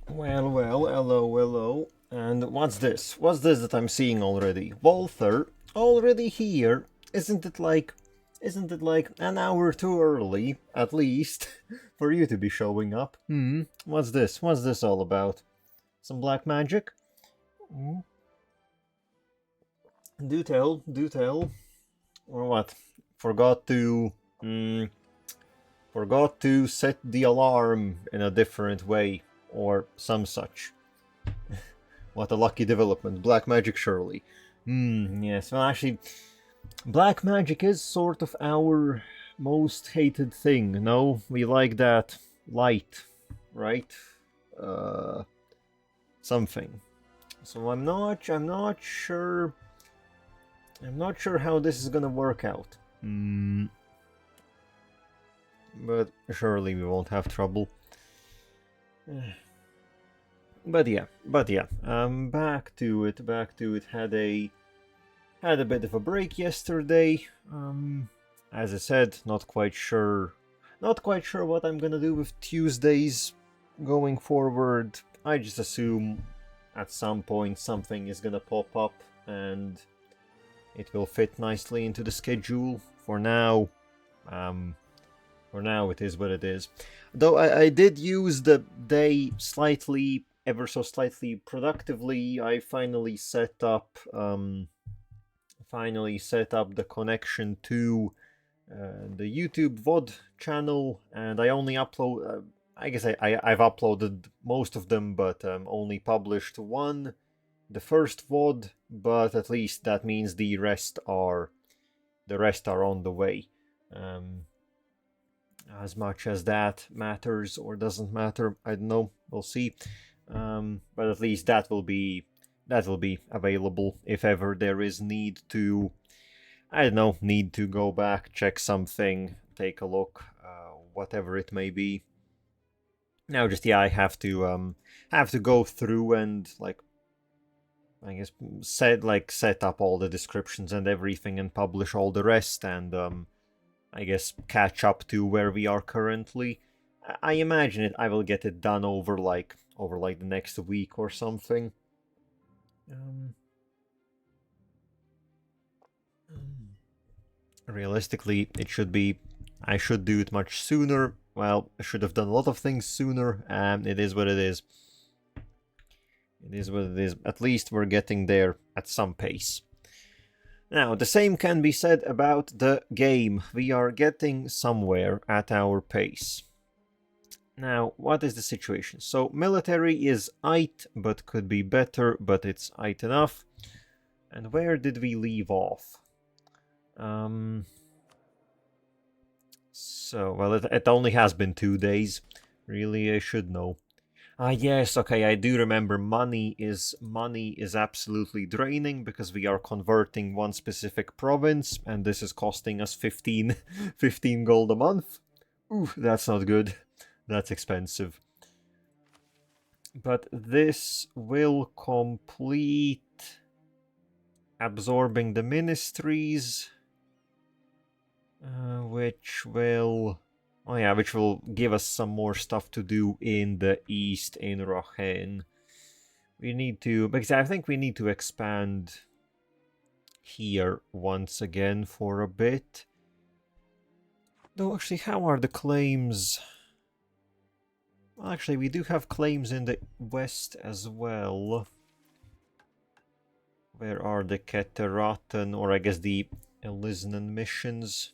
Well, hello. And what's this? What's this that I'm seeing already? Walther, already here? Isn't it like an hour too early, at least, for you to be showing up? What's this? What's this all about? Some black magic? Hmm? Do tell. Or what? Forgot to, hmm, forgot to set the alarm in a different way, or some such. What a lucky development. Black magic, surely. Yes. Well, actually, black magic is sort of our most hated thing, no? We like that light, right? Uh, something. So I'm not sure. I'm not sure how this is gonna work out. But surely we won't have trouble. But yeah. Back to it. Had a bit of a break yesterday. As I said, not quite sure what I'm gonna do with Tuesdays going forward. I just assume at some point something is gonna pop up and it will fit nicely into the schedule. For now, it is what it is. Though I did use the day ever so slightly productively. I finally set up the connection to the YouTube VOD channel, and I only upload. I guess I've uploaded most of them, but only published one, the first VOD. But at least that means the rest are on the way. As much as that matters or doesn't matter, I don't know. We'll see. But at least that will be available if ever there is need to, I don't know, need to go back, check something, take a look, whatever it may be. Now, just I have to go through and I guess set up all the descriptions and everything and publish all the rest and I guess catch up to where we are currently. I imagine I will get it done over the next week or something. Realistically, I should do it much sooner. Well, I should have done a lot of things sooner, and it is what it is. It is what it is. At least we're getting there at some pace. Now, the same can be said about the game. We are getting somewhere at our pace. Now, what is the situation? So, military is aight, but could be better, but it's aight enough. And where did we leave off? So, well, it only has been 2 days. Really, I should know. Ah, yes, okay, I do remember money is absolutely draining because we are converting one specific province, and this is costing us 15 gold a month. Ooh, that's not good. That's expensive. But this will complete absorbing the ministries, which will give us some more stuff to do in the east in Rahen. Because I think we need to expand here once again for a bit. Though actually, how are the claims? Well, actually, we do have claims in the west as well. Where are the Keteratan, or I guess the Elisnan missions?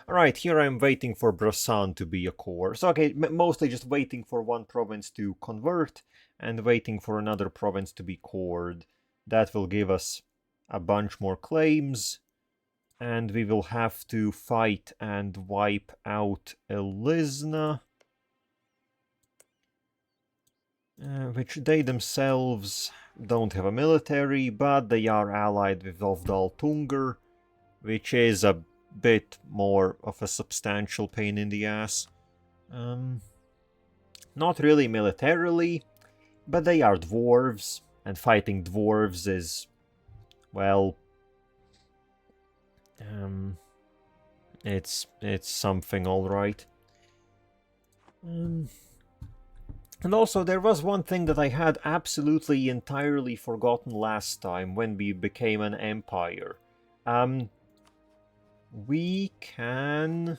Alright, here I'm waiting for Brasan to be a core. So, okay, mostly just waiting for one province to convert and waiting for another province to be cored. That will give us a bunch more claims. And we will have to fight and wipe out Elisna. Which they themselves don't have a military, but they are allied with Ovdal Tungur, which is a bit more of a substantial pain in the ass. Not really militarily, but they are dwarves, and fighting dwarves is, well, it's something, all right. And also, there was one thing that I had absolutely entirely forgotten last time when we became an empire. We can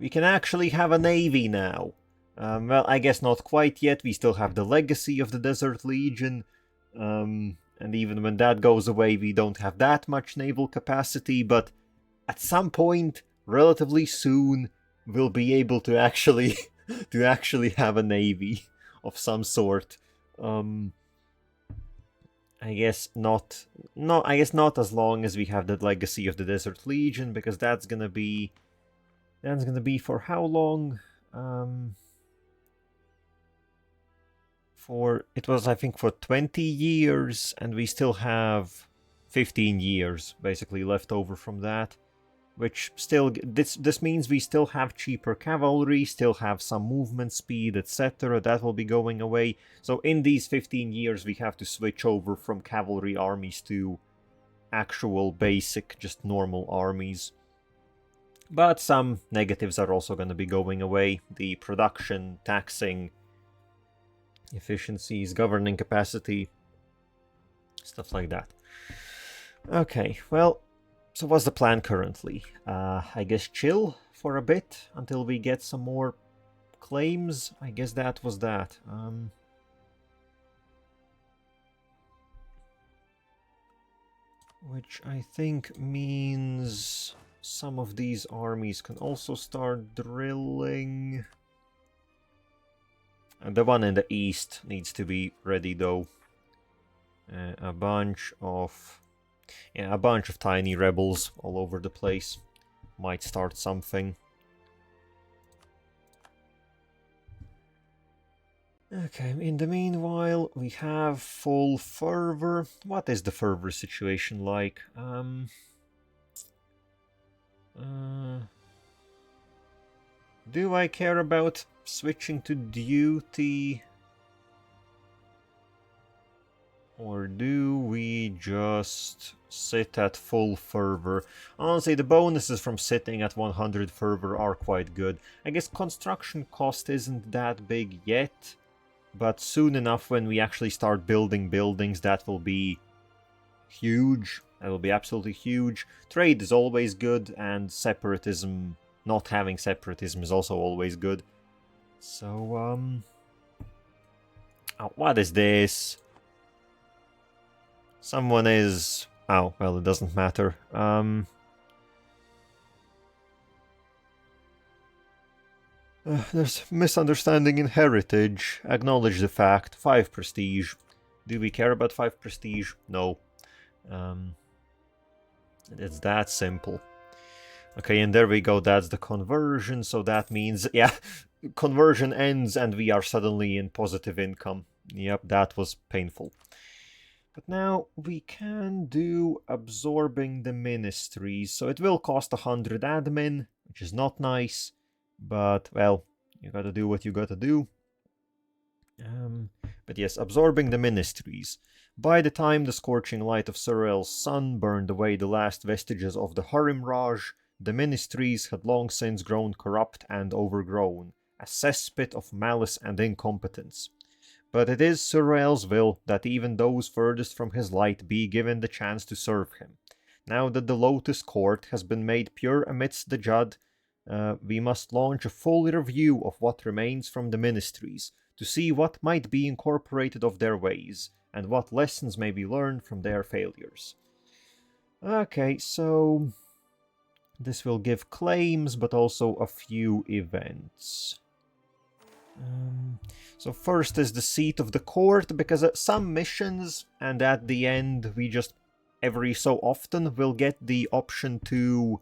actually have a navy now. Well, I guess not quite yet. We still have the legacy of the Desert Legion. And even when that goes away, we don't have that much naval capacity, but at some point, relatively soon, we'll be able to actually have a navy of some sort. I guess not. No, I guess not as long as we have the legacy of the Desert Legion, because that's gonna be for how long? It was, I think, for 20 years, and we still have 15 years basically left over from that, which still, this means we still have cheaper cavalry, still have some movement speed, etc. That will be going away. So in these 15 years we have to switch over from cavalry armies to actual basic, just normal armies. But some negatives are also going to be going away. The production, taxing, efficiencies, governing capacity, stuff like that. Okay, well, so what's the plan currently? I guess chill for a bit until we get some more claims. I guess that was that. Which I think means some of these armies can also start drilling. And the one in the east needs to be ready though. A bunch of tiny rebels all over the place might start something. Okay, in the meanwhile, we have full fervor. What is the fervor situation like? Do I care about switching to duty? Or do we just sit at full fervor? Honestly, the bonuses from sitting at 100 fervor are quite good. I guess construction cost isn't that big yet, but soon enough when we actually start building buildings, that will be huge. That will be absolutely huge. Trade is always good, and separatism, not having separatism is also always good. So, oh, what is this? Someone is... Oh, well, it doesn't matter. There's misunderstanding in heritage. Acknowledge the fact. 5 prestige. Do we care about 5 prestige? No. It's that simple. Okay, and there we go. That's the conversion. So that means, yeah, conversion ends and we are suddenly in positive income. Yep, that was painful. But now we can do absorbing the ministries. So it will cost 100 admin, which is not nice. But, well, you gotta do what you gotta do. But yes, absorbing the ministries. By the time the scorching light of Surreal's sun burned away the last vestiges of the Harim Raj, the ministries had long since grown corrupt and overgrown, a cesspit of malice and incompetence. But it is Surreal's will that even those furthest from his light be given the chance to serve him. Now that the Lotus Court has been made pure amidst the Jadd, we must launch a full review of what remains from the ministries, to see what might be incorporated of their ways, and what lessons may be learned from their failures. Okay, so this will give claims, but also a few events. So first is the seat of the court, because at some missions, and at the end we just every so often will get the option to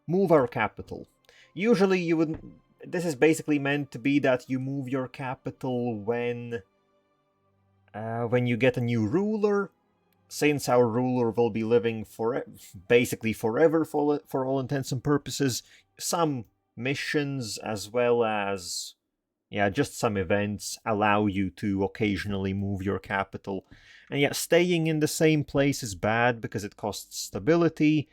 move our capital. Usually you would... This is basically meant to be that you move your capital when you get a new ruler, since our ruler will be living basically forever for all intents and purposes. Some missions as well as... yeah, just some events allow you to occasionally move your capital. And yeah, staying in the same place is bad because it costs stability,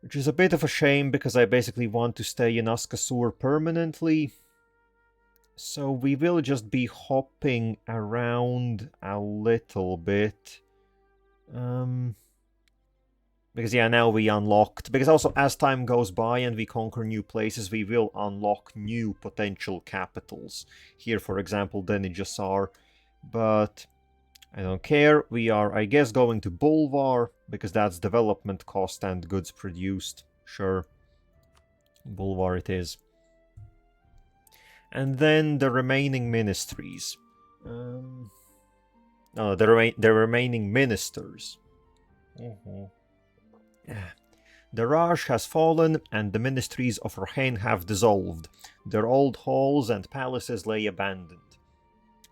which is a bit of a shame because I basically want to stay in Askasur permanently. So we will just be hopping around a little bit. Because yeah, now we unlocked, because also as time goes by and we conquer new places, we will unlock new potential capitals. Here, for example, Denijasar, but I don't care. We are, I guess, going to Bulvar, because that's development cost and goods produced. Sure. Bulvar it is. And then the remaining ministries. No, the remaining ministers. The Raj has fallen, and the ministries of Rahen have dissolved. Their old halls and palaces lay abandoned.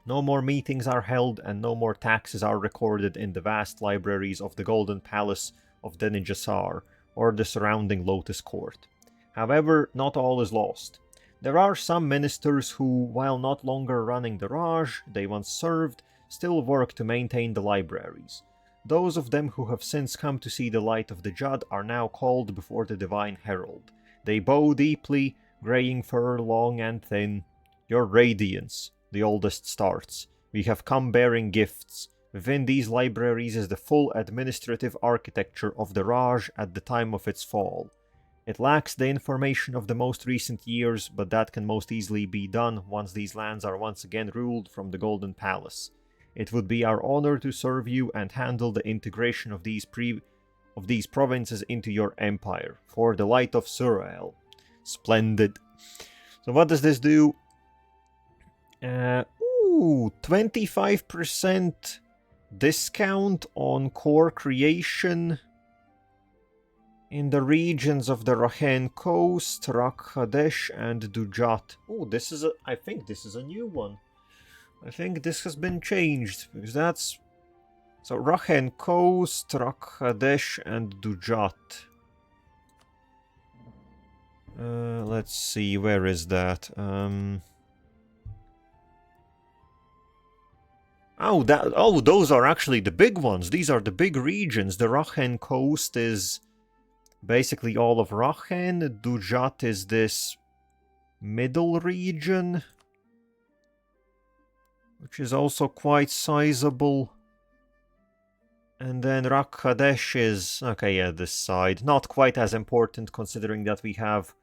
No more meetings are held, and no more taxes are recorded in the vast libraries of the Golden Palace of Denijasar, or the surrounding Lotus Court. However, not all is lost. There are some ministers who, while not longer running the Raj they once served, still work to maintain the libraries. Those of them who have since come to see the light of the Jadd are now called before the Divine Herald. They bow deeply, greying fur long and thin. Your radiance, the oldest starts. We have come bearing gifts. Within these libraries is the full administrative architecture of the Raj at the time of its fall. It lacks the information of the most recent years, but that can most easily be done once these lands are once again ruled from the Golden Palace. It would be our honor to serve you and handle the integration of these provinces into your empire, for the light of Surael. Splendid. So what does this do? 25% discount on core creation in the regions of the Rahen Coast, Rakhadesh, and Dujat. Oh, I think this is a new one. I think this has been changed, because that's... So, Rahen Coast, Rakhadesh, and Dujat. Let's see, where is that? Oh, those are actually the big ones. These are the big regions. The Rahen Coast is basically all of Rahen. Dujat is this middle region, which is also quite sizable. And then Rakhadesh is... okay, yeah, this side. Not quite as important, considering that we have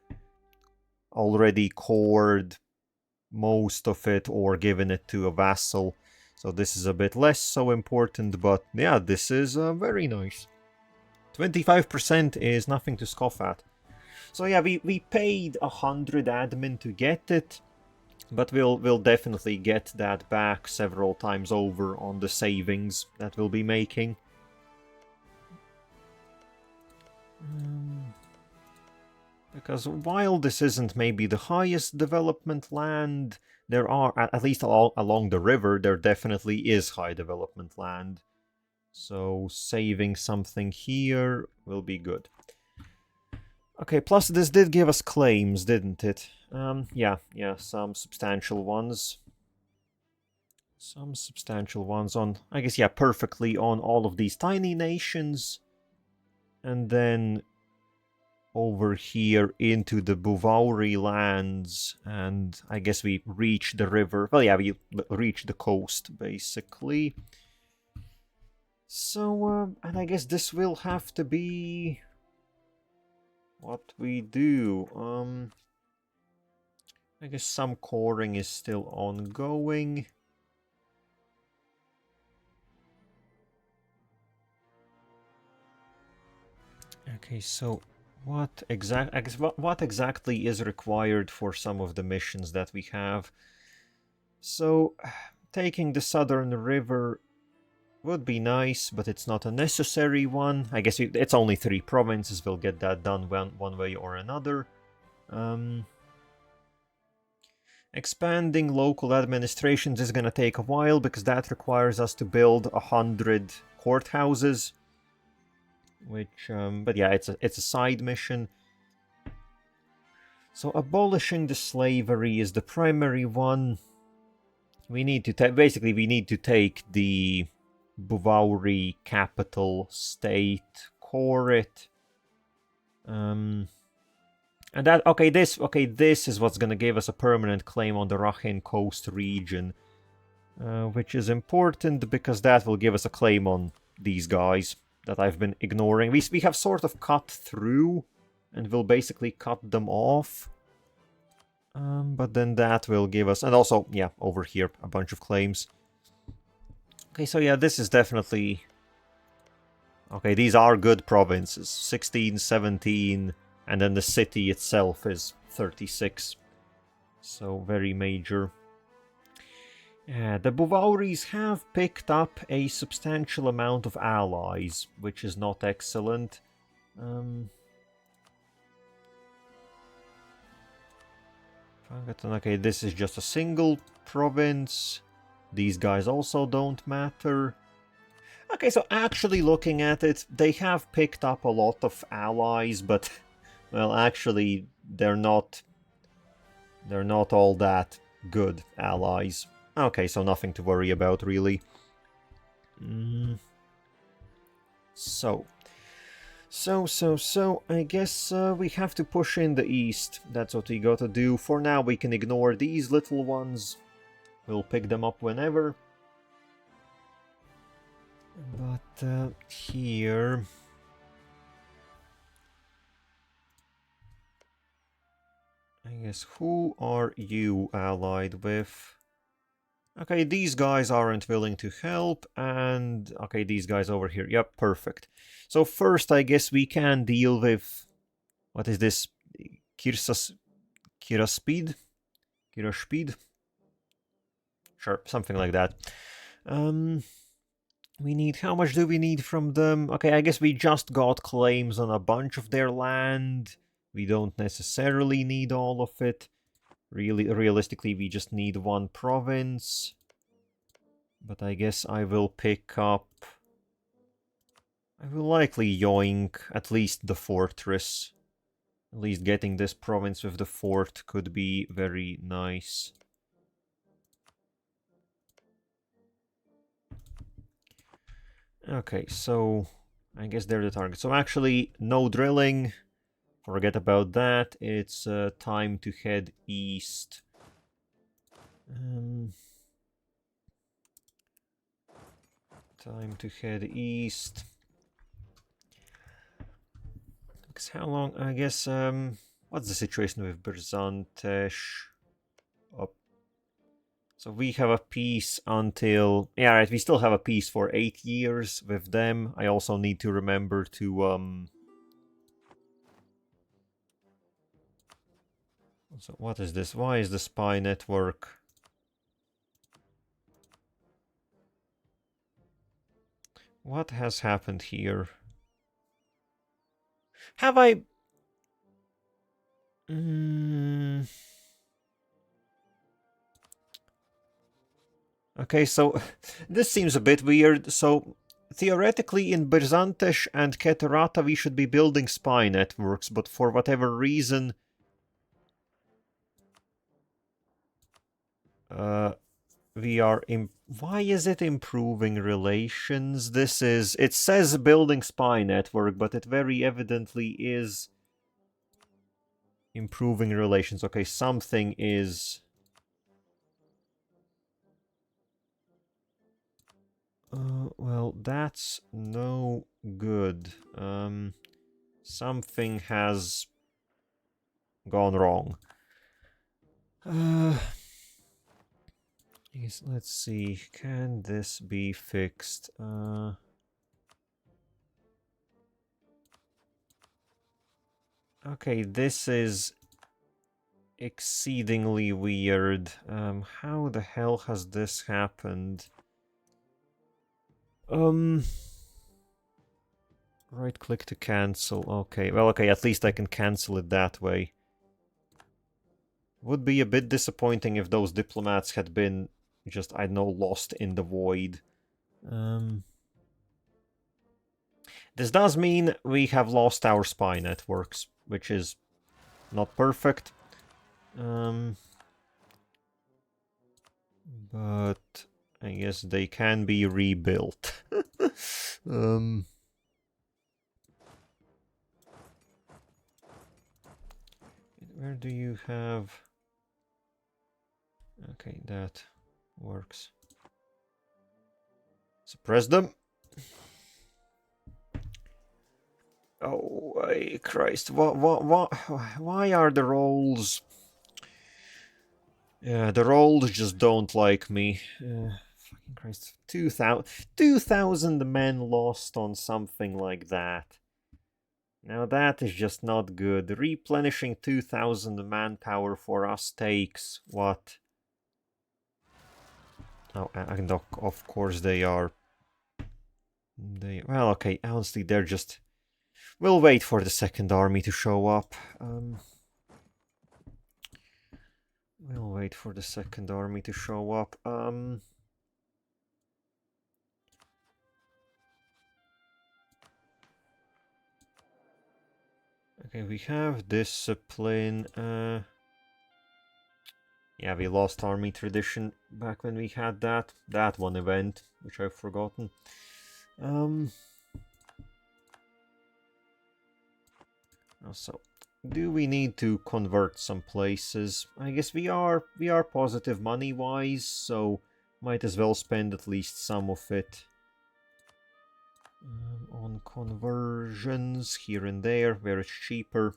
already cored most of it or given it to a vassal. So this is a bit less so important, but yeah, this is very nice. 25% is nothing to scoff at. So yeah, we paid 100 admin to get it, but we'll definitely get that back several times over on the savings that we'll be making. Because while this isn't maybe the highest development land, there are, at least along the river, there definitely is high development land. So saving something here will be good. Okay, plus this did give us claims, didn't it? Yeah, some substantial ones. Some substantial ones on, I guess, yeah, perfectly on all of these tiny nations. And then over here into the Bhuvauri lands, and I guess we reach the river. Well, yeah, we reach the coast, basically. So, and I guess this will have to be what we do. I guess some coring is still ongoing. Okay, so what exactly is required for some of the missions that we have? So, taking the Southern River would be nice, but it's not a necessary one. I guess it's only 3 provinces. We'll get that done one way or another. Expanding local administrations is going to take a while, because that requires us to build 100 courthouses. Which, but yeah, it's a side mission. So abolishing the slavery is the primary one. We need to basically we need to take the Bhuvauri capital state, core it. And that, okay, this is what's gonna give us a permanent claim on the Rahen coast region. Which is important because that will give us a claim on these guys that I've been ignoring. We have sort of cut through and will basically cut them off. But then that will give us... And also, yeah, over here, a bunch of claims. Okay, so yeah, this is definitely... Okay, these are good provinces. 16, 17, and then the city itself is 36. So, very major. The Bhuvauris have picked up a substantial amount of allies, which is not excellent. Okay, this is just a single province. These guys also don't matter. Okay, so actually looking at it, they have picked up a lot of allies, but, well, actually, they're not all that good allies. Okay, so nothing to worry about, really. So, I guess we have to push in the east. That's what we gotta do. For now, we can ignore these little ones. We'll pick them up whenever. But here... I guess, who are you allied with? Okay, these guys aren't willing to help, and... Okay, these guys over here. Yep, perfect. So first, I guess we can deal with... What is this? Kiraspid? Sure, something like that. We need... How much do we need from them? Okay, I guess we just got claims on a bunch of their land. We don't necessarily need all of it. Realistically, we just need one province. But I guess I will pick up... I will likely yoink at least the fortress. At least getting this province with the fort could be very nice. Okay, so I guess they're the target. So actually, no drilling. Forget about that. It's time to head east. Time to head east. Because how long? I guess, what's the situation with Byzantesh? Oh. So we have a peace until... Yeah, right, we still have a peace for 8 years with them. I also need to remember to, So what is this? Why is the spy network? What has happened here? Have I... Okay, so this seems a bit weird. So theoretically in Byzantesh and Keterata we should be building spy networks, but for whatever reason... we are... Why is it improving relations? This is... It says building spy network, but it very evidently is improving relations. Okay, something is... well, that's no good. Something has gone wrong. Yes, let's see. Can this be fixed? Okay, this is exceedingly weird. How the hell has this happened? Right click to cancel. Okay, well, okay, at least I can cancel it that way. Would be a bit disappointing if those diplomats had been just, I don't know, lost in the void. This does mean we have lost our spy networks, which is not perfect. But I guess they can be rebuilt. where do you have... Okay, that works. Suppress them. Oh, Christ! What? Why are the rolls? Yeah, the rolls just don't like me. Fucking Christ! 2,000 men lost on something like that. Now that is just not good. Replenishing 2,000 manpower for us takes what? Oh, and of course they are. Well, okay. Honestly, they're just. We'll wait for the second army to show up. We'll wait for the second army to show up. Okay, we have discipline. Yeah, we lost army tradition back when we had that one event, which I've forgotten. So, do we need to convert some places? I guess we are positive money-wise, so might as well spend at least some of it on conversions here and there, where it's cheaper.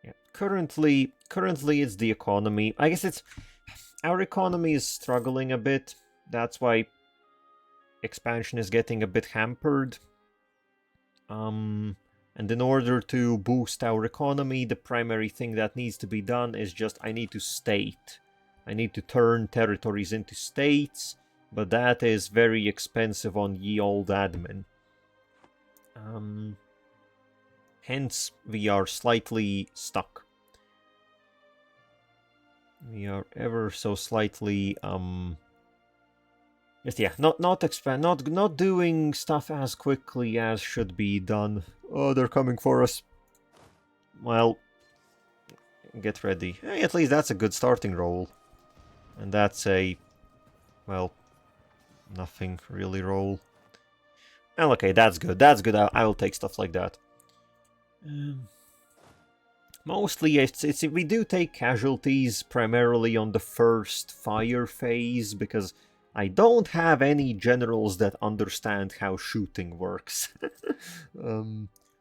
Yeah, currently it's the economy. I guess it's our economy is struggling a bit. That's why expansion is getting a bit hampered. And in order to boost our economy, the primary thing that needs to be done is just I need to turn territories into states, but that is very expensive on ye old admin. Hence, we are slightly stuck. We are ever so slightly, just yeah, not doing stuff as quickly as should be done. Oh, they're coming for us. Well, get ready. Hey, at least that's a good starting roll. And that's a, well, nothing really roll. Well, okay, that's good. That's good. I'll take stuff like that. Mostly, it's we do take casualties primarily on the first fire phase because I don't have any generals that understand how shooting works.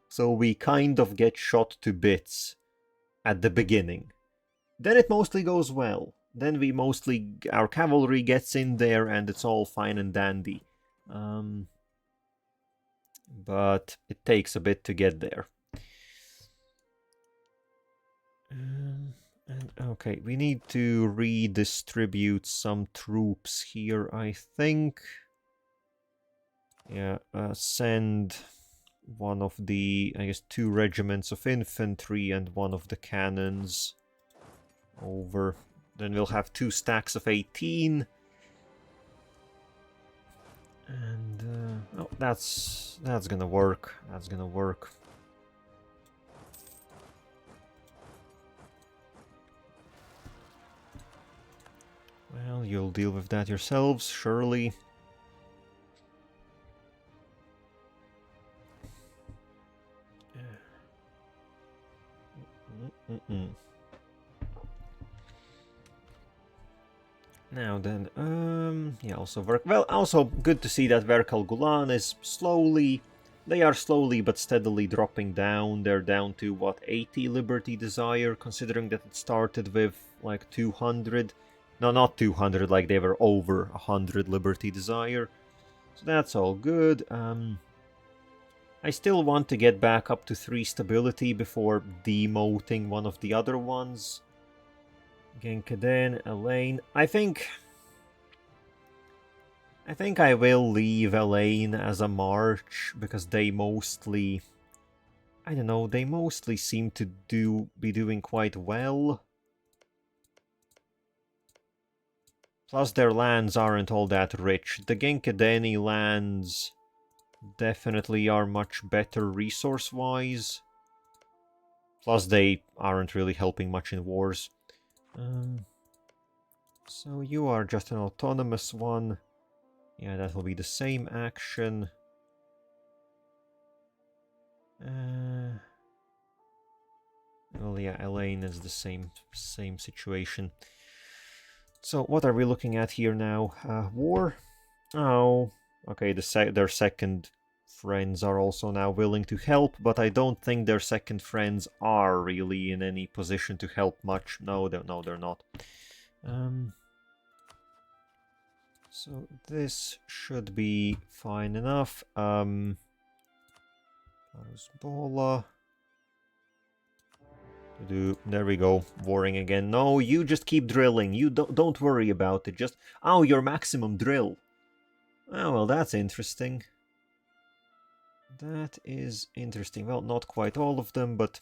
So we kind of get shot to bits at the beginning. Then it mostly goes well. Then our cavalry gets in there and it's all fine and dandy. But it takes a bit to get there. And okay, we need to redistribute some troops here, I think. Yeah, send one of the, I guess, 2 regiments of infantry and one of the cannons over. Then we'll have 2 stacks of 18. And, oh, that's gonna work. That's gonna work. Well, you'll deal with that yourselves, surely. Now then, yeah, also also good to see that Verkal Gulan is they are slowly but steadily dropping down. They're down to, what, 80 Liberty Desire, considering that it started with, like, 200. No, not 200, like they were over 100 Liberty Desire. So that's all good. I still want to get back up to 3 stability before demoting one of the other ones. Genkaden, Elaine. I think I will leave Elaine as a march because they mostly, I don't know, they mostly seem to be doing quite well. Plus their lands aren't all that rich. The Genkadeni lands definitely are much better resource-wise. Plus they aren't really helping much in wars. So you are just an autonomous one. Yeah, that will be the same action. Well, yeah, Elaine is the same situation. So what are we looking at here now? War? Oh, okay. Their second friends are also now willing to help, but I don't think their second friends are really in any position to help much. No, they're not. So this should be fine enough. Bola. There we go, warring again. No, you just keep drilling. You don't worry about it. Just your maximum drill. Oh well, that's interesting. That is interesting. Well, not quite all of them, but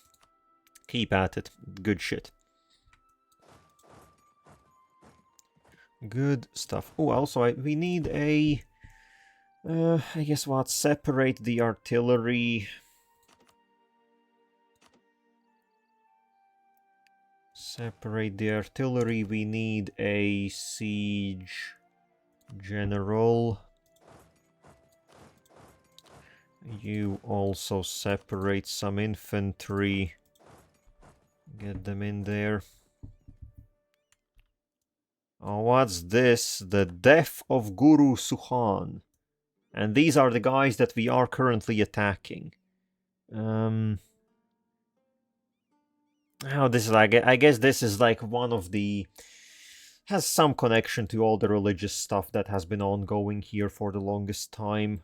keep at it. Good shit. Good stuff. Oh, also, we need a... I guess what? Separate the artillery. Separate the artillery. We need a siege general. You also separate some infantry. Get them in there. Oh, what's this? The death of Guru Suhan. And these are the guys that we are currently attacking. Oh, this is I guess this is like one of the... has some connection to all the religious stuff that has been ongoing here for the longest time.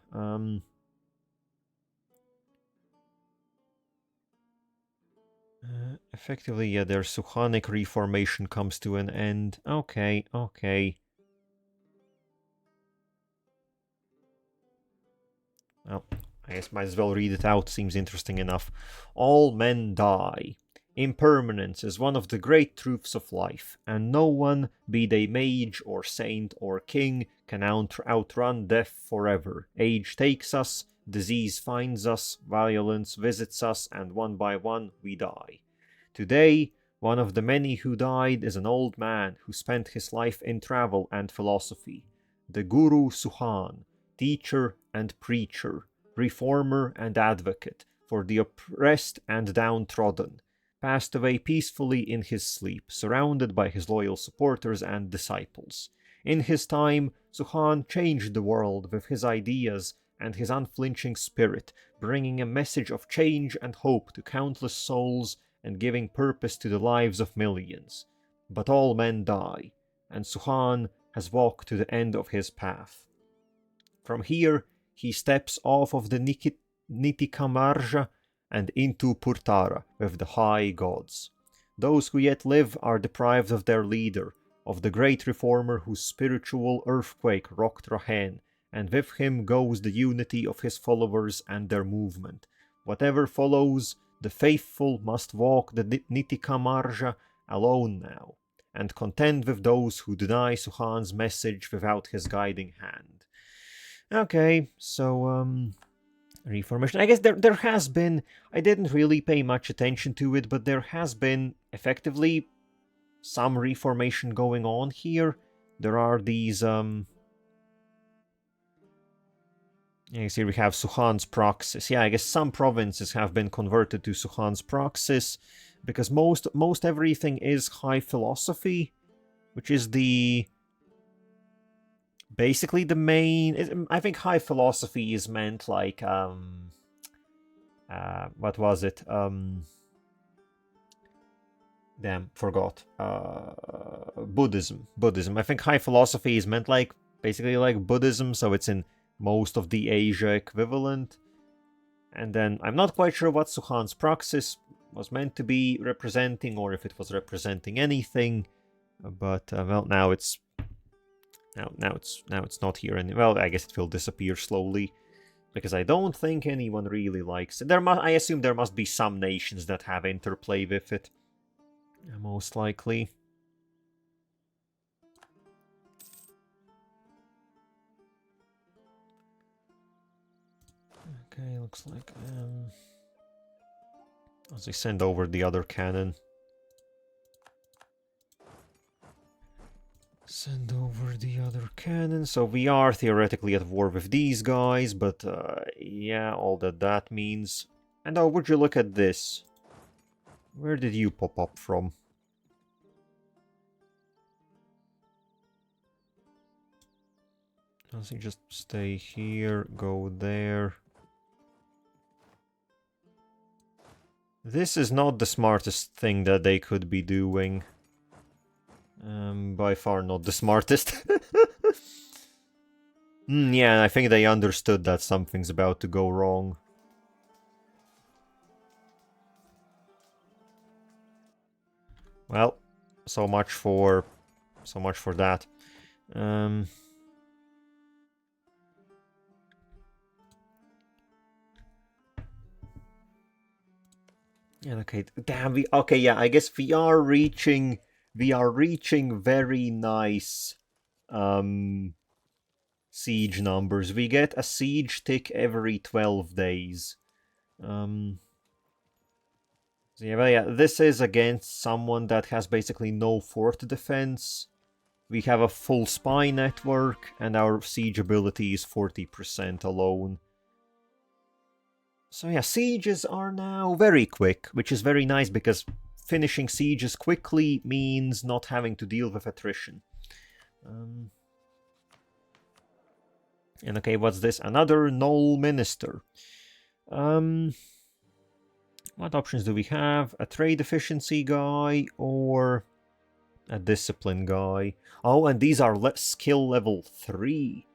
Effectively, yeah, their Suhanic reformation comes to an end. Okay. Well, I guess might as well read it out, seems interesting enough. All men die. Impermanence is one of the great truths of life, and no one, be they mage or saint or king, can outrun death forever. Age takes us, disease finds us, violence visits us, and one by one we die. Today, one of the many who died is an old man who spent his life in travel and philosophy. The Guru Suhan, teacher and preacher, reformer and advocate for the oppressed and downtrodden, passed away peacefully in his sleep, surrounded by his loyal supporters and disciples. In his time, Suhan changed the world with his ideas and his unflinching spirit, bringing a message of change and hope to countless souls and giving purpose to the lives of millions. But all men die, and Suhan has walked to the end of his path. From here, he steps off of the Nitikamarja and into Purtara with the high gods. Those who yet live are deprived of their leader, of the great reformer whose spiritual earthquake rocked Rahen, and with him goes the unity of his followers and their movement. Whatever follows, the faithful must walk the Nitikamarja alone now, and contend with those who deny Suhan's message without his guiding hand. Okay, so, reformation. I guess there has been... I didn't really pay much attention to it, but there has been, effectively, some reformation going on here. There are these, yeah, here we have Suhan's Praxis. Yeah, I guess some provinces have been converted to Suhan's Praxis, because most everything is high philosophy, which is the... basically the main... I think high philosophy is meant like, what was it? Damn, forgot. Buddhism. I think high philosophy is meant like, basically like Buddhism, so it's in most of the Asia equivalent. And then I'm not quite sure what Suhan's Praxis was meant to be representing, or if it was representing anything. But well, now it's not here. And well, I guess it will disappear slowly, because I don't think anyone really likes it. I assume there must be some nations that have interplay with it, most likely. Okay, looks like as we send over the other cannon. Send over the other cannon. So we are theoretically at war with these guys, but yeah, all that means. And oh, would you look at this? Where did you pop up from? Does he just stay here, go there? This is not the smartest thing that they could be doing. By far not the smartest. Yeah, I think they understood that something's about to go wrong. Well, so much for that. And okay, damn, okay, yeah, I guess we are reaching very nice siege numbers. We get a siege tick every 12 days. So yeah, but yeah, this is against someone that has basically no fort defense. We have a full spy network, and our siege ability is 40% alone. So yeah, sieges are now very quick, which is very nice because finishing sieges quickly means not having to deal with attrition. And okay, what's this? Another null minister. What options do we have? A trade efficiency guy or a discipline guy? Oh, and these are skill level 3.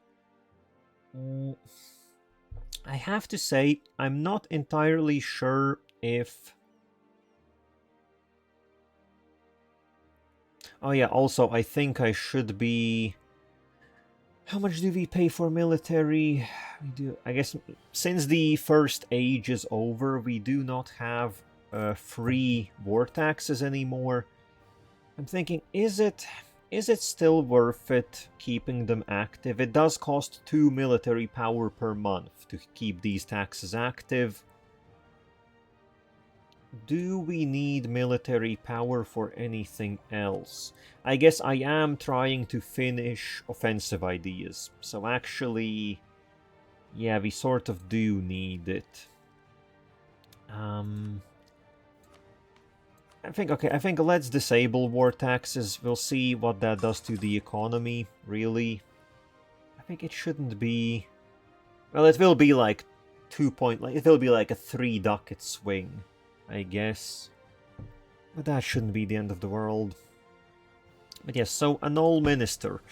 I have to say, I'm not entirely sure if... Oh yeah, also, I think I should be... How much do we pay for military? We do, I guess, since the first age is over, we do not have free war taxes anymore. I'm thinking, is it still worth it keeping them active? It does cost 2 military power per month to keep these taxes active. Do we need military power for anything else? I guess I am trying to finish offensive ideas. So actually, yeah, we sort of do need it. I think let's disable war taxes. We'll see what that does to the economy, really. I think it shouldn't be... Well, it will be like it will be like a 3 ducat swing, I guess. But that shouldn't be the end of the world. But yes, so a null minister.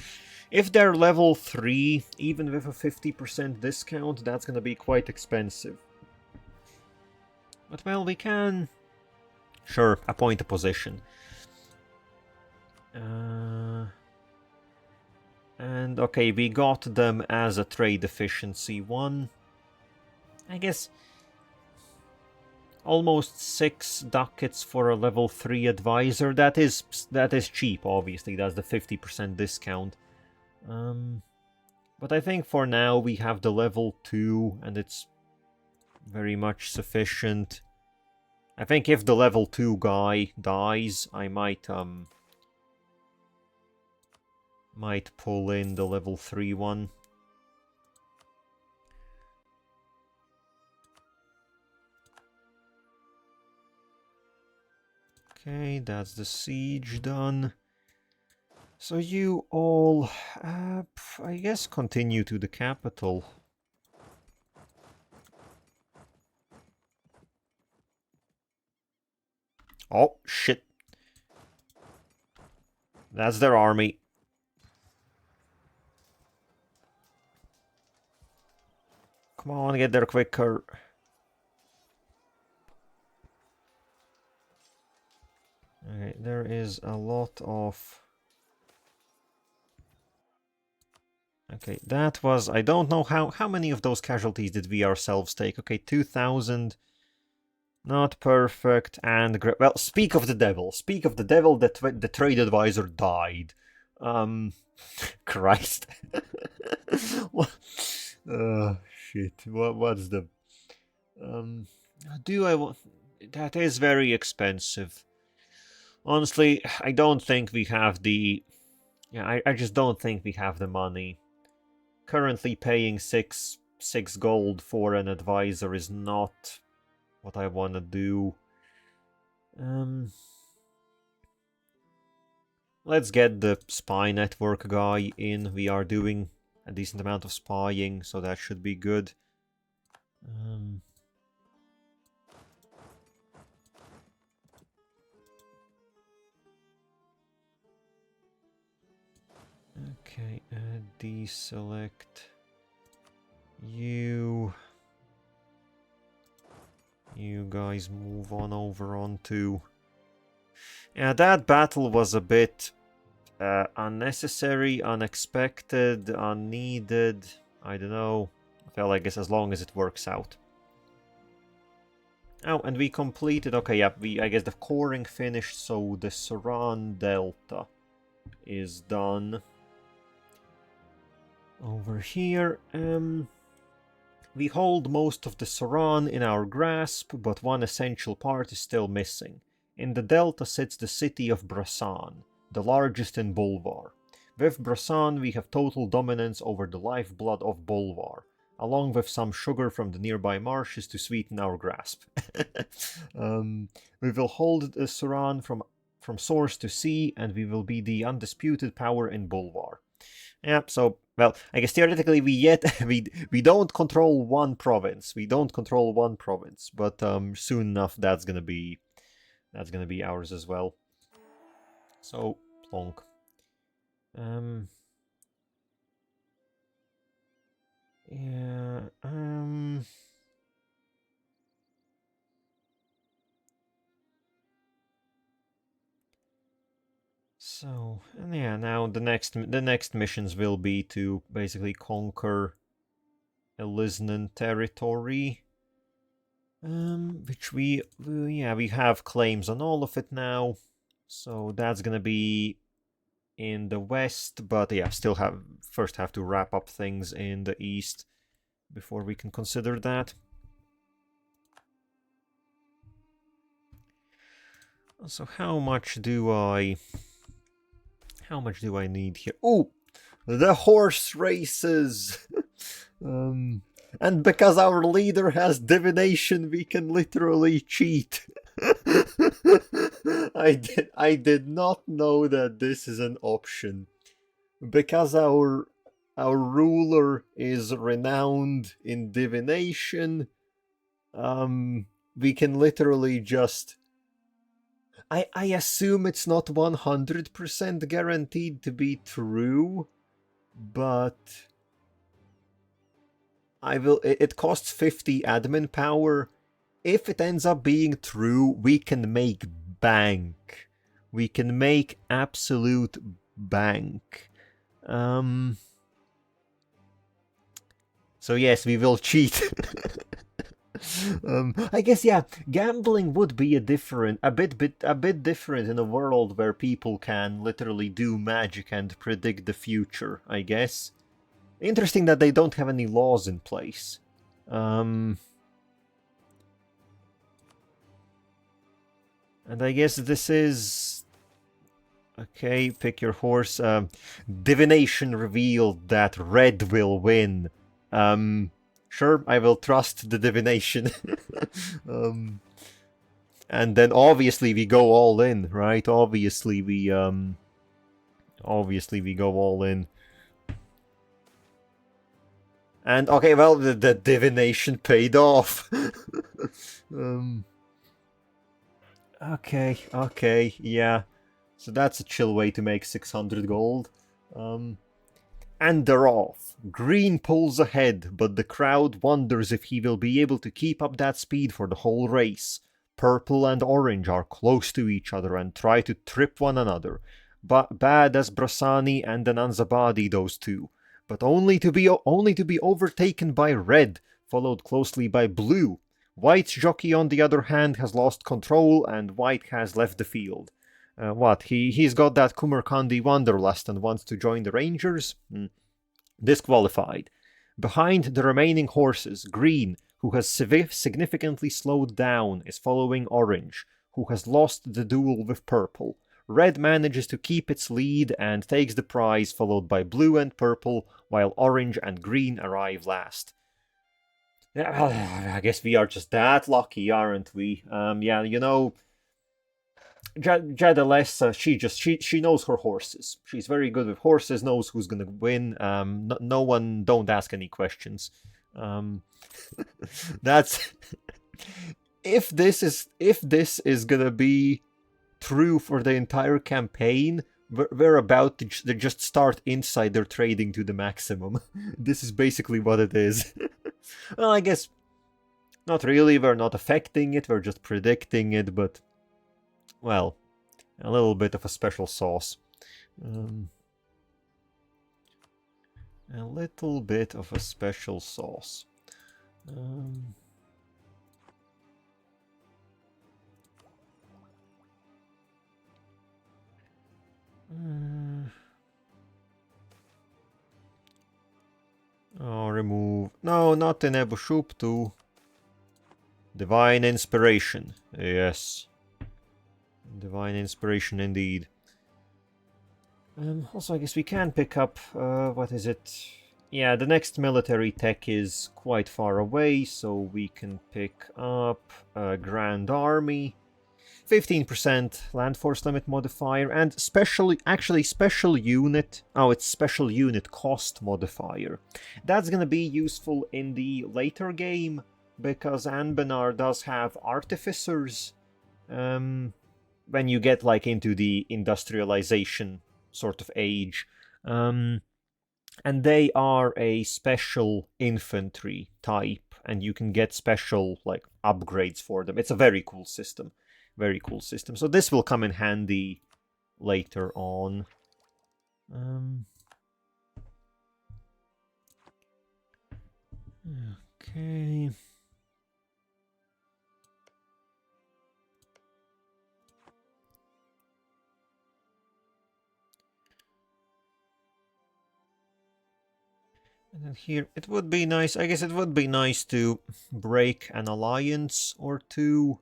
If they're level 3, even with a 50% discount, that's gonna be quite expensive. But well, we can... Sure, appoint a position. And okay, we got them as a trade efficiency 1. I guess almost 6 ducats for a level 3 advisor. That is cheap, obviously. That's the 50% discount. But I think for now we have the level 2 and it's very much sufficient. I think if the level 2 guy dies, I might pull in the level 3 one. Okay, that's the siege done. So you all, I guess, continue to the capital. Oh, shit. That's their army. Come on, get there quicker. Okay, there is a lot of... Okay, that was... I don't know how many of those casualties did we ourselves take. Okay, 2,000... Not perfect, and... Well, speak of the devil. Speak of the devil, the trade advisor died. Christ. Shit. What's the... Do I want... That is very expensive. Honestly, I don't think we have the... Yeah, I just don't think we have the money. Currently paying 6 gold for an advisor is not what I want to do. Let's get the spy network guy in. We are doing a decent amount of spying, so that should be good. Okay, deselect you. You guys move on over onto... Yeah, that battle was a bit unnecessary, unexpected, unneeded. I don't know. Well, I guess as long as it works out. Oh, and we completed... Okay, yeah, I guess the coring finished, so the Saran Delta is done. Over here, we hold most of the Saran in our grasp, but one essential part is still missing. In the delta sits the city of Brasan, the largest in Bolvar. With Brasan, we have total dominance over the lifeblood of Bolvar, along with some sugar from the nearby marshes to sweeten our grasp. We will hold the Saran from source to sea, and we will be the undisputed power in Bolvar. Yeah, so, well, I guess theoretically we don't control one province. We don't control one province, but soon enough that's gonna be ours as well. So, plonk. Yeah, So, and yeah, now the next missions will be to basically conquer Elisnan territory. Which we have claims on all of it now. So that's gonna be in the west, but yeah, still first have to wrap up things in the east before we can consider that. So how much do I need here? Oh, the horse races. And because our leader has divination, we can literally cheat. I did not know that this is an option. Because our ruler is renowned in divination, we can literally just... I assume it's not 100% guaranteed to be true, but it costs 50 admin power. If it ends up being true, we can make bank. We can make absolute bank. So yes, we will cheat. I guess, yeah, gambling would be a bit different in a world where people can literally do magic and predict the future, I guess. Interesting that they don't have any laws in place. And I guess this is... Okay, pick your horse. Divination revealed that red will win. Sure, I will trust the divination. And then obviously we go all in, right? Obviously we go all in. And okay, well, the divination paid off. Okay, yeah. So that's a chill way to make 600 gold. And they're off. Green pulls ahead, but the crowd wonders if he will be able to keep up that speed for the whole race. Purple and orange are close to each other and try to trip one another. Bad as Brasani and Ananzabadi, those two. But only to be overtaken by red, followed closely by blue. White's jockey, on the other hand, has lost control, and white has left the field. What? He's got that Kumarkandi wanderlust and wants to join the Rangers? Disqualified. Behind the remaining horses, green, who has significantly slowed down, is following orange, who has lost the duel with purple. Red manages to keep its lead and takes the prize, followed by blue and purple, while orange and green arrive last. Yeah, I guess we are just that lucky, aren't we? Yeah, you know, Jadd Alessa, she knows her horses. She's very good with horses. Knows who's gonna win. No one. Don't ask any questions. Um, that's if this is gonna be true for the entire campaign. We're about to just start insider trading to the maximum. This is basically what it is. Well, I guess not really. We're not affecting it. We're just predicting it, but well, a little bit of a special sauce. A little bit of a special sauce. Oh, remove. No, not the Nebuchadnezzar. Divine Inspiration. Yes. Divine Inspiration indeed. Also, I guess we can pick up, what is it? Yeah, the next military tech is quite far away, so we can pick up a Grand Army, 15% land force limit modifier, and special unit. Oh, it's special unit cost modifier. That's gonna be useful in the later game, because Anbenar does have artificers, when you get like into the industrialization sort of age. And they are a special infantry type, and you can get special like upgrades for them. It's a very cool system. Very cool system. So this will come in handy later on. Okay. And then here, it would be nice, I guess it would be nice to break an alliance or two,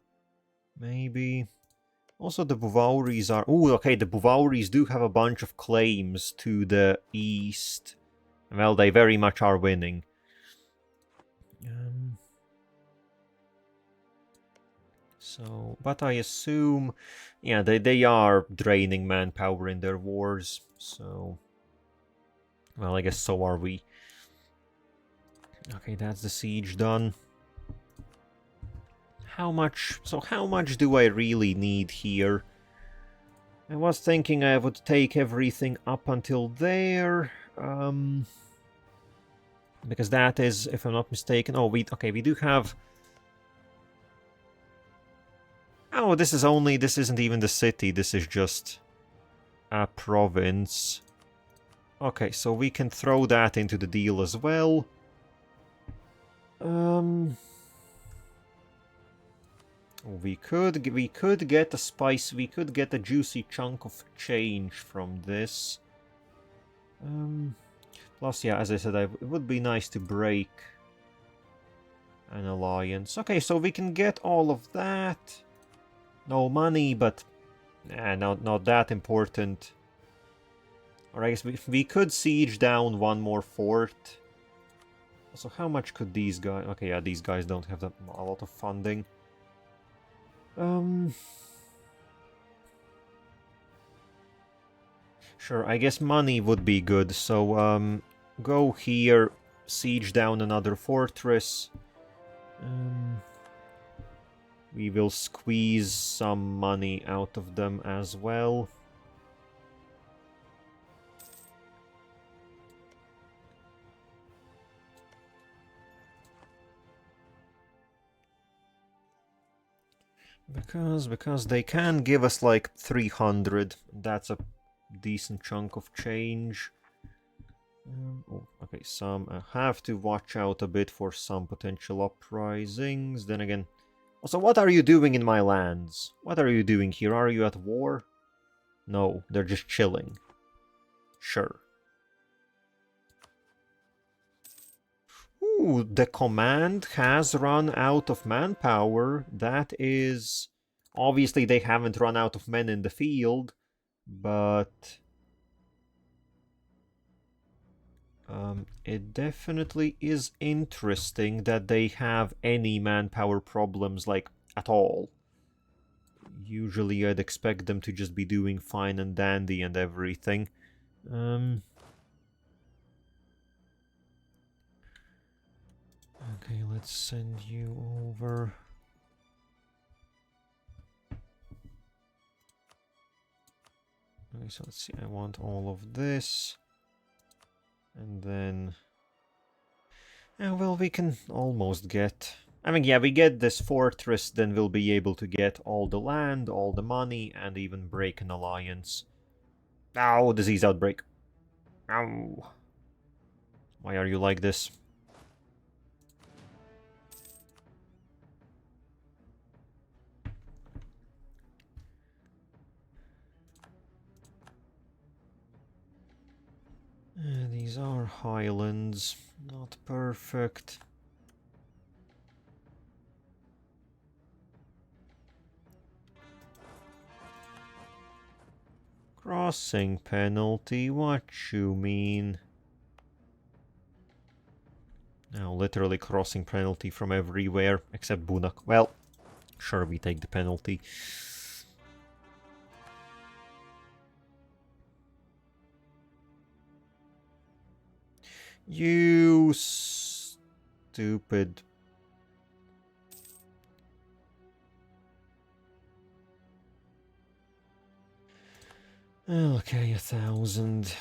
maybe. Also, the Bhuvauris are... Ooh, okay, the Bhuvauris do have a bunch of claims to the east. Well, they very much are winning. So, but I assume... Yeah, they are draining manpower in their wars, so... Well, I guess so are we. Okay, that's the siege done. How much do I really need here? I was thinking I would take everything up until there. Because that is, if I'm not mistaken... Oh, we do have... Oh, this isn't even the city, this is just a province. Okay, so we can throw that into the deal as well. We could get a spice, we could get a juicy chunk of change from this. Plus, yeah, as I said, it would be nice to break an alliance. Okay, so we can get all of that. No money, but not that important. Or I guess we could siege down one more fort. So how much could these guys... Okay, yeah, these guys don't have a lot of funding. Sure, I guess money would be good. So, go here, siege down another fortress. We will squeeze some money out of them as well. Because they can give us like 300. That's a decent chunk of change. Oh, okay, some have to watch out a bit for some potential uprisings. Then again, also, what are you doing in my lands? What are you doing here? Are you at war? No, they're just chilling. Sure. Ooh, the command has run out of manpower. That is... Obviously, they haven't run out of men in the field, but... It definitely is interesting that they have any manpower problems, like, at all. Usually I'd expect them to just be doing fine and dandy and everything. Okay, let's send you over. Okay, so let's see, I want all of this. And then... well, we can almost get... I mean, yeah, we get this fortress, then we'll be able to get all the land, all the money, and even break an alliance. Ow, disease outbreak. Ow. Why are you like this? These are highlands, not perfect. Crossing penalty, what you mean? Now, literally crossing penalty from everywhere, except Bunak. Well, sure, we take the penalty. You stupid. Okay, 1,000.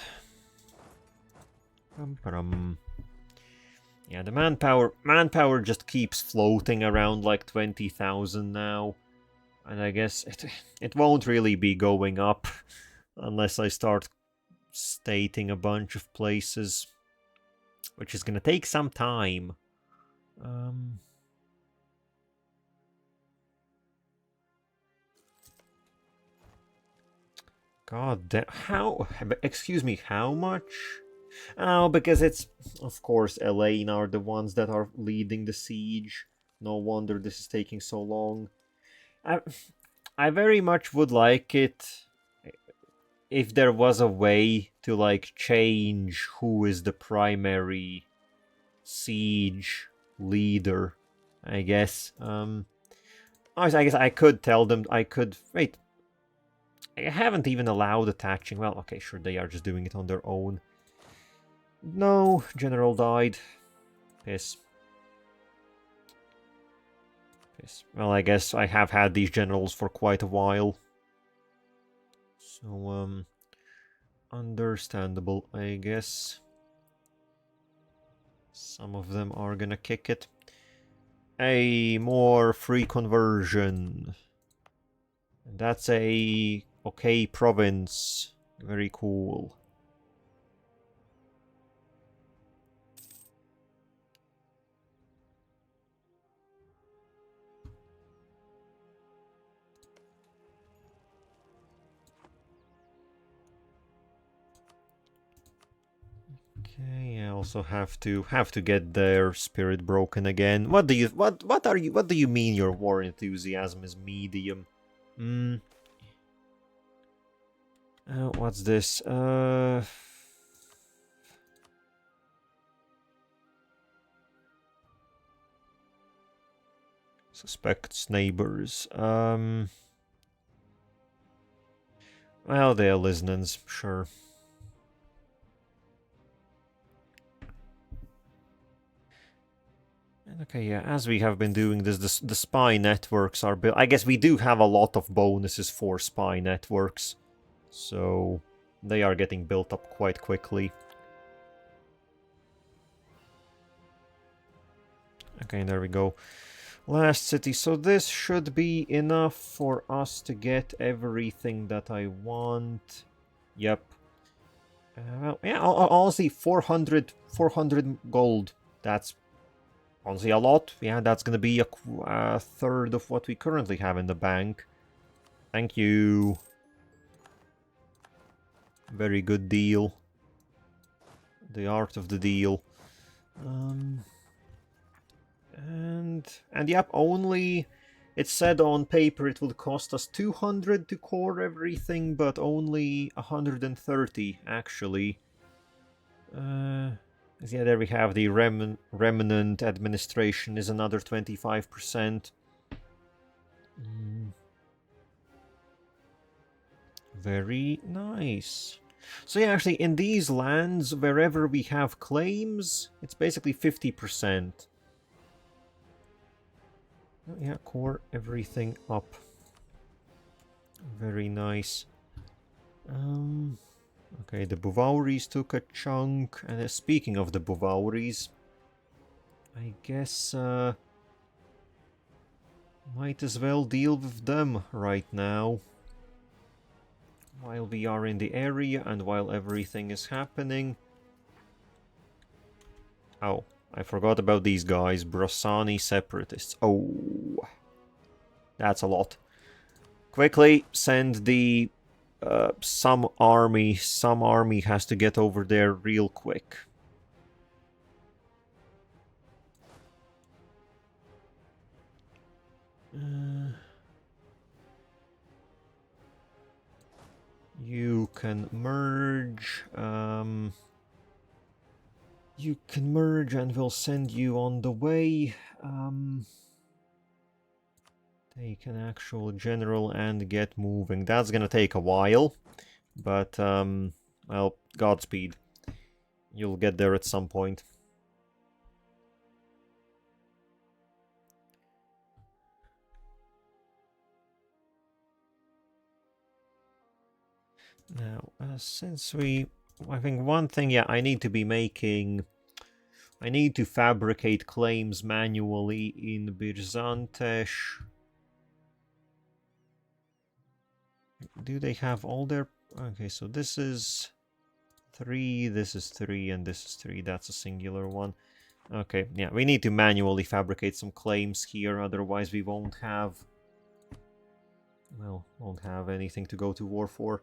Yeah, the manpower just keeps floating around like 20,000 now. And I guess it won't really be going up unless I start stating a bunch of places, which is gonna take some time. God damn, how, excuse me, how much? Oh, because it's, of course, Elaine are the ones that are leading the siege. No wonder this is taking so long. I very much would like it if there was a way to, like, change who is the primary siege leader, I guess. I guess I could tell them, wait. I haven't even allowed attaching. Well, okay, sure, they are just doing it on their own. No, General died. Piss. Piss. Well, I guess I have had these generals for quite a while. So, understandable, I guess. Some of them are gonna kick it. A more free conversion. That's a okay province. Very cool. Okay, I also have to get their spirit broken again. What do you mean your war enthusiasm is medium? What's this? Suspects neighbors. Well, they are Liznans, sure. Okay, yeah, as we have been doing this, the spy networks are built. I guess we do have a lot of bonuses for spy networks, so they are getting built up quite quickly. Okay, there we go. Last city. So this should be enough for us to get everything that I want. Yep. Well, yeah, honestly, 400 gold. That's honestly a lot. Yeah, that's gonna be a third of what we currently have in the bank. Thank you. Very good deal. The art of the deal. And yep, only it said on paper it would cost us 200 to core everything, but only 130 actually. Yeah, there we have the remnant administration is another 25%. Very nice. So yeah, actually, in these lands, wherever we have claims, it's basically 50%. Yeah, core everything up. Very nice. Okay, the Bhuvauris took a chunk. And speaking of the Bhuvauris, I guess might as well deal with them right now. While we are in the area and while everything is happening. Oh, I forgot about these guys. Brosani separatists. Oh, that's a lot. Quickly send the some army. Some army has to get over there real quick. You can merge. You can merge and we'll send you on the way. Take an actual general and get moving. That's gonna take a while. But, well, Godspeed. You'll get there at some point. Now, since I think one thing, yeah, I need to fabricate claims manually in Birzantesh. Do they have all their... Okay, so this is 3, this is 3, and this is 3. That's a singular one. Okay, yeah, we need to manually fabricate some claims here, otherwise we won't have... Well, won't have anything to go to war for.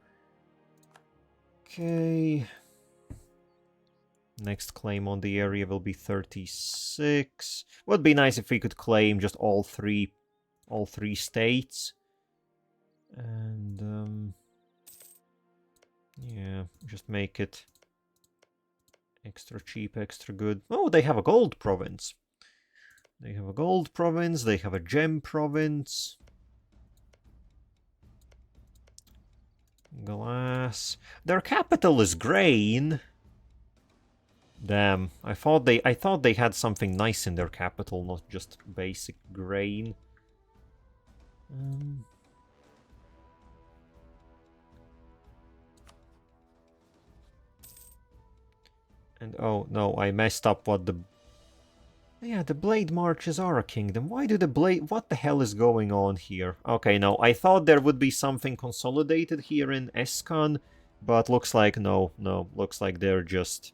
Okay. Next claim on the area will be 36. Would be nice if we could claim just all three states. And yeah, just make it extra cheap, extra good. Oh, they have a gold province. They have a gold province, they have a gem province. Glass. Their capital is grain. Damn, I thought they had something nice in their capital, not just basic grain. And oh no, I messed up what the... Yeah, the Blade Marches are a kingdom. Why do the Blade... What the hell is going on here? Okay, no, I thought there would be something consolidated here in Eskan, but looks like no, looks like they're just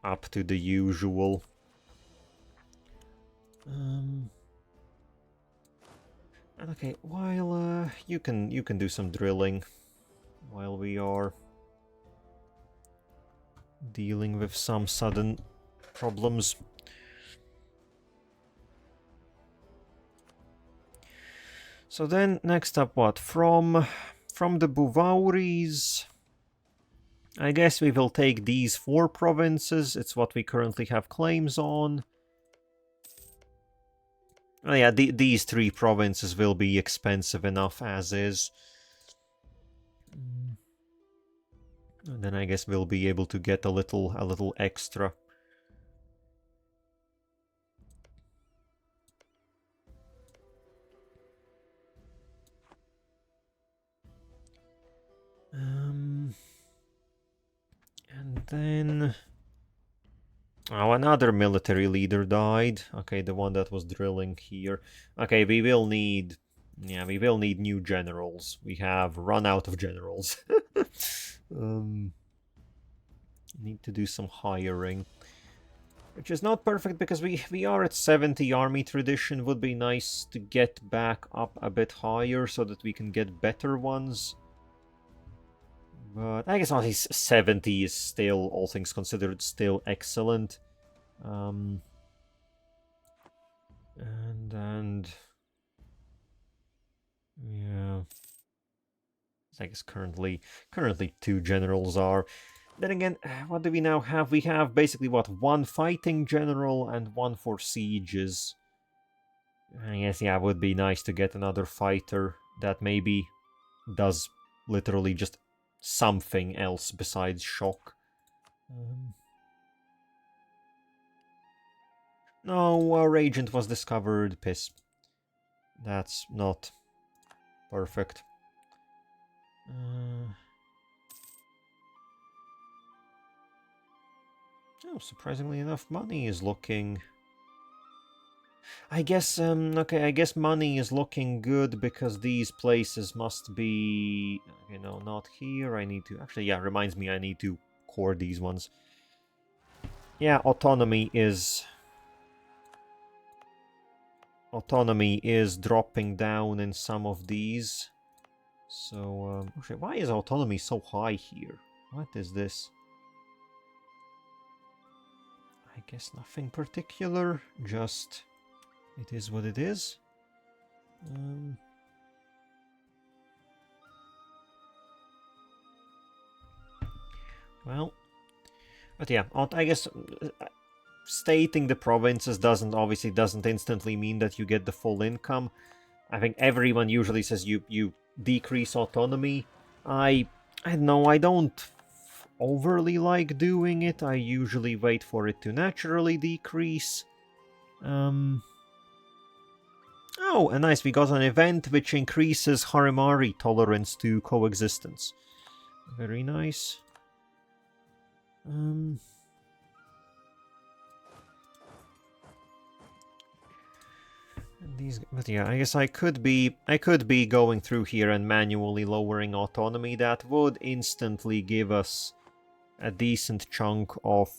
up to the usual. Okay, while you can do some drilling while we are dealing with some sudden problems. So then, next up, what? From the Bhuvauris, I guess we will take these 4 provinces. It's what we currently have claims on. Oh yeah, these 3 provinces will be expensive enough as is. And then I guess we'll be able to get a little extra. And then... Oh, another military leader died. Okay, the one that was drilling here. Okay, we will need... Yeah, we will need new generals. We have run out of generals. Need to do some hiring. Which is not perfect because we are at 70 army tradition. Would be nice to get back up a bit higher so that we can get better ones. But I guess only 70 is still, all things considered, still excellent. And yeah, I guess currently 2 generals are. Then again, what do we now have? We have basically, what, one fighting general and one for sieges. I guess, yeah, it would be nice to get another fighter that maybe does literally just something else besides shock. No, our agent was discovered. Piss. That's not perfect. Oh, surprisingly enough, money is looking... I guess, okay, I guess money is looking good because these places must be... Okay, no, not here. I need to... Actually, yeah, reminds me I need to core these ones. Yeah, autonomy is dropping down in some of these. So, actually, why is autonomy so high here? What is this? I guess nothing particular, just it is what it is. Well, but yeah, I guess stating the provinces obviously doesn't instantly mean that you get the full income. I think everyone usually says you decrease autonomy. I don't know, I don't overly like doing it. I usually wait for it to naturally decrease. Oh, and nice, we got an event which increases Harimari tolerance to coexistence. Very nice. But yeah, I guess I could be going through here and manually lowering autonomy. That would instantly give us a decent chunk of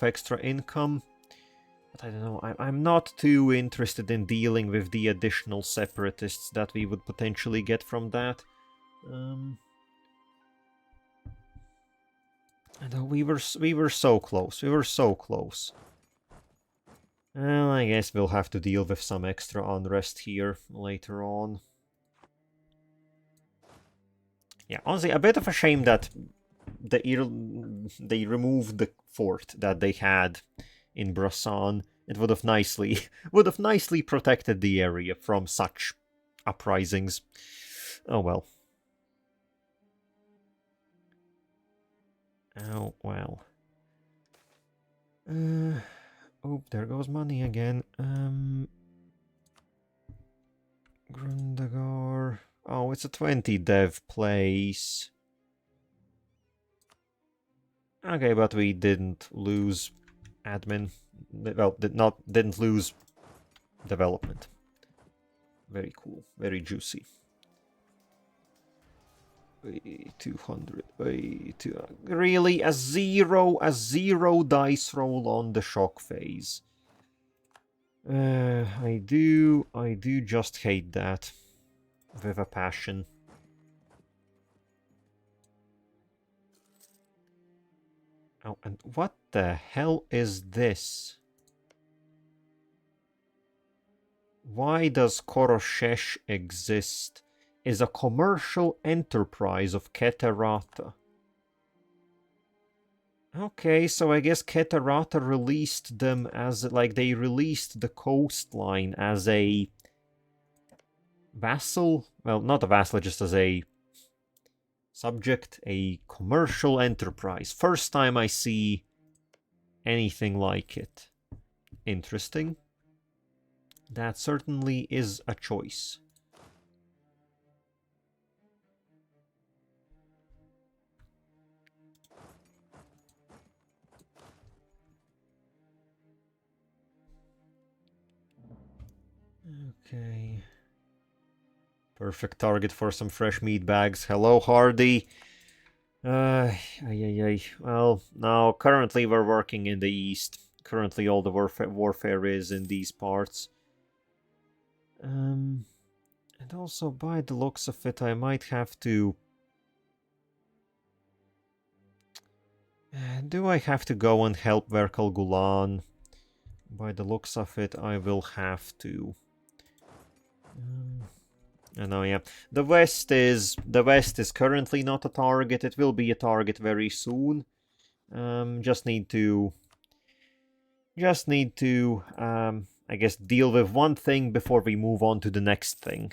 extra income. But I don't know, I'm not too interested in dealing with the additional separatists that we would potentially get from that. And we were so close. We were so close. Well, I guess we'll have to deal with some extra unrest here later on. Yeah, honestly, a bit of a shame that they removed the fort that they had in Brasan. It would have nicely protected the area from such uprisings. Oh well. Oh well. Oh, there goes money again. Grundagar. Oh, it's a 20 dev place. Okay, but we didn't lose admin. Well, didn't lose development. Very cool. Very juicy. 200. Really? A zero dice roll on the shock phase. I do just hate that with a passion. Oh, and what the hell is this? Why does Koroshesh exist? Is a commercial enterprise of Keterata. Okay, so I guess Keterata released them as, like, they released the coastline as a vassal? Well, not a vassal, just as a subject, a commercial enterprise. First time I see anything like it. Interesting. That certainly is a choice. Okay. Perfect target for some fresh meat bags. Hello, Hardy. Well, now, currently we're working in the east. Currently all the warfare is in these parts. And also, by the looks of it, I might have to... do I have to go and help Verkal Gulan? By the looks of it, I will have to. I know, yeah. The west is currently not a target. It will be a target very soon. Just need to I guess deal with one thing before we move on to the next thing.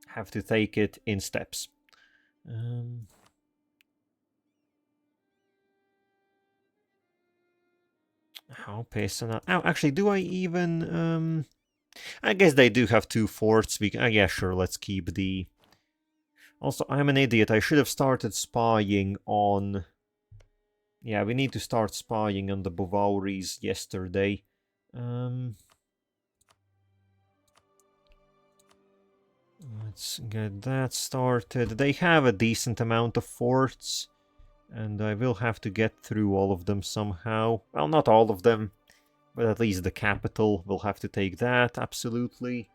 Have to take it in steps. How personal? Oh, actually, do I even I guess they do have 2 forts. Yeah, sure. Let's keep the. Also, I'm an idiot. I should have started spying on. Yeah, we need to start spying on the Bhuvauris yesterday. Let's get that started. They have a decent amount of forts, and I will have to get through all of them somehow. Well, not all of them, but at least the capital. We'll have to take that, absolutely.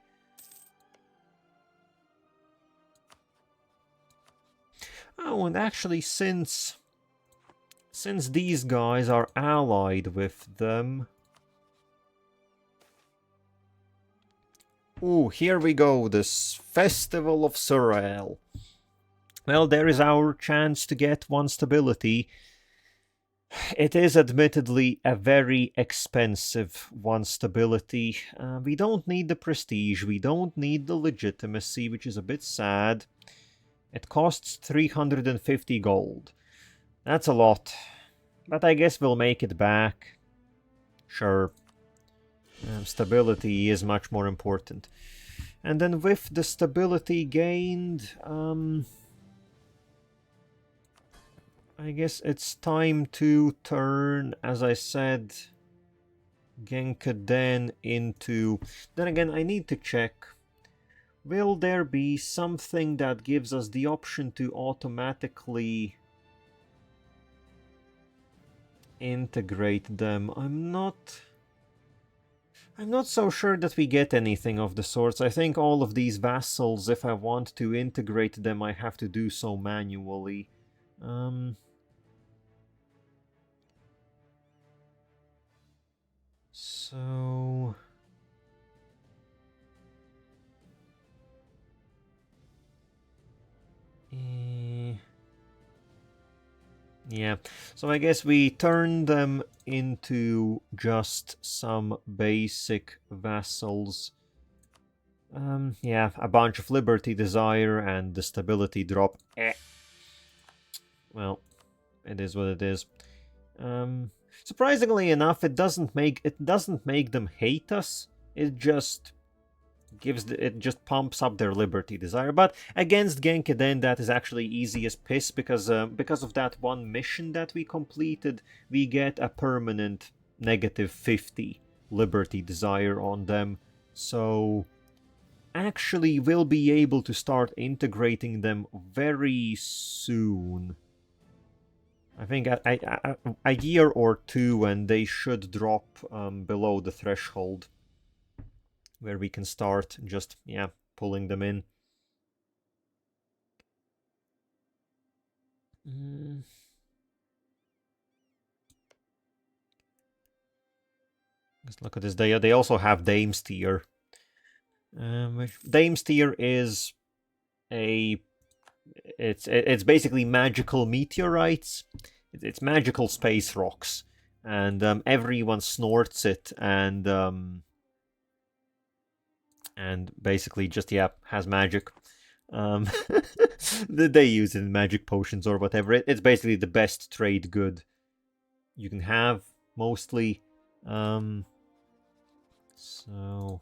Oh, and actually, since these guys are allied with them... Ooh, here we go, this Festival of Surreal. Well, there is our chance to get 1 stability. It is admittedly a very expensive 1 stability. We don't need the prestige, we don't need the legitimacy, which is a bit sad. It costs 350 gold. That's a lot. But I guess we'll make it back. Sure. Stability is much more important. And then with the stability gained, I guess it's time to turn, as I said, Genkaden into... Then again, I need to check. Will there be something that gives us the option to automatically integrate them? I'm not so sure that we get anything of the sorts. I think all of these vassals, if I want to integrate them, I have to do so manually. So... Yeah, so I guess we turn them into just some basic vassals. Yeah, a bunch of liberty desire and the stability drop. Well, it is what it is. Surprisingly enough, it doesn't make them hate us. It just pumps up their liberty desire. But against Genkaden, that is actually easy as piss, because of that 1 mission that we completed, we get a permanent negative 50 liberty desire on them. So actually we'll be able to start integrating them very soon. I think a year or 2, and they should drop below the threshold, where we can start just, yeah, pulling them in. Let's look at this. They also have Dame's Tier. Dame's Tier is it's basically magical meteorites. It's magical space rocks, and everyone snorts it, and basically just, yeah, has magic. They use it in magic potions or whatever. It's basically the best trade good you can have, mostly. So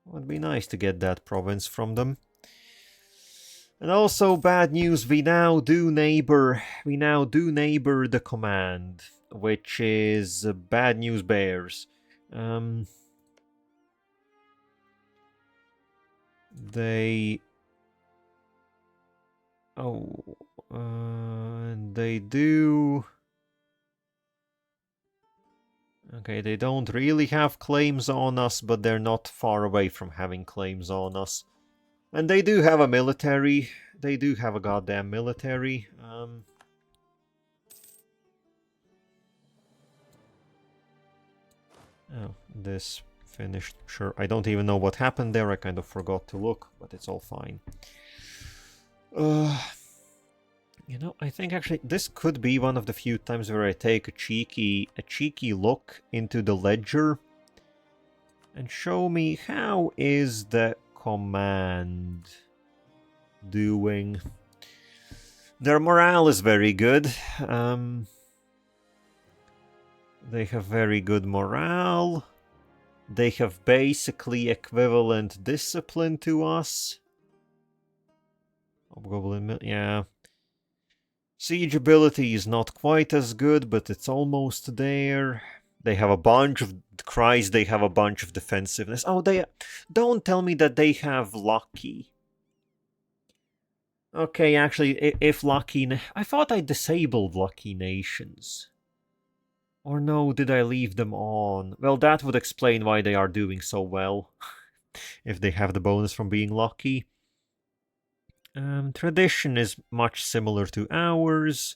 it would be nice to get that province from them. And also, bad news, we now do neighbor the command, which is bad news bears. They do. Okay, they don't really have claims on us, but they're not far away from having claims on us. And they do have a military. They do have a goddamn military. Oh, this finished. Sure, I don't even know what happened there. I kind of forgot to look, but it's all fine. You know, I think actually this could be one of the few times where I take a cheeky look into the ledger and show me how is the command doing. Their morale is very good. They have very good morale. They have basically equivalent discipline to us. Hobgoblin, yeah. Siege ability is not quite as good, but it's almost there. They have a bunch of cries, they have a bunch of defensiveness. Oh, they... Don't tell me that they have lucky. Okay, actually, if lucky... I thought I disabled lucky nations. Or no, did I leave them on? Well, that would explain why they are doing so well. If they have the bonus from being lucky. Tradition is much similar to ours.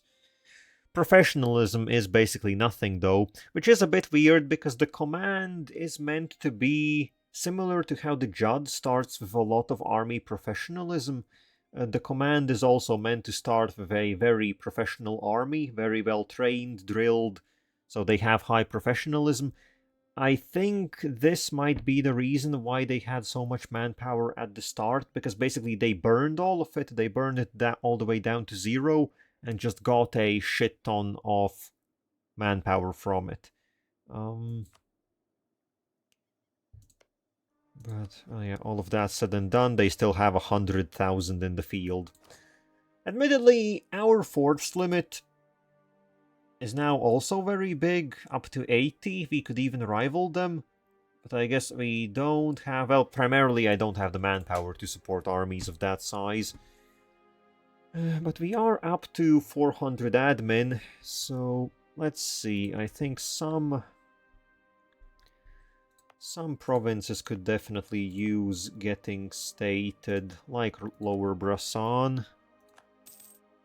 Professionalism is basically nothing, though, which is a bit weird because the command is meant to be similar to how the Jadd starts with a lot of army professionalism. The command is also meant to start with a very professional army, very well trained, drilled, so they have high professionalism. I think this might be the reason why they had so much manpower at the start, because basically they burned all of it. They burned it all the way down to 0 and just got a shit ton of manpower from it. But, oh yeah, all of that said and done, they still have 100,000 in the field. Admittedly, our force limit is now also very big, up to 80. We could even rival them. But I guess we don't have... Well, primarily I don't have the manpower to support armies of that size. But we are up to 400 admin, so let's see. I think some provinces could definitely use getting stated, like Lower Brasan.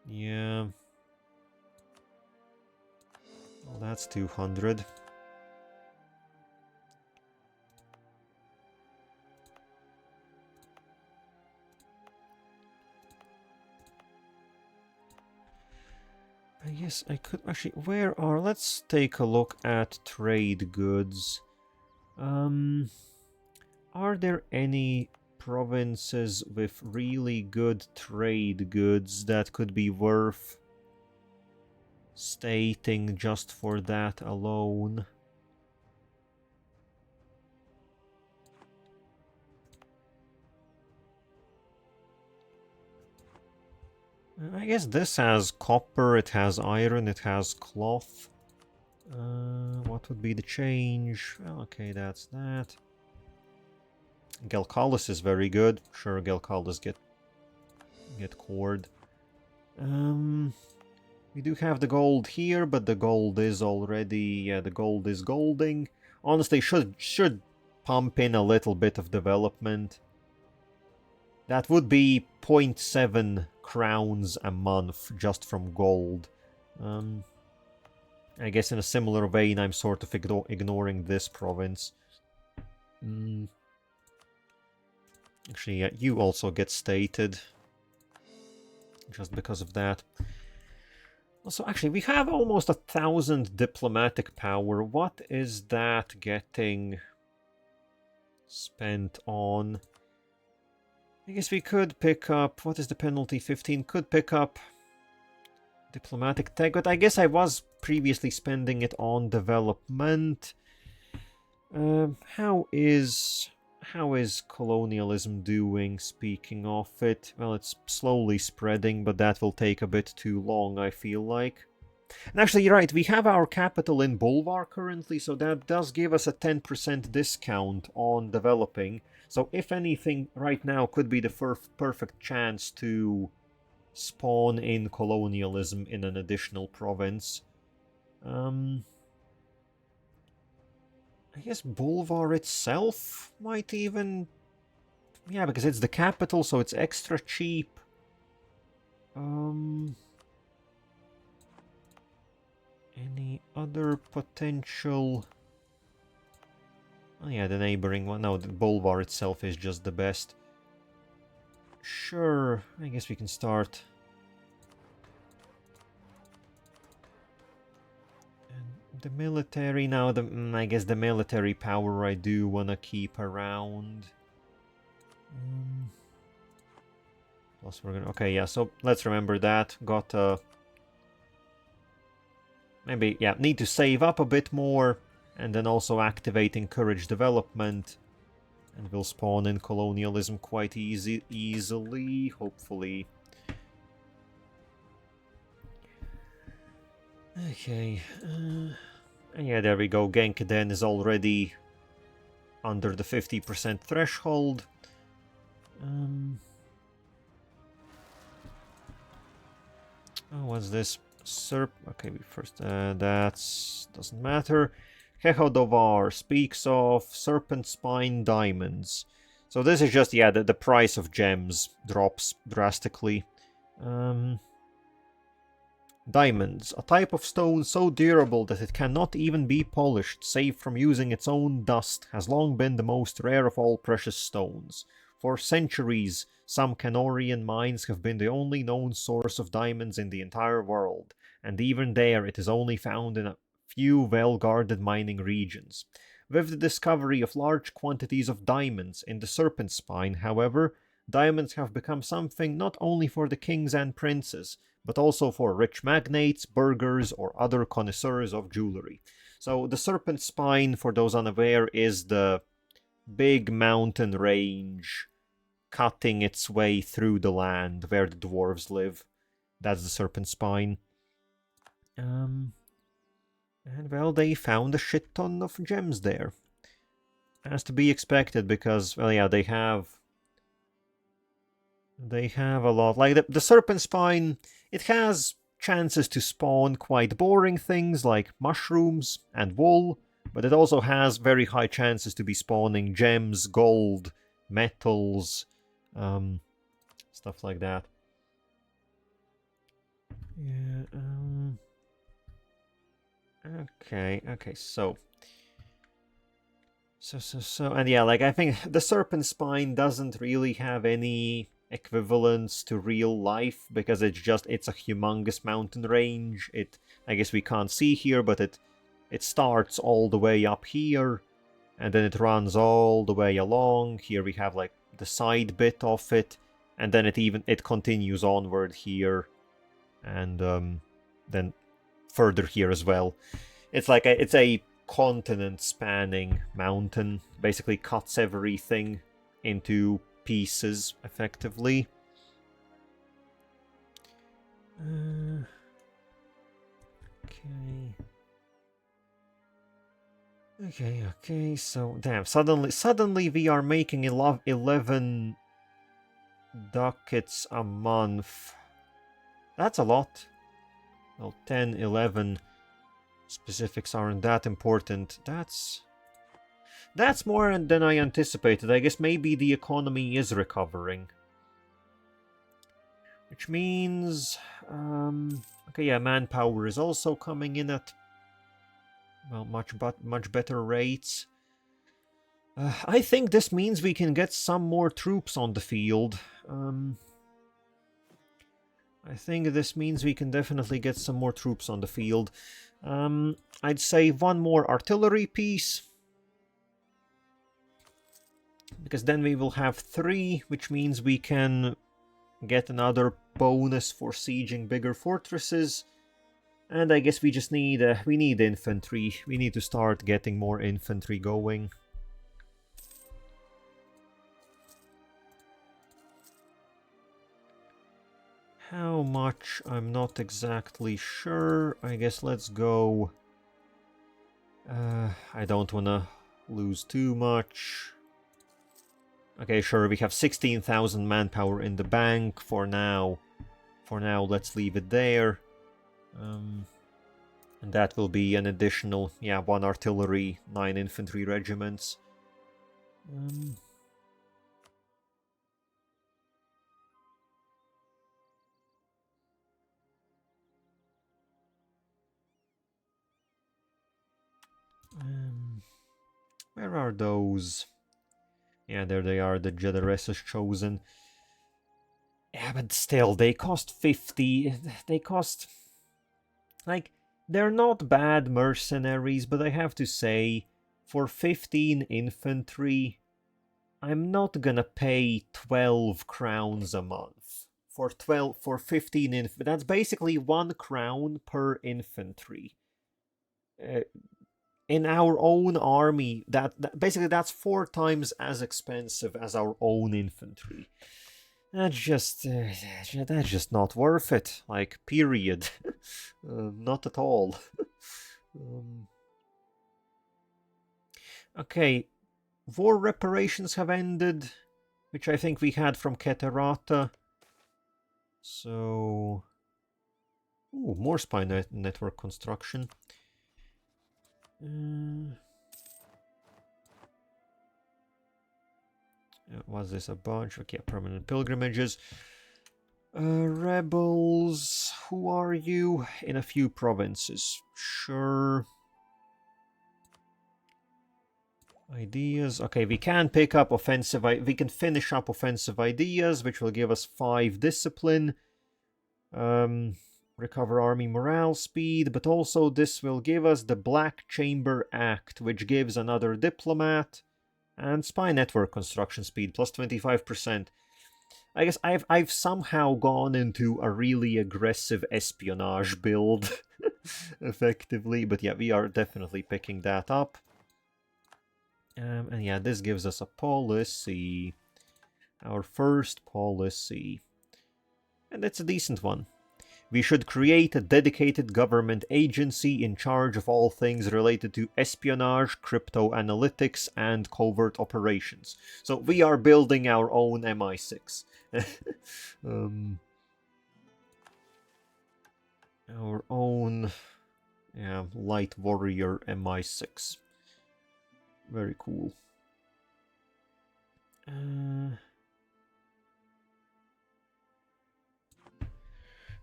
Yeah. Well, that's 200. I guess I could actually... Where are... Let's take a look at trade goods. Are there any provinces with really good trade goods that could be worth stating just for that alone? I guess this has copper, it has iron, it has cloth. What would be the change? Well, okay, that's that. Gelkalis is very good. Sure, Gelkalis get cored. We do have the gold here, but the gold is already... Yeah, the gold is golding. Honestly, should pump in a little bit of development. That would be 0.7 crowns a month just from gold. I guess in a similar vein, I'm sort of ignoring this province. Actually, yeah, you also get stated. Just because of that. Also, actually, we have almost 1,000 diplomatic power. What is that getting spent on? I guess we could pick up... What is the penalty? 15. Could pick up diplomatic tech, but I guess I was previously spending it on development. How is colonialism doing, speaking of it? Well, it's slowly spreading, but that will take a bit too long, I feel like. And actually, you're right, we have our capital in Bhuvauri currently, so that does give us a 10% discount on developing. So if anything, right now could be the perfect chance to spawn in colonialism in an additional province. I guess Bhuvauri itself might even... Yeah, because it's the capital, so it's extra cheap. Any other potential... Oh yeah, the neighboring one. No, the Bolvar itself is just the best. Sure, I guess we can start. And the military now. I guess the military power I do wanna keep around. Plus we're gonna. Okay, yeah. So let's remember that. Got maybe yeah. Need to save up a bit more, and then also activate encourage development. And we'll spawn in colonialism quite easily, hopefully. Okay. Yeah, there we go. Genkaden is already under the 50% threshold. Oh, what's this? Okay, first, that's doesn't matter. Hehodovar speaks of serpent spine diamonds. So this is just, yeah, the price of gems drops drastically. Diamonds, a type of stone so durable that it cannot even be polished, save from using its own dust, has long been the most rare of all precious stones. For centuries, some Canorian mines have been the only known source of diamonds in the entire world, and even there it is only found in a few well-guarded mining regions. With the discovery of large quantities of diamonds in the Serpent Spine, however, diamonds have become something not only for the kings and princes, but also for rich magnates, burghers, or other connoisseurs of jewelry. So the Serpent Spine, for those unaware, is the big mountain range cutting its way through the land where the dwarves live. That's the Serpent Spine. And well, they found a shit ton of gems there. As to be expected, because, well, yeah, they have a lot. Like the Serpent Spine, it has chances to spawn quite boring things like mushrooms and wool, but it also has very high chances to be spawning gems, gold, metals, stuff like that. Yeah. Okay. So, and yeah, like I think the Serpent Spine doesn't really have any equivalence to real life because it's a humongous mountain range. I guess we can't see here, but it starts all the way up here, and then it runs all the way along. Here we have like the side bit of it, and then it continues onward here, and then further here as well. It's like it's a continent spanning mountain, basically cuts everything into pieces effectively. Okay, so damn, suddenly we are making 11 ducats a month. That's a lot. Well, 10, 11 specifics aren't that important. That's more than I anticipated. I guess maybe the economy is recovering. Which means... okay, yeah, manpower is also coming in at... well, much better rates. I think this means we can get some more troops on the field. I think this means we can definitely get some more troops on the field. I'd say one more artillery piece. Because then we will have 3, which means we can get another bonus for sieging bigger fortresses. And I guess we just need we need infantry. We need to start getting more infantry going. How much? I'm not exactly sure. I guess let's go... I don't want to lose too much. Okay, sure, we have 16,000 manpower in the bank for now. For now, let's leave it there. And that will be an additional, 1 artillery, 9 infantry regiments. Where are those? Yeah, there they are, the Generous Chosen. Yeah, but still, they cost 50. They cost... Like, they're not bad mercenaries, but I have to say, for 15 infantry, I'm not gonna pay 12 crowns a month. For 15 infantry. That's basically 1 crown per infantry. In our own army, basically that's 4 times as expensive as our own infantry. That's just not worth it. Like, period. Not at all. Okay, war reparations have ended, which I think we had from Keterata. So, ooh, more spy network construction. Was this a bunch? Okay, permanent pilgrimages. Rebels, who are you? In a few provinces. Sure. Ideas. Okay, we can pick up offensive... We can finish up offensive ideas, which will give us 5 discipline. Recover army morale speed, but also this will give us the Black Chamber Act, which gives another diplomat. And spy network construction speed, plus 25%. I guess I've somehow gone into a really aggressive espionage build, effectively. But yeah, we are definitely picking that up. And yeah, this gives us a policy. Our first policy. And it's a decent one. We should create a dedicated government agency in charge of all things related to espionage, crypto analytics, and covert operations. So we are building our own MI6. Our own light warrior MI6. Very cool.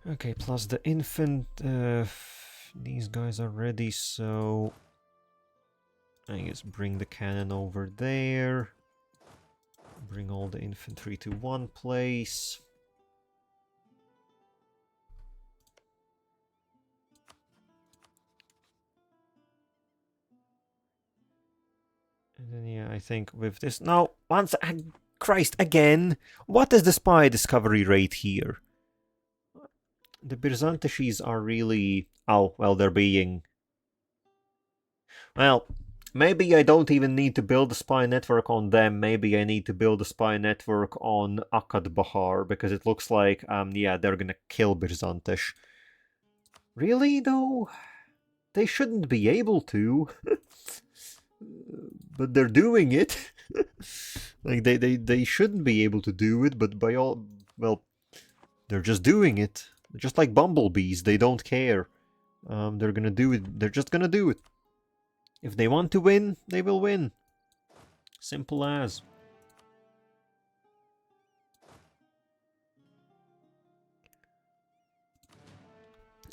Okay, plus the infant, these guys are ready, so I guess bring the cannon over there, bring all the infantry to one place. And then yeah, I think with this, now, Christ, again, what is the spy discovery rate here? The Byzantines are really... Oh, well, they're being... Well, maybe I don't even need to build a spy network on them. Maybe I need to build a spy network on Akkad Bahar, because it looks like, yeah, they're gonna kill Byzantish. Really, though? They shouldn't be able to. But they're doing it. Like, they shouldn't be able to do it, but by all... Well, they're just doing it. Just like bumblebees, they don't care. They're gonna do it. They're just gonna do it. If they want to win, they will win. Simple as.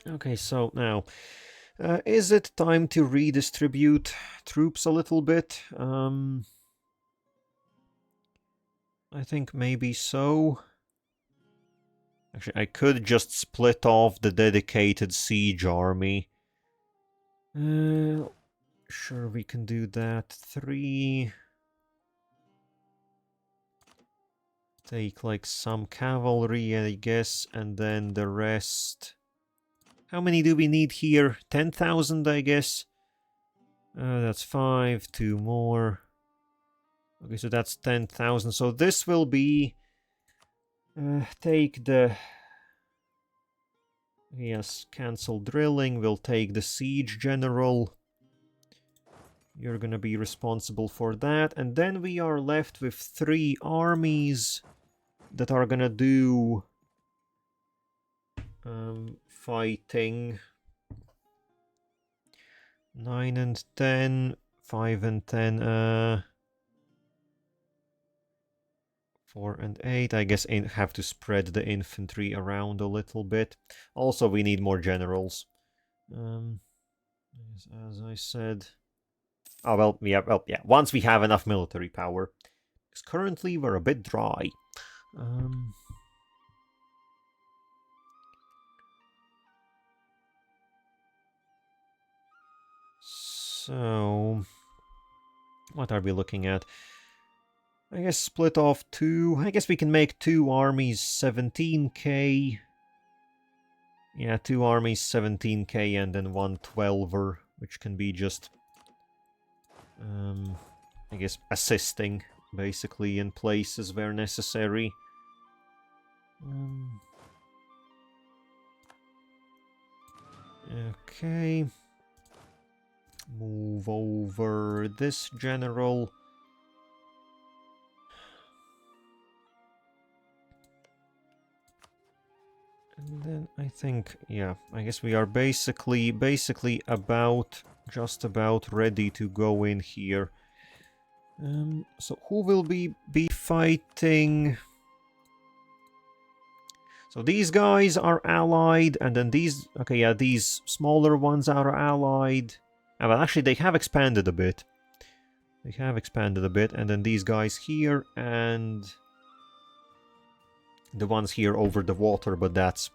Okay, so now, is it time to redistribute troops a little bit? I think maybe so. Actually, I could just split off the dedicated siege army. Sure, we can do that. 3. Take, like, some cavalry, I guess, and then the rest... How many do we need here? 10,000, I guess. That's 5, 2 more. Okay, so that's 10,000. So this will be... take the... Yes, cancel drilling. We'll take the siege general. You're gonna be responsible for that. And then we are left with 3 armies that are gonna do... fighting. 9 and 10, 5 and 10, 4 and 8. I guess have to spread the infantry around a little bit. Also, we need more generals. As I said. Oh, well, yeah. Once we have enough military power. Because currently we're a bit dry. So, what are we looking at? I guess split off two. I guess we can make two armies 17k. Yeah, two armies 17k and then one 12er, which can be just, I guess, assisting, basically, in places where necessary. Okay. Move over this general. And then I think, yeah, I guess we are basically just about ready to go in here. So who will be fighting? So these guys are allied, and then these, okay, yeah, these smaller ones are allied. Well, actually, they have expanded a bit. They have expanded a bit, and then these guys here, and the ones here over the water, but that's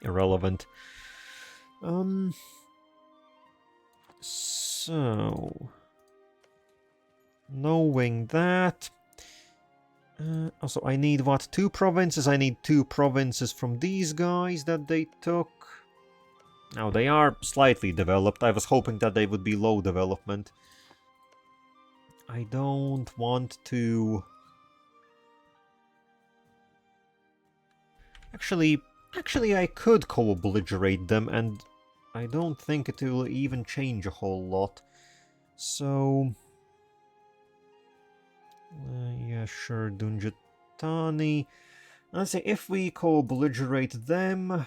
irrelevant. So, knowing that, also I need what? 2 provinces? I need 2 provinces from these guys that they took. Now they are slightly developed. I was hoping that they would be low development. I don't want to... Actually, I could co-obliterate them, and I don't think it will even change a whole lot. So... yeah, sure, Dunjatani. Let's say if we co-obliterate them...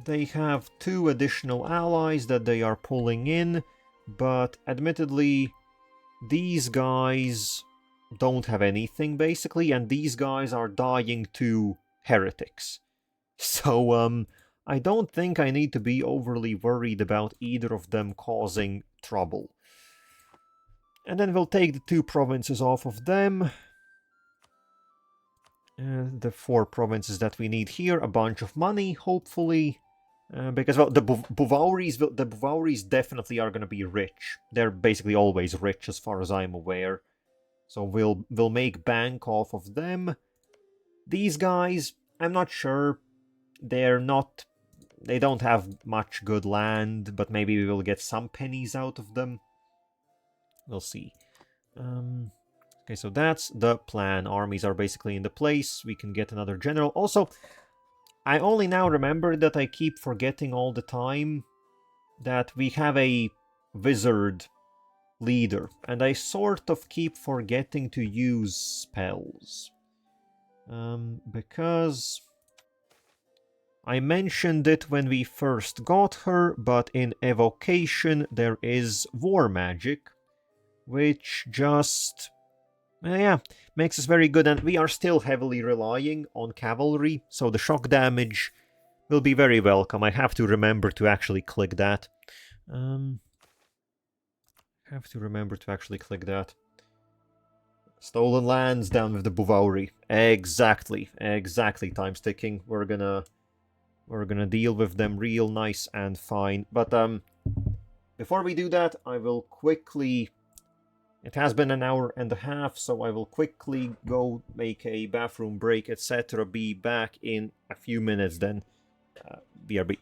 They have 2 additional allies that they are pulling in, but admittedly, these guys don't have anything, basically, and these guys are dying to heretics. So, I don't think I need to be overly worried about either of them causing trouble. And then we'll take the 2 provinces off of them. The 4 provinces that we need here, a bunch of money, hopefully. Because, well, the Bhuvauris definitely are going to be rich. They're basically always rich, as far as I'm aware. So we'll make bank off of them. These guys, I'm not sure. They don't have much good land, but maybe we will get some pennies out of them. We'll see. Okay, so that's the plan. Armies are basically in the place. We can get another general. Also, I only now remember that I keep forgetting all the time that we have a wizard leader, and I sort of keep forgetting to use spells. Because I mentioned it when we first got her, but in evocation there is war magic, which just... yeah, makes us very good, and we are still heavily relying on cavalry, so the shock damage will be very welcome. I have to remember to actually click that. Stolen lands down with the Bhuvauri. Exactly, time's ticking. We're gonna deal with them real nice and fine. But before we do that, I will quickly... It has been an hour and a half, so I will quickly go make a bathroom break, etc. Be back in a few minutes then. BRB.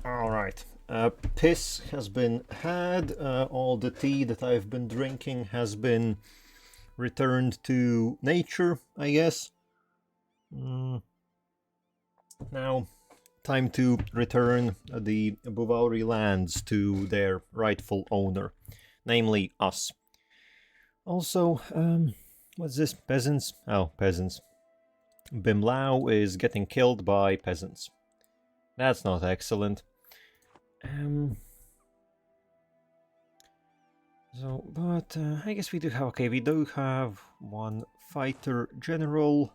Alright. Piss has been had. All the tea that I've been drinking has been returned to nature, I guess. Now, time to return the Bhuvauri lands to their rightful owner, namely us. Also, what's this? Peasants? Oh, peasants. Bimlao is getting killed by peasants. That's not excellent. But I guess we do have, okay, we do have one fighter general.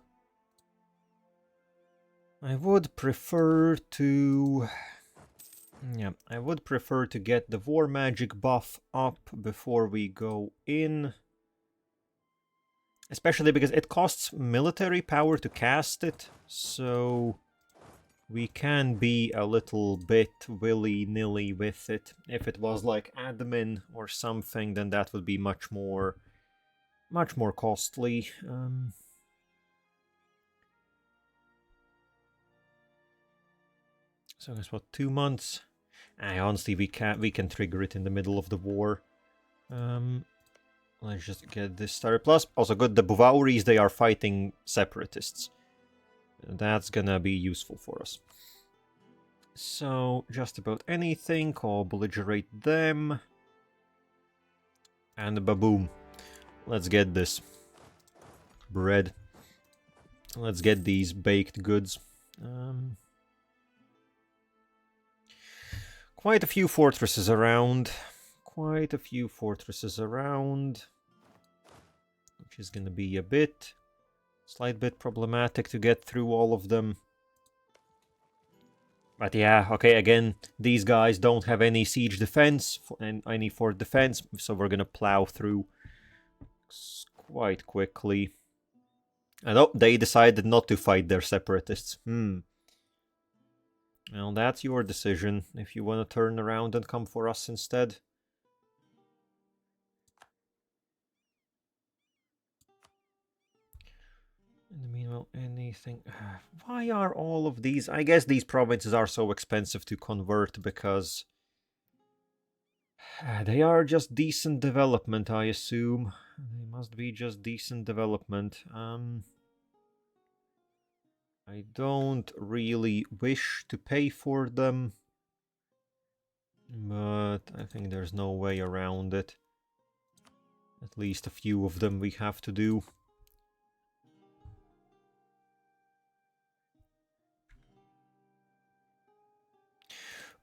I would prefer to, I would prefer to get the war magic buff up before we go in. Especially because it costs military power to cast it, so we can be a little bit willy-nilly with it. If it was like admin or something, then that would be much more costly. So guess what, 2 months? Honestly, we can trigger it in the middle of the war. Let's just get this started. Plus, also good, the Bhuvauris, they are fighting separatists. That's gonna be useful for us. So, just about anything, call belligerate them. And baboom. Let's get this. Bread. Let's get these baked goods. Quite a few fortresses around. Quite a few fortresses around. Which is gonna be a slight bit problematic to get through all of them. But yeah, okay, again, these guys don't have any siege defense and any fort defense, so we're gonna plow through quite quickly. And oh, they decided not to fight their separatists. Well, that's your decision, if you want to turn around and come for us instead. In the meanwhile, anything... Why are all of these... I guess these provinces are so expensive to convert because... They are just decent development, I assume. They must be just decent development. I don't really wish to pay for them. But I think there's no way around it. At least a few of them we have to do.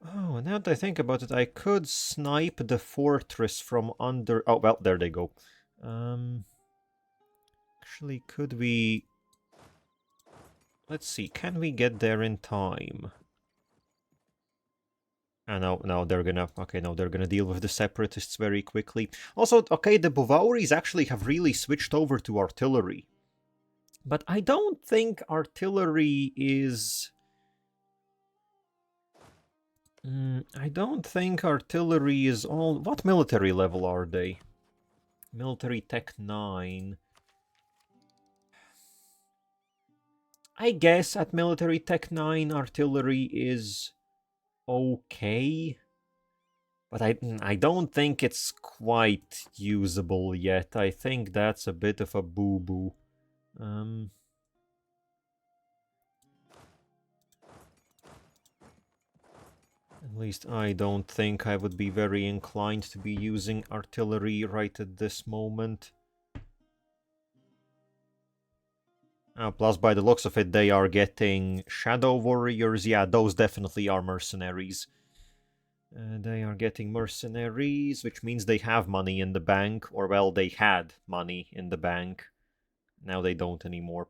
Oh, now that I think about it, I could snipe the fortress from under... Oh, well, there they go. Actually, could we... Let's see, can we get there in time? No, they're gonna... Okay, no, they're gonna deal with the separatists very quickly. Also, okay, the Bhuvauris actually have really switched over to artillery. But I don't think artillery is... I don't think artillery is all... What military level are they? Military Tech 9. I guess at Military Tech 9 artillery is okay. But I don't think it's quite usable yet. I think that's a bit of a boo-boo. At least I don't think I would be very inclined to be using artillery right at this moment. Plus, by the looks of it, they are getting shadow warriors. Yeah, those definitely are mercenaries. They are getting mercenaries, which means they have money in the bank. Or, well, they had money in the bank. Now they don't anymore.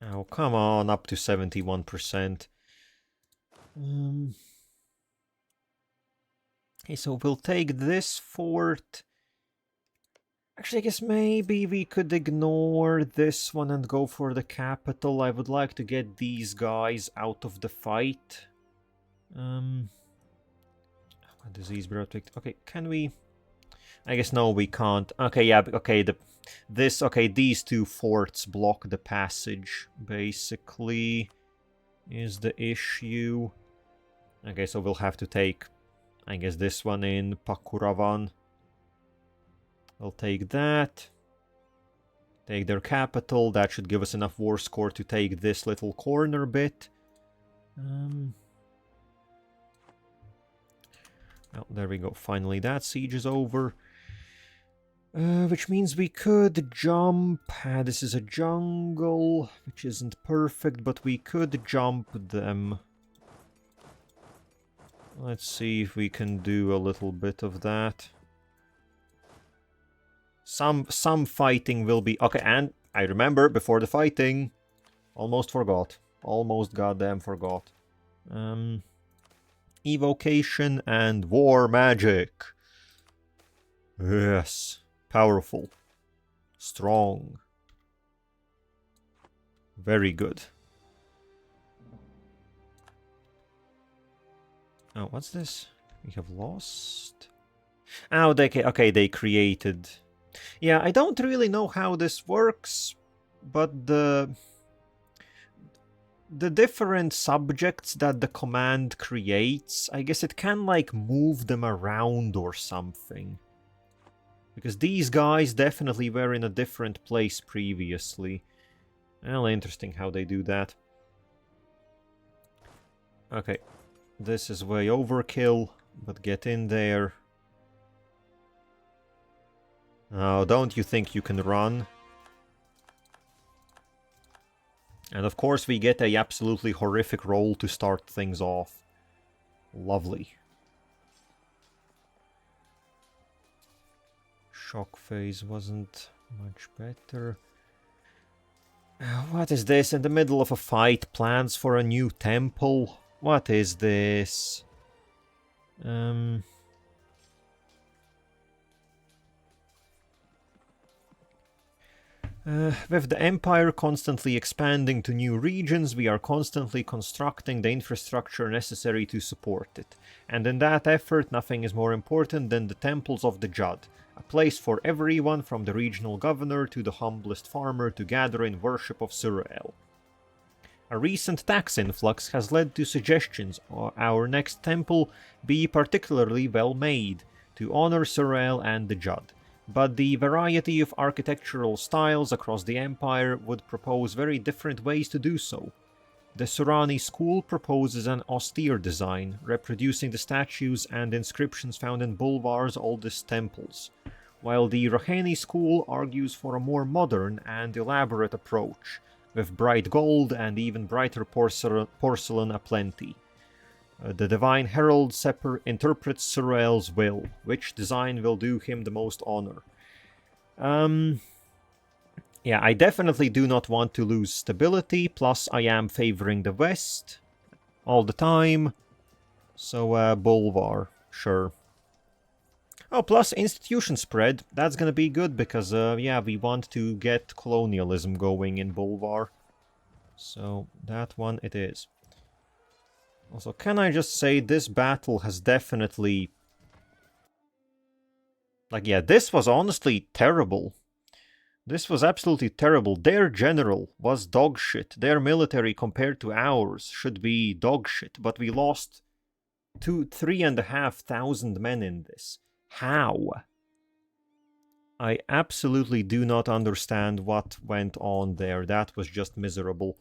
Oh, come on, up to 71%. Okay, so we'll take this fort. Actually, I guess maybe we could ignore this one and go for the capital. I would like to get these guys out of the fight. Disease brought victim. Okay, can we... I guess no, we can't. Okay, yeah, okay, these two forts block the passage, basically, is the issue. Okay, so we'll have to take, I guess, this one in Pakuravan. I'll take that. Take their capital. That should give us enough war score to take this little corner bit. Oh, there we go. Finally, that siege is over. Which means we could jump. This is a jungle, which isn't perfect, but we could jump them. Let's see if we can do a little bit of that. Some fighting will be... Okay, and I remember, before the fighting, almost forgot. Almost goddamn forgot. Evocation and war magic. Yes. Powerful. Strong. Very good. Oh, what's this? We have lost. Oh, they created... Yeah, I don't really know how this works, but the different subjects that the command creates, I guess it can, like, move them around or something. Because these guys definitely were in a different place previously. Well, interesting how they do that. Okay, this is way overkill, but get in there. Oh, don't you think you can run? And of course we get a absolutely horrific roll to start things off. Lovely. Shock phase wasn't much better. What is this? In the middle of a fight, plans for a new temple? What is this? With the Empire constantly expanding to new regions, we are constantly constructing the infrastructure necessary to support it. And in that effort, nothing is more important than the temples of the Jadd, a place for everyone from the regional governor to the humblest farmer to gather in worship of Surael. A recent tax influx has led to suggestions our next temple be particularly well made, to honor Surael and the Jadd. But the variety of architectural styles across the Empire would propose very different ways to do so. The Surani school proposes an austere design, reproducing the statues and inscriptions found in Bulwar's oldest temples, while the Raheni school argues for a more modern and elaborate approach, with bright gold and even brighter porcelain aplenty. The Divine Herald interprets Surael's will, which design will do him the most honor. Yeah, I definitely do not want to lose stability, plus I am favoring the West all the time. So, Bulvar, sure. Oh, plus institution spread, that's gonna be good, because, yeah, we want to get colonialism going in Bulvar. So, that one it is. Also, can I just say, this battle has definitely... Like, yeah, this was honestly terrible. This was absolutely terrible. Their general was dog shit. Their military compared to ours should be dog shit. But we lost 3,500 men in this. How? I absolutely do not understand what went on there. That was just miserable.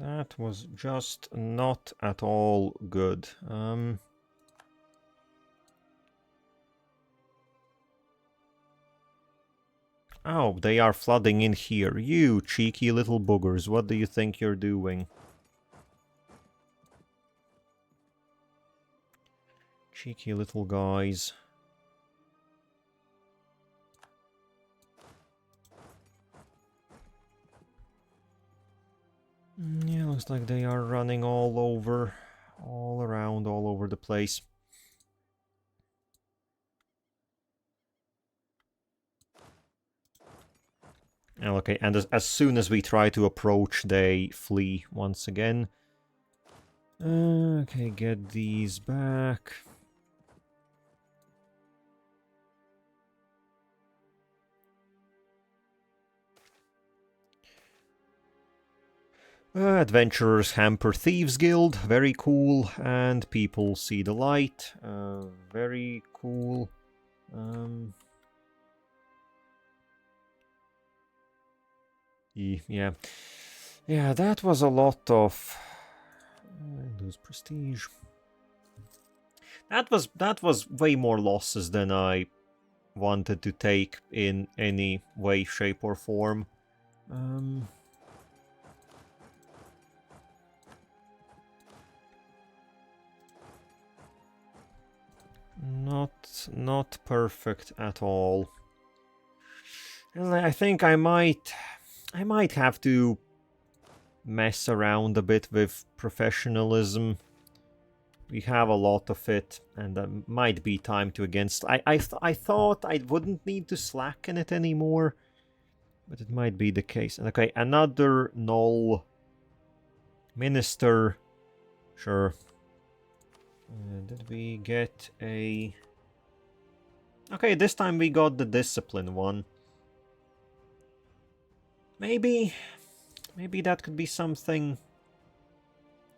That was just not at all good. Oh, they are flooding in here. You cheeky little boogers, what do you think you're doing? Cheeky little guys. Yeah, looks like they are running all around, all over the place. Okay, and as soon as we try to approach, they flee once again. Okay, get these back. Adventurers hamper Thieves Guild, very cool. And people see the light, very cool. Yeah, that was a lot of lose prestige. That was way more losses than I wanted to take in any way, shape, or form. Not perfect at all. And I think I might have to mess around a bit with professionalism. We have a lot of it, and that might be time to against. I thought I wouldn't need to slacken it anymore, but it might be the case. Okay, another null minister. Sure. Did we get a... Okay, this time we got the discipline one. Maybe that could be something.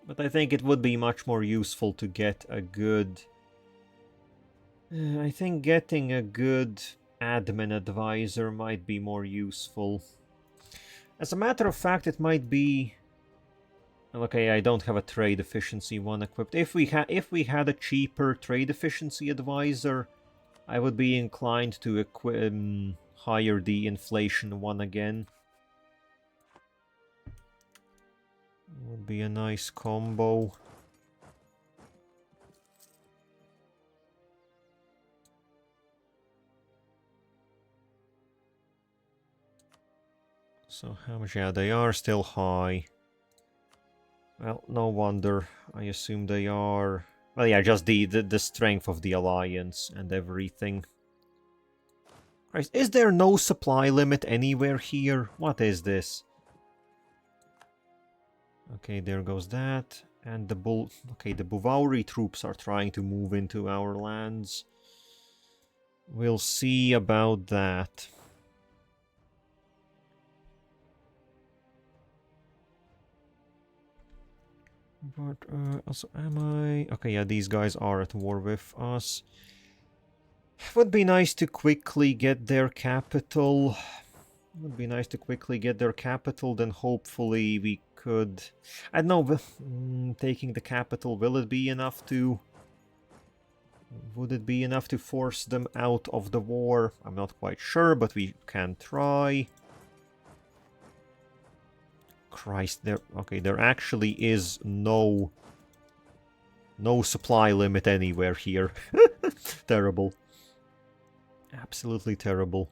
But I think it would be much more useful to get a good... I think getting a good admin advisor might be more useful. As a matter of fact, it might be... Okay, I don't have a trade efficiency one equipped. If we had a cheaper trade efficiency advisor, I would be inclined to hire the inflation one again. Would be a nice combo. So how much? Yeah, they are still high. Well, no wonder. I assume they are... Well, yeah, just the strength of the alliance and everything. Christ, is there no supply limit anywhere here? What is this? Okay, there goes that. And the Bhuvauri troops are trying to move into our lands. We'll see about that. But also, am I... Okay, yeah, these guys are at war with us. Would be nice to quickly get their capital. Would be nice to quickly get their capital, then hopefully we could... I don't know, taking the capital, will it be enough to... Would it be enough to force them out of the war? I'm not quite sure, but we can try. Christ, there actually is no supply limit anywhere here. Terrible. Absolutely terrible.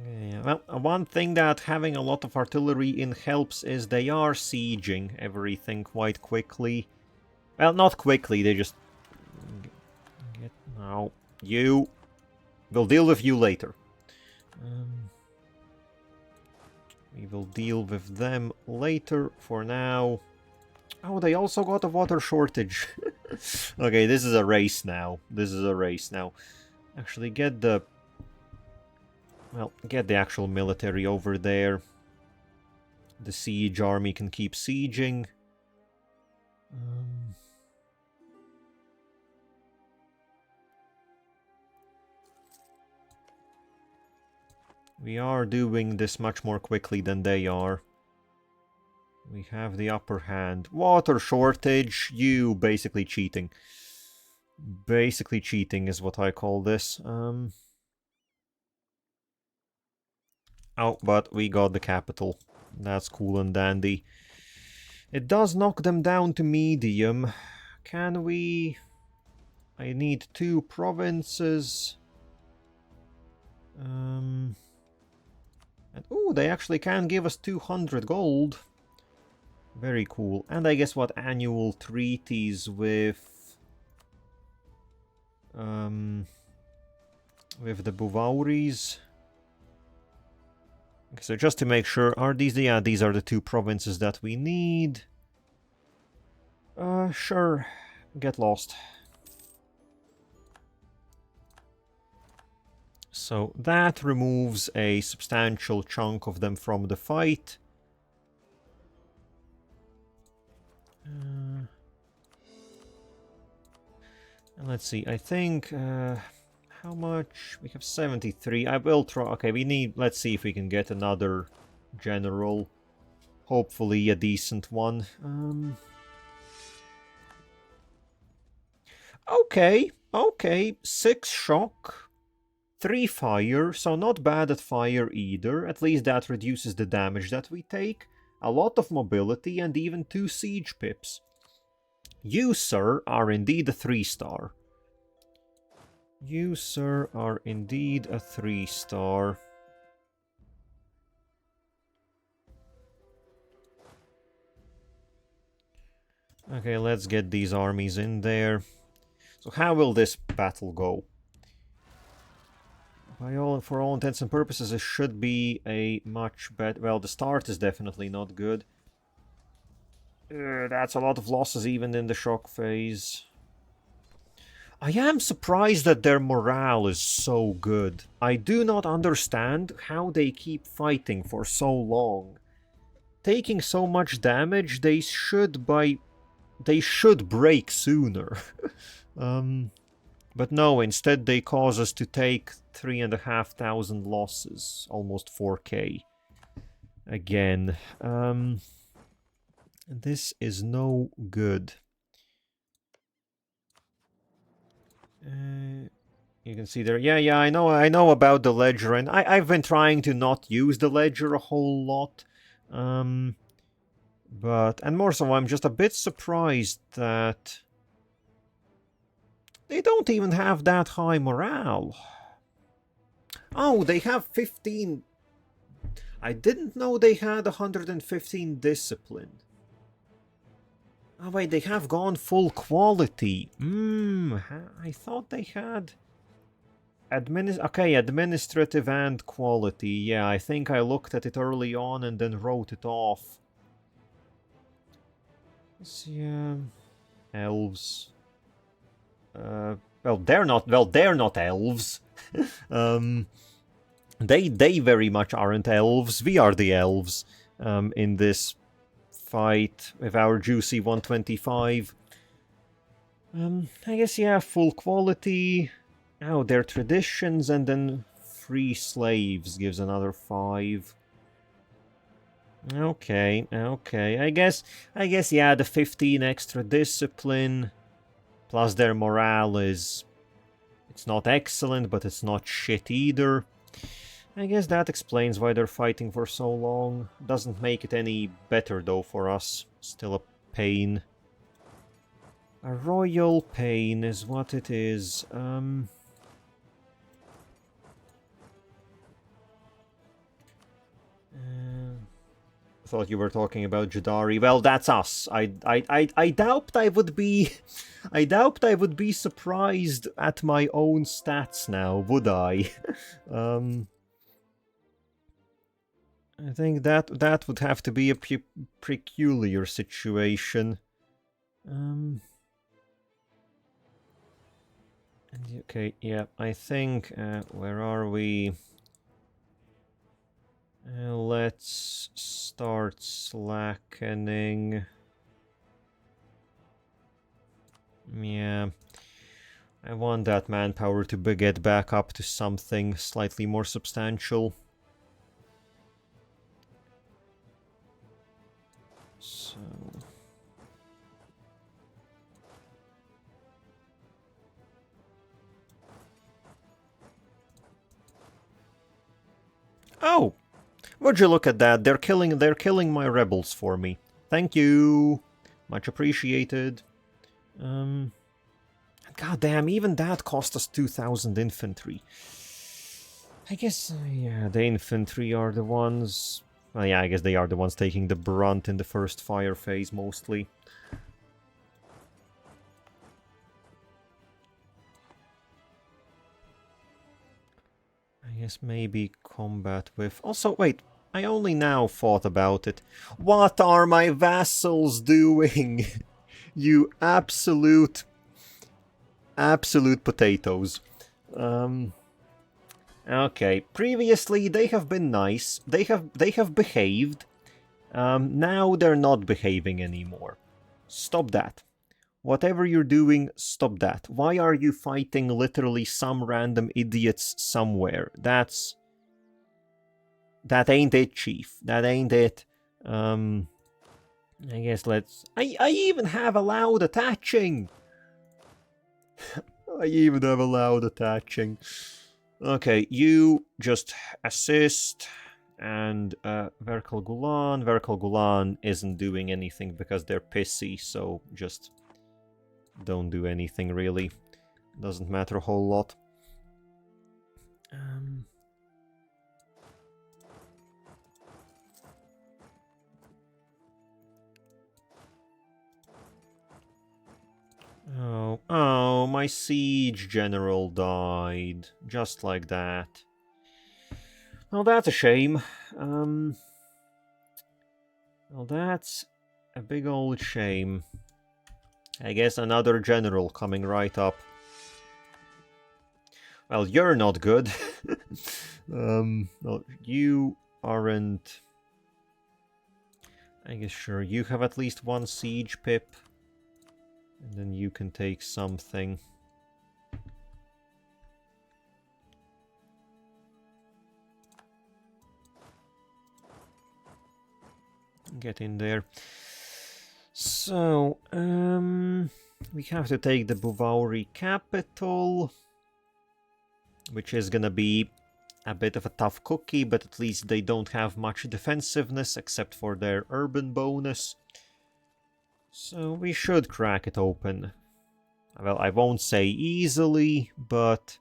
Yeah, well, one thing that having a lot of artillery in helps is they are sieging everything quite quickly. Well, not quickly, they just... Now, you... We'll deal with you later. We will deal with them later. For now... Oh, they also got a water shortage. Okay, this is a race now. Actually, get the... Well, get the actual military over there. The siege army can keep sieging. We are doing this much more quickly than they are. We have the upper hand. Water shortage, you basically cheating. Basically cheating is what I call this. Oh, but we got the capital. That's cool and dandy. It does knock them down to medium. Can we... I need 2 provinces. And oh, they actually can give us 200 gold. Very cool. And I guess what annual treaties with the Bhuvauris. Okay, so just to make sure, are these the, yeah, these are the two provinces that we need. Sure. Get lost. So that removes a substantial chunk of them from the fight. And let's see, I think, how much? We have 73. I will try, okay, we need, let's see if we can get another general. Hopefully a decent one. Okay, 6 shock, 3 fire, so not bad at fire either. At least that reduces the damage that we take. A lot of mobility and even 2 siege pips. You, sir, are indeed a 3-star. You, sir, are indeed a 3-star. Okay, let's get these armies in there. So how will this battle go? For all intents and purposes, it should be a much better... Well, the start is definitely not good. That's a lot of losses even in the shock phase. I am surprised that their morale is so good. I do not understand how they keep fighting for so long. Taking so much damage, they should break sooner. But no, instead they cause us to take 3,500 losses, almost 4k. Again, this is no good. You can see there, yeah, I know about the ledger, and I've been trying to not use the ledger a whole lot. But, and more so, I'm just a bit surprised that they don't even have that high morale. Oh, they have 15. I didn't know they had 115 discipline. Oh wait, they have gone full quality. I thought they had... administrative and quality. Yeah, I think I looked at it early on and then wrote it off. Yeah, elves. Well, they're not elves. They very much aren't elves. We are the elves in this fight with our juicy 125. I guess, yeah, full quality. Oh, their traditions and then free slaves gives another 5. Okay. I guess, yeah, the 15 extra discipline plus their morale is... It's not excellent, but it's not shit either. I guess that explains why they're fighting for so long. Doesn't make it any better, though, for us. Still a pain. A royal pain is what it is. Thought you were talking about Jadari. Well, that's us. I doubt I would be... I doubt I would be surprised at my own stats now, would I? I think that would have to be a peculiar situation. Okay, yeah, I think... where are we? Let's start slackening. Yeah. I want that manpower to get back up to something slightly more substantial. So... Oh! Would you look at that? They're killing my rebels for me. Thank you. Much appreciated. God damn, even that cost us 2,000 infantry. I guess, yeah, the infantry are the ones Well, yeah, I guess they are the ones taking the brunt in the first fire phase, mostly. I guess maybe combat with... Also, wait, I only now thought about it. What are my vassals doing? You absolute potatoes. Okay, previously they have been nice. They have behaved. Now they're not behaving anymore. Stop that. Whatever you're doing, stop that. Why are you fighting literally some random idiots somewhere? That ain't it, chief. That ain't it. I guess let's... I even have allowed attaching! I even have allowed attaching. Okay, you just assist, and Verkal Gulan. Verkal Gulan isn't doing anything because they're pissy, so just don't do anything really. Doesn't matter a whole lot. Oh, my siege general died. Just like that. Well, that's a shame. Well, that's a big old shame. I guess another general coming right up. Well, you're not good. Well, you aren't... I guess sure, you have at least one siege pip. And then you can take something. Get in there. So, we have to take the Bhuvauri capital, which is gonna be a bit of a tough cookie, but at least they don't have much defensiveness except for their urban bonus. So we should crack it open. Well, I won't say easily, but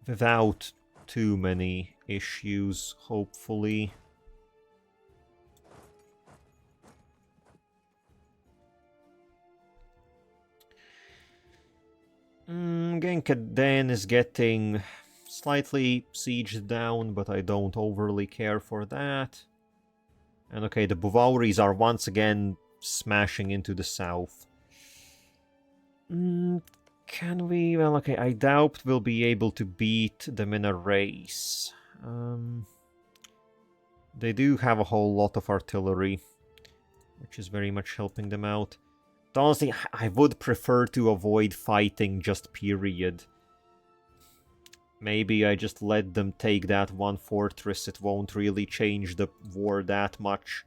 without too many issues, hopefully. Genkaden is getting slightly sieged down, but I don't overly care for that. And okay, the Bhuvauris are once again smashing into the south. Can we? Well, okay, I doubt we'll be able to beat them in a race. They do have a whole lot of artillery, which is very much helping them out. But honestly, I would prefer to avoid fighting, just period. Maybe I just let them take that one fortress. It won't really change the war that much.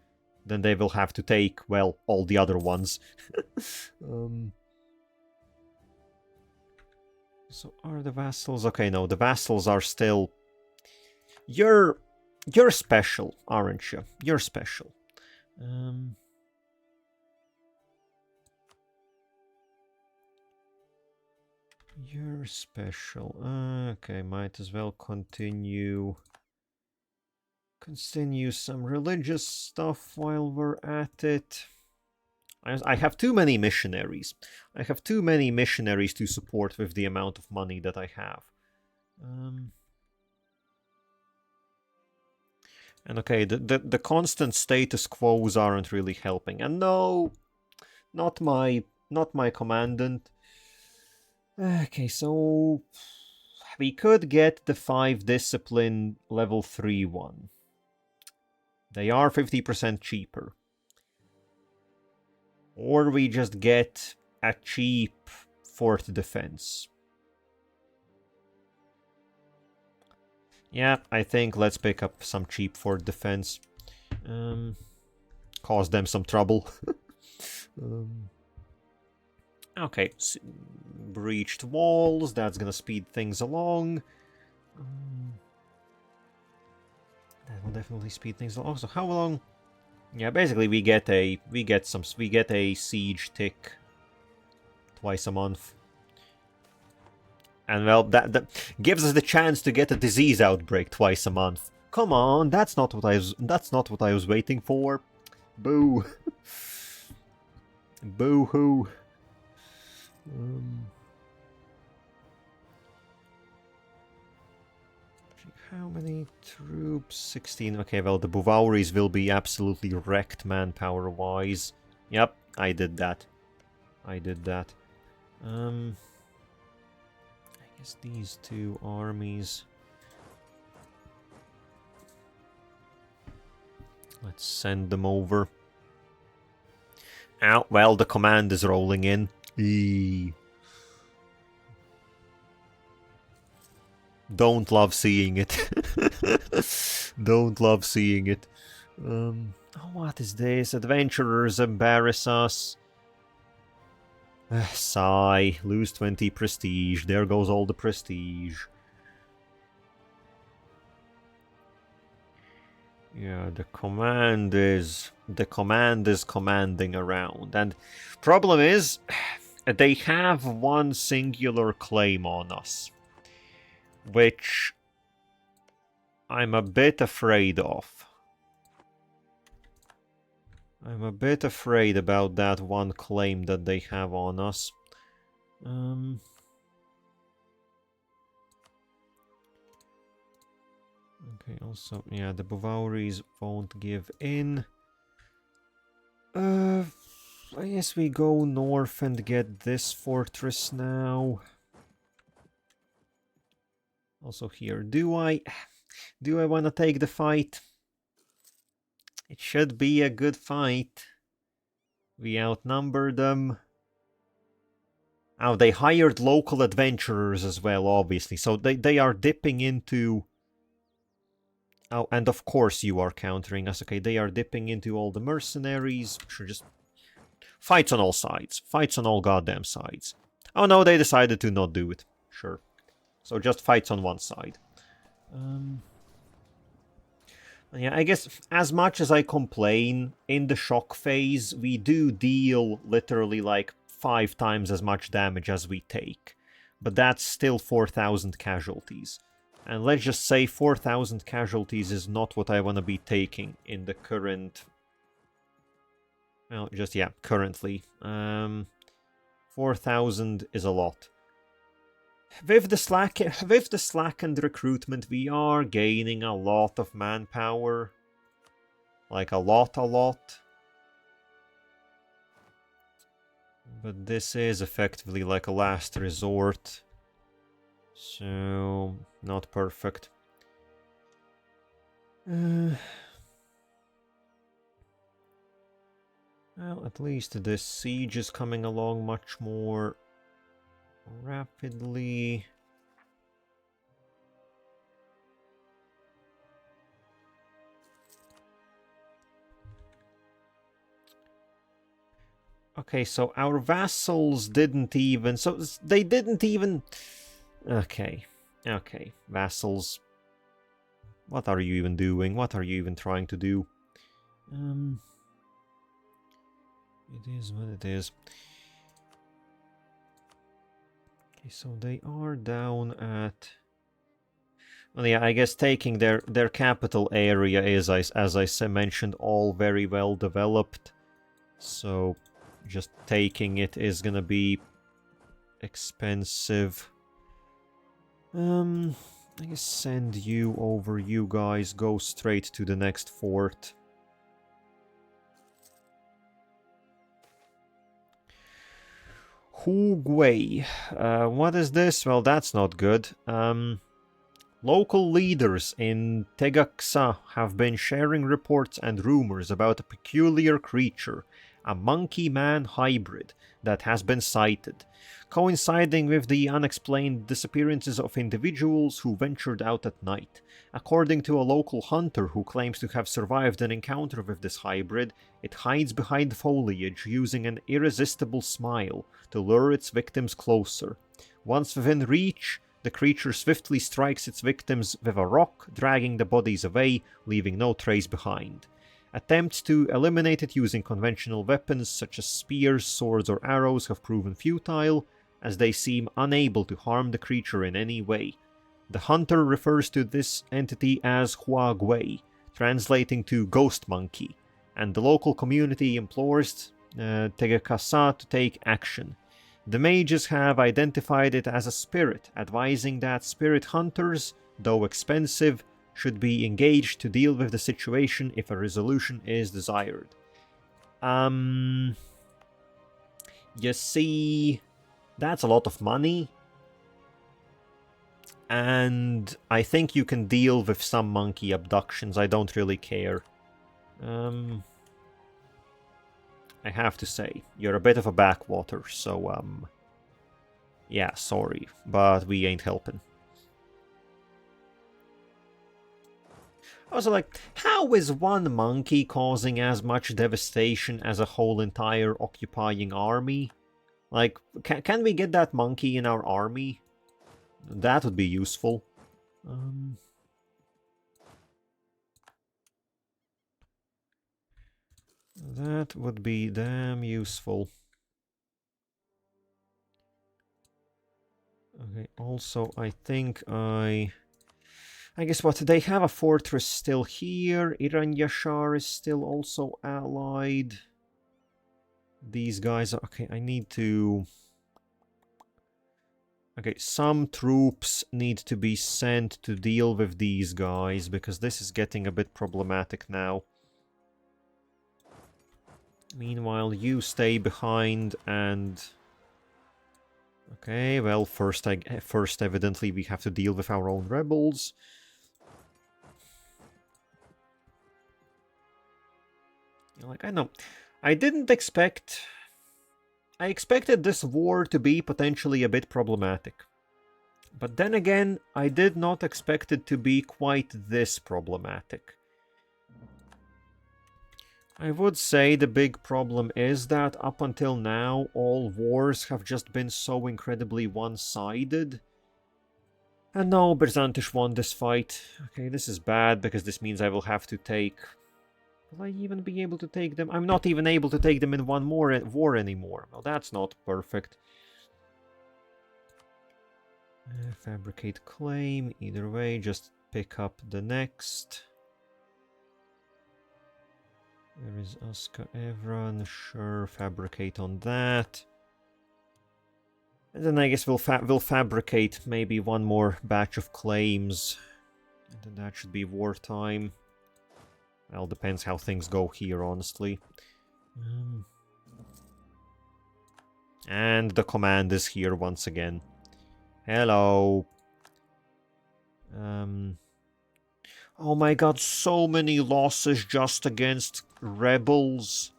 Then they will have to take, well, all the other ones. So are the vassals... Okay, no, the vassals are still... You're special, aren't you? You're special. You're special. Okay, might as well continue some religious stuff while we're at it. I have too many missionaries. I have too many missionaries to support with the amount of money that I have. And okay, the constant status quos aren't really helping. And no, not my commandant. Okay, so we could get the 5 discipline level 3 one. They are 50% cheaper. Or we just get a cheap 4th defense. Yeah, I think let's pick up some cheap 4th defense. Cause them some trouble. Okay, breached walls, that's gonna speed things along. That will definitely speed things along. So how long? Yeah, basically we get a siege tick twice a month. And well, that gives us the chance to get a disease outbreak twice a month. Come on, that's not what I was waiting for. Boo. Boo-hoo. How many troops? 16. Okay, well, the Bhuvauris will be absolutely wrecked manpower-wise. Yep, I did that. I guess these two armies... Let's send them over. Oh, well, the command is rolling in. Eee. Don't love seeing it. Don't love seeing it. Oh, what is this? Adventurers embarrass us. Sigh. Lose 20 prestige. There goes all the prestige. Yeah, the command is commanding around, and problem is they have one singular claim on us, which I'm a bit afraid of. I'm a bit afraid about that one claim that they have on us. Okay, also, yeah, the Bhuvauris won't give in. I guess we go north and get this fortress now. Also here, do I want to take the fight? It should be a good fight. We outnumber them. Oh, they hired local adventurers as well, obviously. So they are dipping into... Oh, and of course you are countering us. Okay, they are dipping into all the mercenaries. Sure, just... Fights on all sides. Fights on all goddamn sides. Oh no, they decided to not do it. Sure. So just fights on one side. Yeah, I guess as much as I complain, in the shock phase, we do deal literally like 5 times as much damage as we take. But that's still 4,000 casualties. And let's just say 4,000 casualties is not what I want to be taking in the current... Well, just, yeah, currently. 4,000 is a lot. With the slackened recruitment, we are gaining a lot of manpower. Like, a lot. But this is effectively like a last resort. So, not perfect. Well, at least this siege is coming along much more rapidly. Okay, so our vassals didn't even... So, they didn't even... Okay, vassals. What are you even doing? What are you even trying to do? It is what it is. Okay, so they are down at... Well, yeah, I guess taking their capital area is, as I mentioned, all very well developed. So, just taking it is gonna be expensive. I guess send you over, you guys go straight to the next fort. Hugwei. What is this? Well, that's not good. Local leaders in Tegaksa have been sharing reports and rumors about a peculiar creature, a monkey-man hybrid, that has been sighted, coinciding with the unexplained disappearances of individuals who ventured out at night. According to a local hunter who claims to have survived an encounter with this hybrid, it hides behind foliage using an irresistible smile to lure its victims closer. Once within reach, the creature swiftly strikes its victims with a rock, dragging the bodies away, leaving no trace behind. Attempts to eliminate it using conventional weapons such as spears, swords, or arrows have proven futile, as they seem unable to harm the creature in any way. The hunter refers to this entity as Hua Gui, translating to ghost monkey, and the local community implores Tegakasa to take action. The mages have identified it as a spirit, advising that spirit hunters, though expensive, should be engaged to deal with the situation if a resolution is desired. You see, that's a lot of money. And I think you can deal with some monkey abductions. I don't really care. I have to say, you're a bit of a backwater, so, yeah, sorry, but we ain't helping. Also, like, how is one monkey causing as much devastation as a whole entire occupying army? Like, can we get that monkey in our army? That would be useful. That would be damn useful. Okay, also, I think I guess what, they have a fortress still here. Iranyashar is still also allied. These guys are... Okay, I need to... Okay, some troops need to be sent to deal with these guys, because this is getting a bit problematic now. Meanwhile, you stay behind and... Okay, well, first evidently we have to deal with our own rebels. Like, I know, I didn't expect... I expected this war to be potentially a bit problematic. But then again, I did not expect it to be quite this problematic. I would say the big problem is that up until now, all wars have just been so incredibly one-sided. And no, Byzantish won this fight. Okay, this is bad, because this means I will have to take... Will I even be able to take them? I'm not even able to take them in one more war anymore. Well, that's not perfect. Fabricate claim. Either way, just pick up the next. Where is Aska Evran? Sure, fabricate on that. And then I guess we'll fabricate maybe one more batch of claims. And then that should be wartime. Well, depends how things go here, honestly. And the command is here once again. Hello. Oh my god, so many losses just against rebels.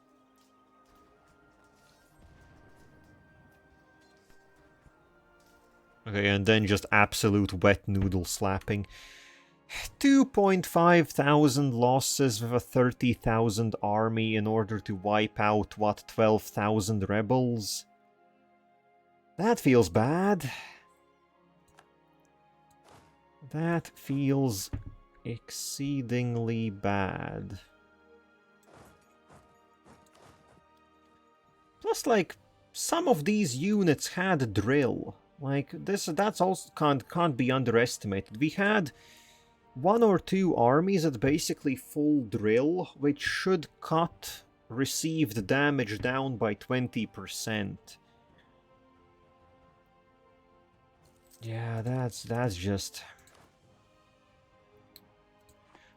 Okay, and then just absolute wet noodle slapping. 2,500 losses with a 30,000 army in order to wipe out, what, 12,000 rebels? That feels bad. That feels exceedingly bad. Plus, like, some of these units had drill. Like, that's also can't be underestimated. We had one or two armies at basically full drill, which should cut received damage down by 20%. Yeah, that's just...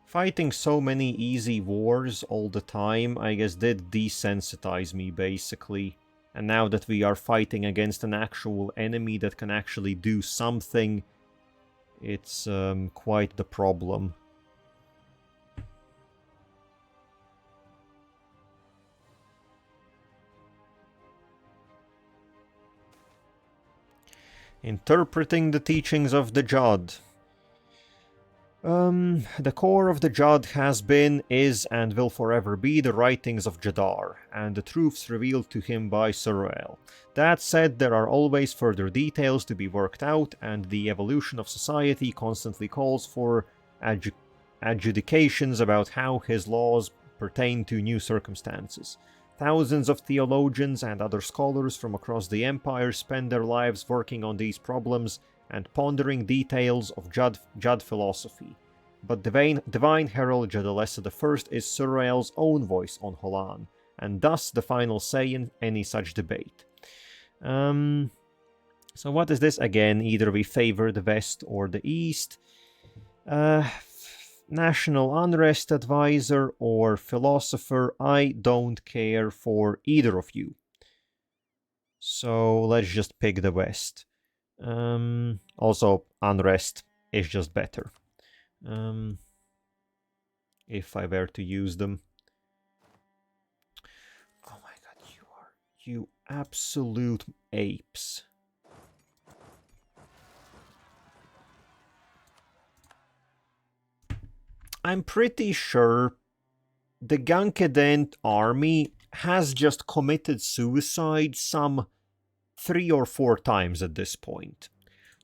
Fighting so many easy wars all the time, I guess, did desensitize me, basically. And now that we are fighting against an actual enemy that can actually do something, it's quite the problem. Interpreting the teachings of the Jadd. The core of the Jadd has been, is, and will forever be the writings of Jadar, and the truths revealed to him by Surael. That said, there are always further details to be worked out, and the evolution of society constantly calls for adjudications about how his laws pertain to new circumstances. Thousands of theologians and other scholars from across the Empire spend their lives working on these problems, and pondering details of Jadd philosophy. But Divine Herald Jaddalessa I is Surael's own voice on Holan, and thus the final say in any such debate. So what is this again? Either we favor the West or the East. National Unrest Advisor or Philosopher, I don't care for either of you. So let's just pick the West. Also, Unrest is just better. If I were to use them. Oh my god, you absolute apes. I'm pretty sure the Gankedent army has just committed suicide some 3 or 4 times at this point.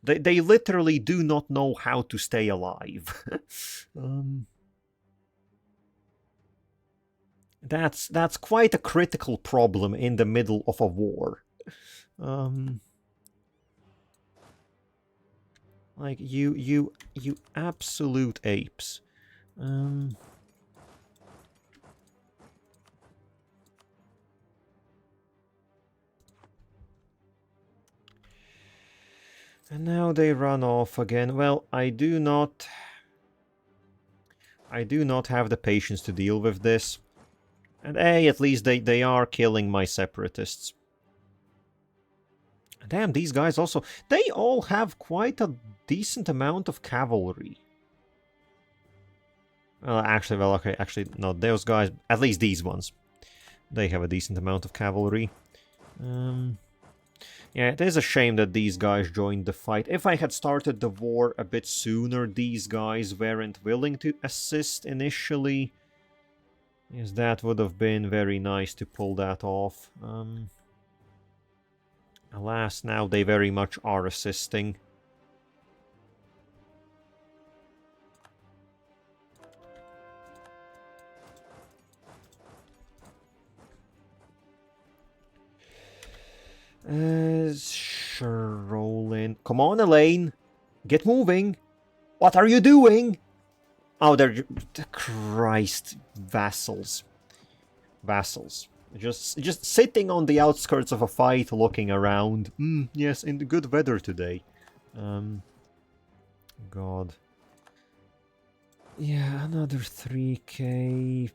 They literally do not know how to stay alive. That's quite a critical problem in the middle of a war. Like you absolute apes. And now they run off again. Well, I do not have the patience to deal with this. And at least they are killing my separatists. Damn, these guys also, they all have quite a decent amount of cavalry. Actually, no, those guys, at least these ones, they have a decent amount of cavalry. Yeah, it is a shame that these guys joined the fight. If I had started the war a bit sooner, these guys weren't willing to assist initially. Yes, that would have been very nice to pull that off. Alas, now they very much are assisting. Sure, roll in. Come on, Elaine. Get moving. What are you doing? Oh, they're... Christ. Vassals. Vassals. Just sitting on the outskirts of a fight, looking around. Yes, in the good weather today. God. Yeah, another 3k.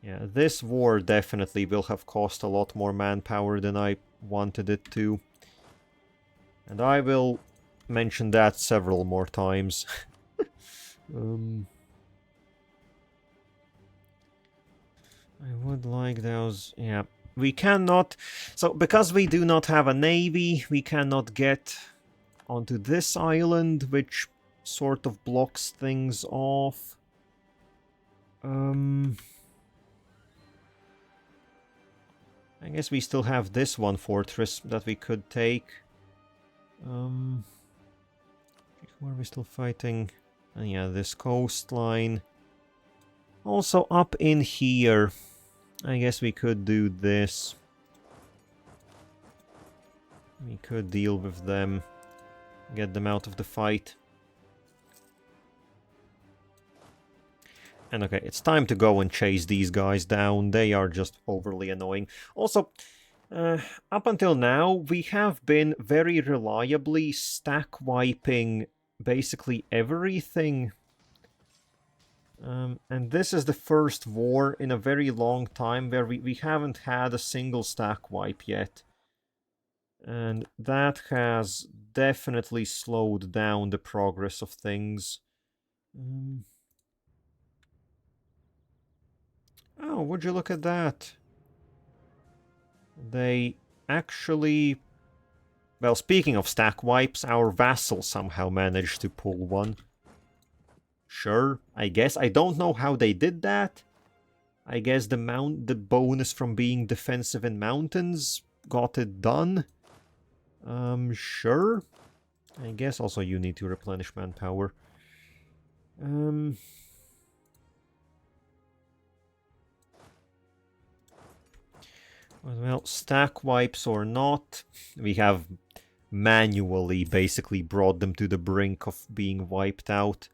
Yeah, this war definitely will have cost a lot more manpower than I wanted it to. And I will mention that several more times. I would like those... Yeah, we cannot... So, because we do not have a navy, we cannot get onto this island, which sort of blocks things off. I guess we still have this one fortress that we could take. Who are we still fighting? Yeah, this coastline. Also up in here, I guess we could do this. We could deal with them, get them out of the fight. And okay, it's time to go and chase these guys down. They are just overly annoying. Also, up until now, we have been very reliably stack wiping basically everything. And this is the first war in a very long time where we haven't had a single stack wipe yet. And that has definitely slowed down the progress of things. Oh, would you look at that? They actually... Well, speaking of stack wipes, our vassal somehow managed to pull one. Sure, I guess. I don't know how they did that. I guess the bonus from being defensive in mountains got it done. Sure. I guess also you need to replenish manpower. Well, stack wipes or not, we have manually basically brought them to the brink of being wiped out.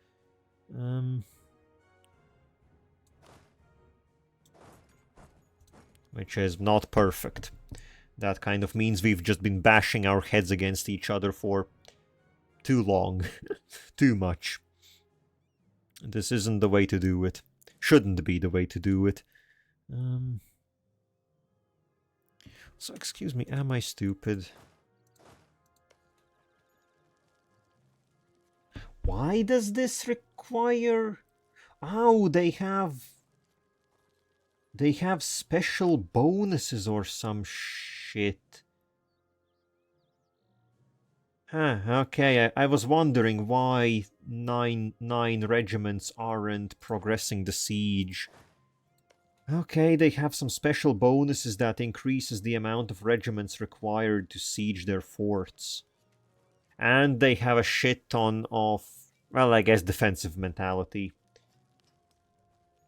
Which is not perfect. That kind of means we've just been bashing our heads against each other for too long. Too much. This isn't the way to do it. Shouldn't be the way to do it. So, excuse me, am I stupid? Why does this require... Oh, they have special bonuses or some shit. Huh, okay, I was wondering why nine regiments aren't progressing the siege. Okay, they have some special bonuses that increases the amount of regiments required to siege their forts. And they have a shit ton of, well, I guess defensive mentality.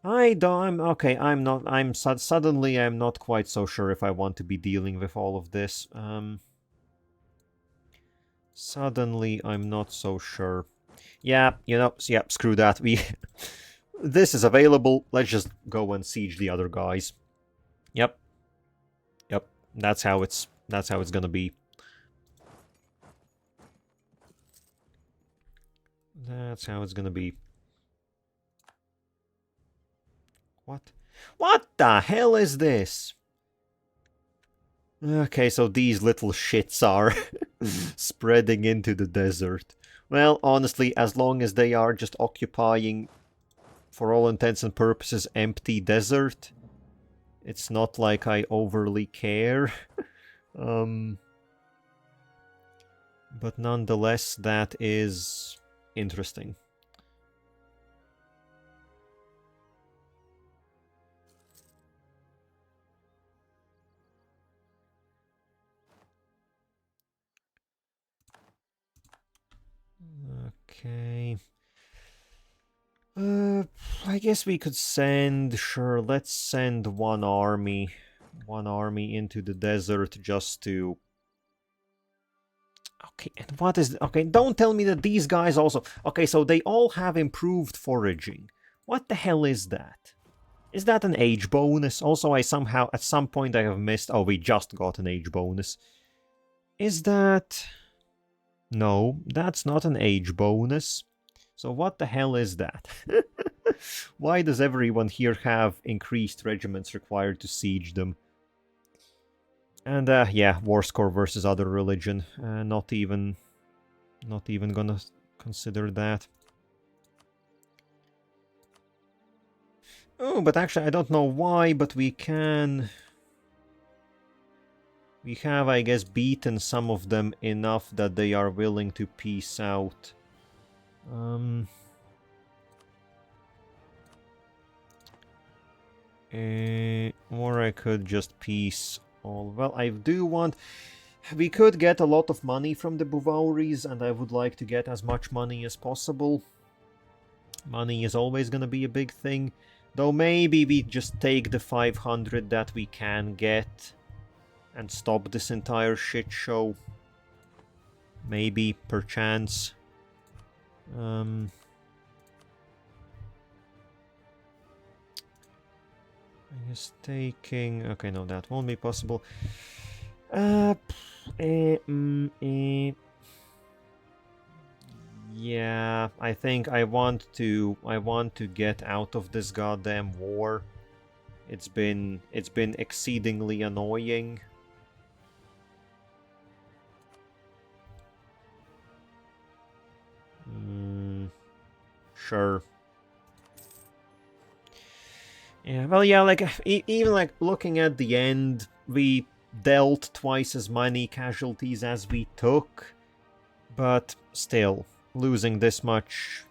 Suddenly I'm not quite so sure if I want to be dealing with all of this. Suddenly I'm not so sure. Yeah, screw that. This is available. Let's just go and siege the other guys. Yep. That's how it's gonna be. That's how it's gonna be. What? What the hell is this? Okay, so these little shits are spreading into the desert. Well, honestly, as long as they are just occupying, for all intents and purposes, empty desert, it's not like I overly care. But nonetheless, that is interesting. Okay. I guess we could send... Sure, let's send one army into the desert just to... Okay, and what is... Okay, don't tell me that these guys also... Okay, so they all have improved foraging. What the hell is that? Is that an age bonus? Also, I somehow, at some point I have missed... Oh, we just got an age bonus. Is that... No, that's not an age bonus. So what the hell is that? Why does everyone here have increased regiments required to siege them? And yeah, war score versus other religion. Not even gonna consider that. Oh, but actually I don't know why, but we can... We have, I guess, beaten some of them enough that they are willing to peace out. Or I could just peace all... Well, I do want... We could get a lot of money from the Bhuvauris, and I would like to get as much money as possible. Money is always gonna be a big thing. Though maybe we just take the 500 that we can get and stop this entire shit show. Maybe, perchance. I guess taking... Okay, no, that won't be possible. Yeah, I think I want to get out of this goddamn war. It's been exceedingly annoying. Sure. Yeah, well, yeah, like, even, like, looking at the end, we dealt twice as many casualties as we took, but still, losing this much...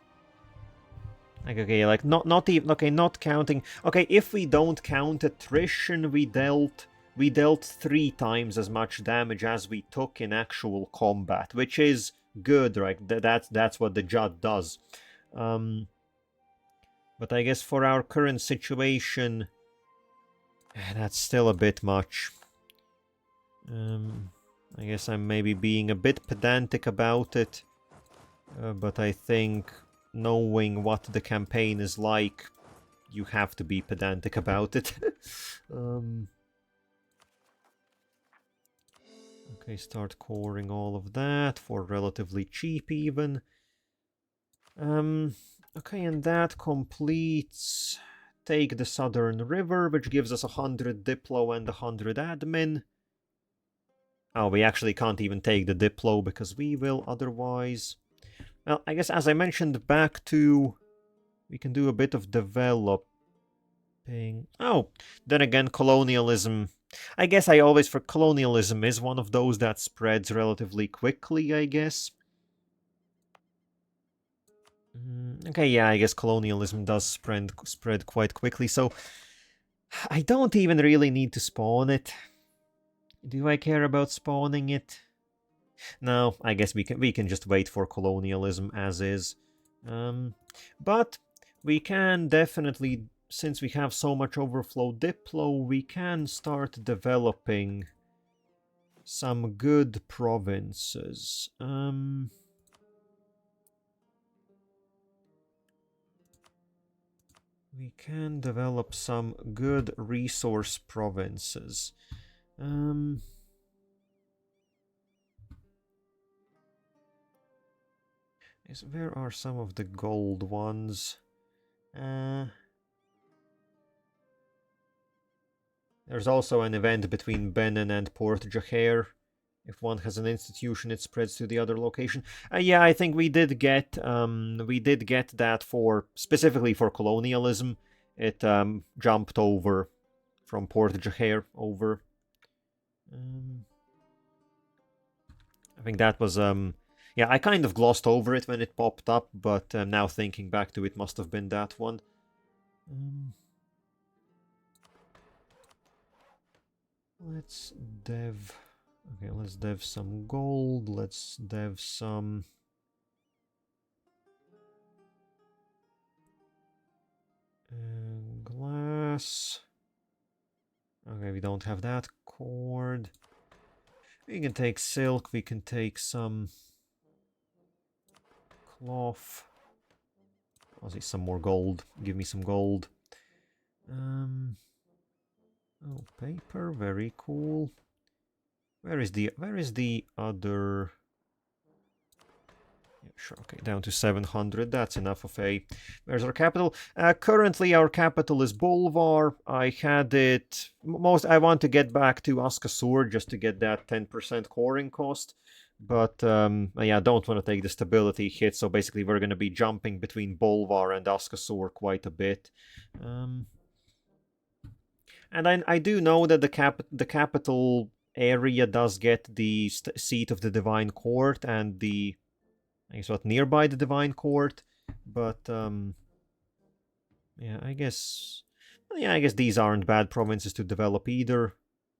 Like, okay, like, not even... Okay, not counting... Okay, if we don't count attrition, we dealt 3 times as much damage as we took in actual combat, which is good, right? That's what the Jadd does. But I guess for our current situation, that's still a bit much. I guess I'm maybe being a bit pedantic about it, but I think knowing what the campaign is like, you have to be pedantic about it. Okay, start coring all of that for relatively cheap even. Okay, and that completes... Take the Southern River, which gives us 100 Diplo and 100 Admin. Oh, we actually can't even take the Diplo because we will otherwise... Well, I guess as I mentioned, back to... We can do a bit of developing. Oh, then again, colonialism... I guess I always... For colonialism is one of those that spreads relatively quickly, I guess. Okay, yeah, I guess colonialism does spread quite quickly, so... I don't even really need to spawn it. Do I care about spawning it? No, I guess we can just wait for colonialism as is. But we can definitely, since we have so much overflow Diplo, we can start developing some good provinces. We can develop some good resource provinces. Where are some of the gold ones? There's also an event between Benin and Port Jaher. If one has an institution, it spreads to the other location. Yeah, I think we did get that for specifically for colonialism. It jumped over from Port Jaher over. I think that was yeah, I kind of glossed over it when it popped up, but now thinking back to it, must have been that one. Let's dev... Okay, let's dev some gold, let's dev some... glass... Okay, we don't have that cord. We can take silk, we can take some... cloth. I'll see some more gold. Give me some gold. Oh, paper, very cool. Where is the other? Yeah, sure, okay, down to 700. That's enough of a... Where's our capital? Currently, our capital is Bolvar. I had it... I want to get back to Askasur just to get that 10% coring cost. But, yeah, don't want to take the stability hit, so basically we're going to be jumping between Bolvar and Askasur quite a bit. And I do know that the capital area does get the seat of the Divine Court and the... I guess what, nearby the Divine Court, but, yeah, I guess... Yeah, I guess these aren't bad provinces to develop either.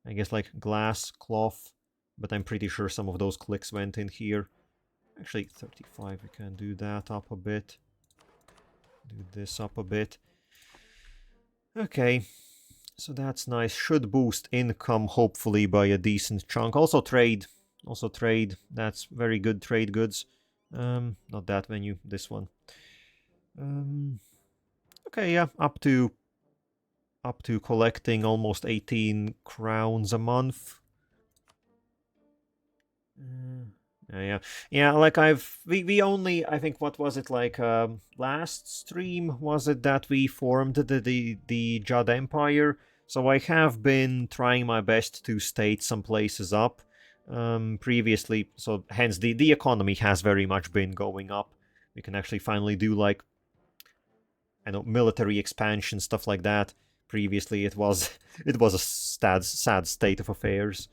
I guess, like, glass, cloth, but I'm pretty sure some of those clicks went in here. Actually, 35, we can do that up a bit. Do this up a bit. Okay, so that's nice. Should boost income, hopefully, by a decent chunk. Also trade. That's very good trade goods. Not that menu, this one. Okay, yeah, up to collecting almost 18 crowns a month. Yeah, like we only, I think, what was it, like, last stream, was it that we formed the Jadd Empire? So I have been trying my best to state some places up. Previously, so hence the economy has very much been going up. We can actually finally do, like, I know, military expansion, stuff like that. Previously it was a sad state of affairs.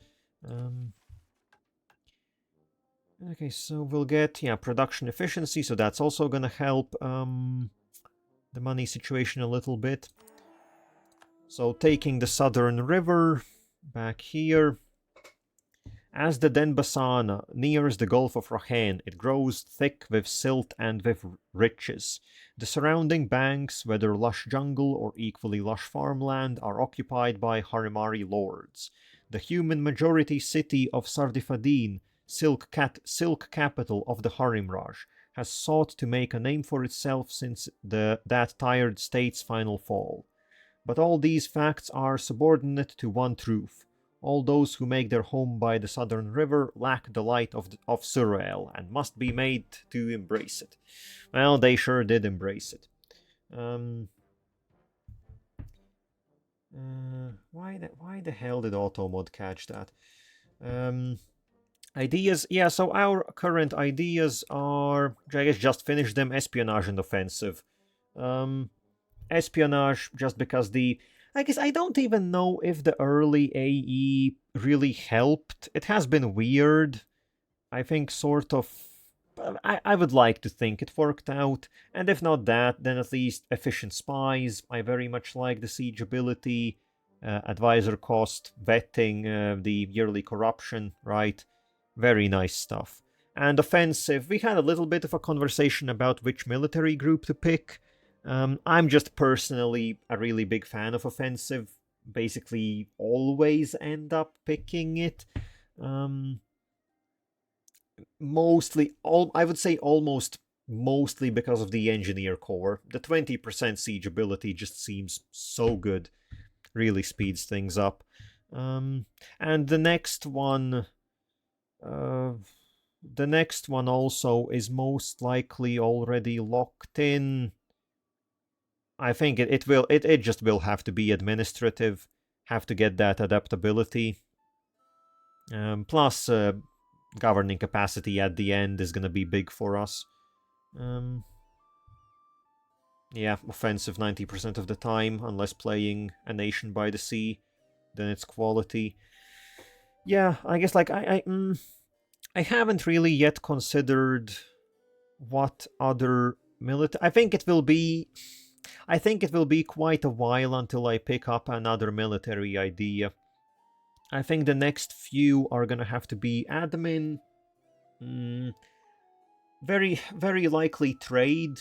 Okay, so we'll get, yeah, production efficiency, so that's also gonna help the money situation a little bit. So taking the Southern River back here. As the Denbasana nears the Gulf of Rahen, it grows thick with silt and with riches. The surrounding banks, whether lush jungle or equally lush farmland, are occupied by Harimari lords. the human majority city of Sardifadin, silk capital of the Harimraj, has sought to make a name for itself since that tired state's final fall. But all these facts are subordinate to one truth. All those who make their home by the southern river lack the light of Surael and must be made to embrace it. Well, they sure did embrace it. Why the hell did Automod catch that? Ideas, yeah, so our current ideas are, I guess, just finish them, espionage and offensive. Espionage, just because I guess I don't even know if the early AE really helped. It has been weird. I think sort of, I would like to think it worked out. And if not that, then at least efficient spies. I very much like the siege ability, advisor cost, vetting, the yearly corruption, right? Very nice stuff. And offensive, we had a little bit of a conversation about which military group to pick. I'm just personally a really big fan of offensive. Basically, always end up picking it. I would say almost mostly because of the engineer core. The 20% siege ability just seems so good. Really speeds things up. And the next one also is most likely already locked in. I think it just will have to be administrative, have to get that adaptability. Plus, governing capacity at the end is going to be big for us. Yeah, offensive 90% of the time, unless playing a nation by the sea, then it's quality. Yeah, I guess like I haven't really yet considered what other military. I think it will be quite a while until I pick up another military idea. I think the next few are gonna have to be admin. Very, very likely trade.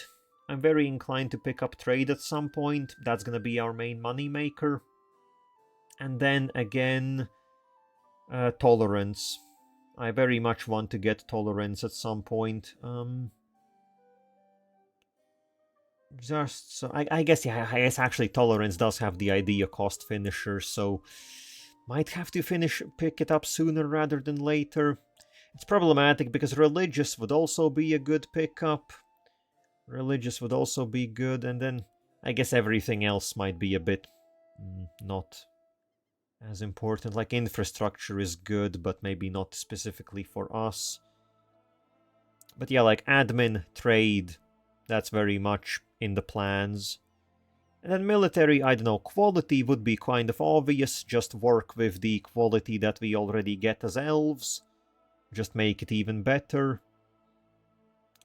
I'm very inclined to pick up trade at some point. That's gonna be our main money maker. And then again, tolerance. I very much want to get tolerance at some point. Just so I guess actually tolerance does have the idea cost finisher, so might have to pick it up sooner rather than later. It's problematic because religious would also be a good pickup. Religious would also be good, and then I guess everything else might be a bit not as important. Like infrastructure is good, but maybe not specifically for us. But yeah, like admin, trade, that's very much in the plans. And then military, I don't know, quality would be kind of obvious. Just work with the quality that we already get as elves. Just make it even better.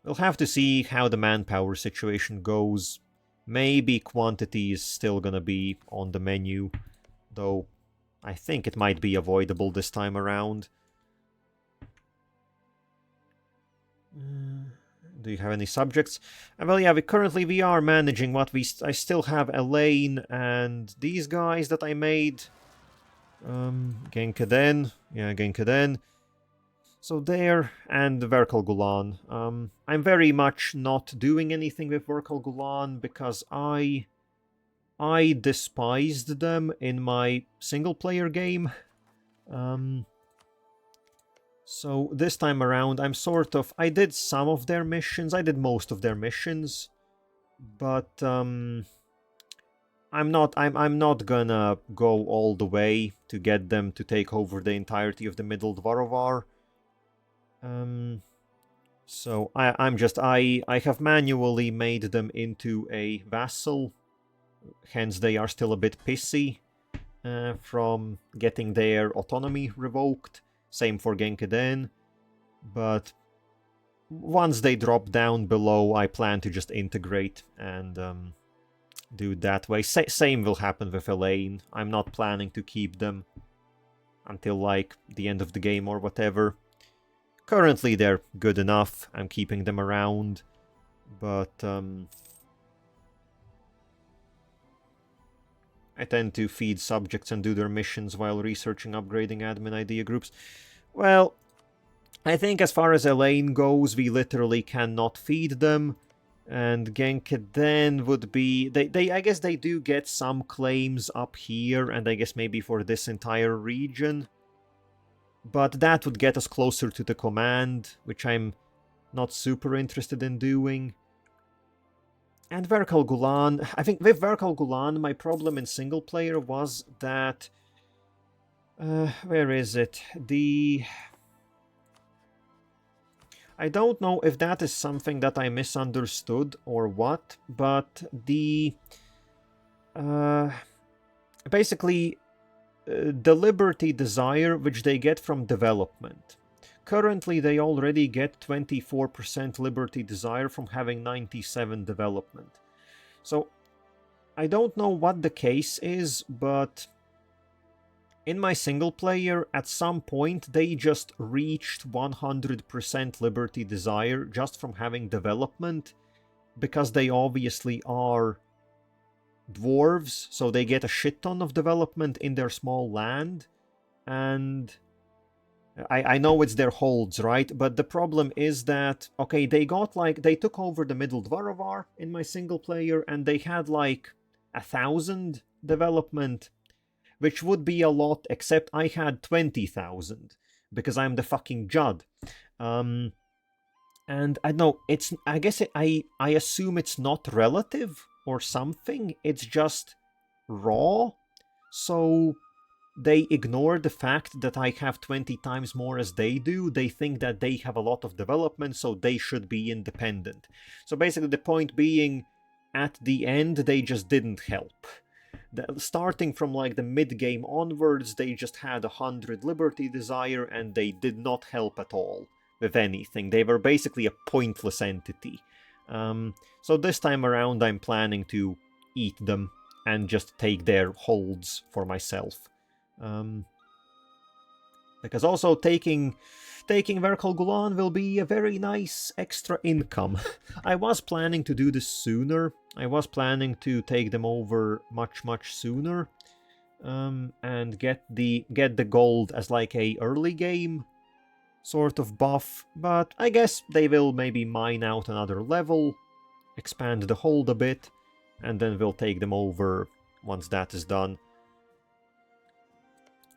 We'll have to see how the manpower situation goes. Maybe quantity is still gonna be on the menu, though I think it might be avoidable this time around. Do you have any subjects? Well, yeah, we are managing what I still have Elaine and these guys that I made. Genkaden. Yeah, Genkaden. So there, and Verkal Gulan. I'm very much not doing anything with Verkal Gulan because I despised them in my single-player game. So this time around, I did some of their missions. I did most of their missions, but I'm not gonna go all the way to get them to take over the entirety of the Middle Dvarovar. So I have manually made them into a vassal. Hence, they are still a bit pissy from getting their autonomy revoked. Same for Genkaden. But once they drop down below, I plan to just integrate and do it that way. Same will happen with Elaine. I'm not planning to keep them until like the end of the game or whatever. Currently, they're good enough. I'm keeping them around. But I tend to feed subjects and do their missions while researching upgrading admin idea groups. Well, I think as far as Elaine goes, we literally cannot feed them. And Genki then would be... I guess they do get some claims up here, and I guess maybe for this entire region. But that would get us closer to the command, which I'm not super interested in doing. And Verkal Gulan, I think with Verkal Gulan, my problem in single player was that... where is it? I don't know if that is something that I misunderstood or what, but basically, the Liberty Desire, which they get from development. Currently, they already get 24% Liberty Desire from having 97 development. So, I don't know what the case is, but in my single player, at some point, they just reached 100% Liberty Desire just from having development, because they obviously are dwarves, so they get a shit ton of development in their small land, and I know it's their holds, right? But the problem is that, okay, they took over the Middle Dvaravar in my single player, and they had 1,000 development, which would be a lot, except I had 20,000, because I'm the fucking Jadd. And I know, I assume it's not relative or something, it's just raw, so they ignore the fact that I have 20 times more as they do. They think that they have a lot of development, so they should be independent. So basically the point being, at the end, they just didn't help. Starting from the mid-game onwards, they just had 100 Liberty Desire, and they did not help at all with anything. They were basically a pointless entity. So this time around, I'm planning to eat them and just take their holds for myself. Because also taking Verkal Gulan will be a very nice extra income. I was planning to do this sooner. I was planning to take them over much sooner, and get the gold as a early game sort of buff. But I guess they will maybe mine out another level, expand the hold a bit, and then we'll take them over once that is done.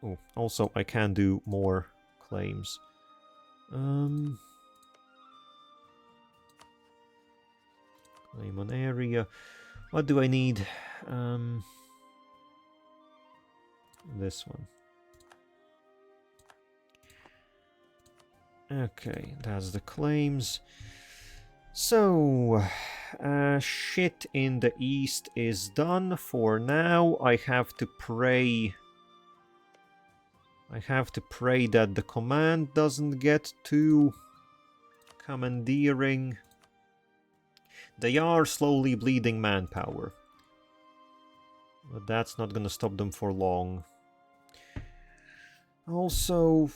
Oh, also I can do more claims. Claim on area. What do I need? This one. Okay, that's the claims. So, shit in the east is done for now. I have to pray that the command doesn't get too commandeering. They are slowly bleeding manpower, but that's not gonna stop them for long. Also,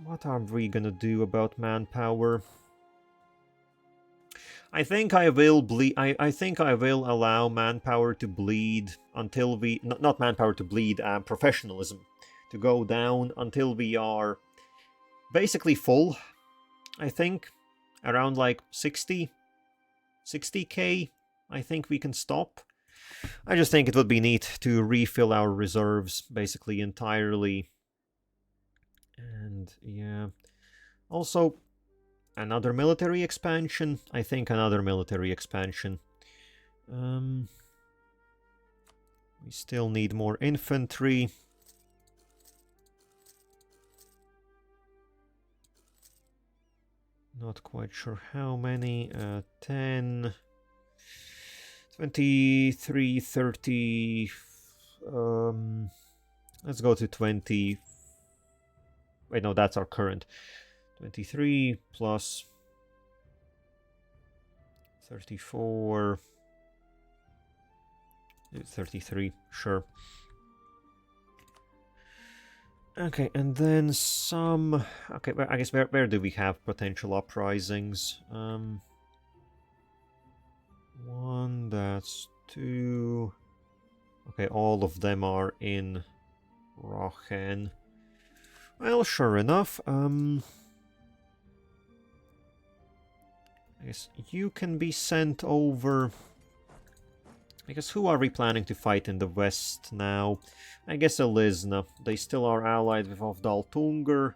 what are we gonna do about manpower? I think I will bleed. I think I will allow manpower to bleed until we not manpower to bleed. Professionalism to go down until we are basically full. I think around 60k. I think we can stop. I just think it would be neat to refill our reserves basically entirely. And yeah, also another military expansion. I think another military expansion. We still need more infantry. Not quite sure how many. 10, 23, 30. Let's go to 20. Wait, no, that's our current. 23 plus 34. 33, sure. Okay, and then some... Okay, I guess where do we have potential uprisings? 1, that's 2... Okay, all of them are in Rahen. Well, sure enough. I guess you can be sent over. I guess who are we planning to fight in the west now? I guess Elisna. They still are allied with Ovdal Tungur.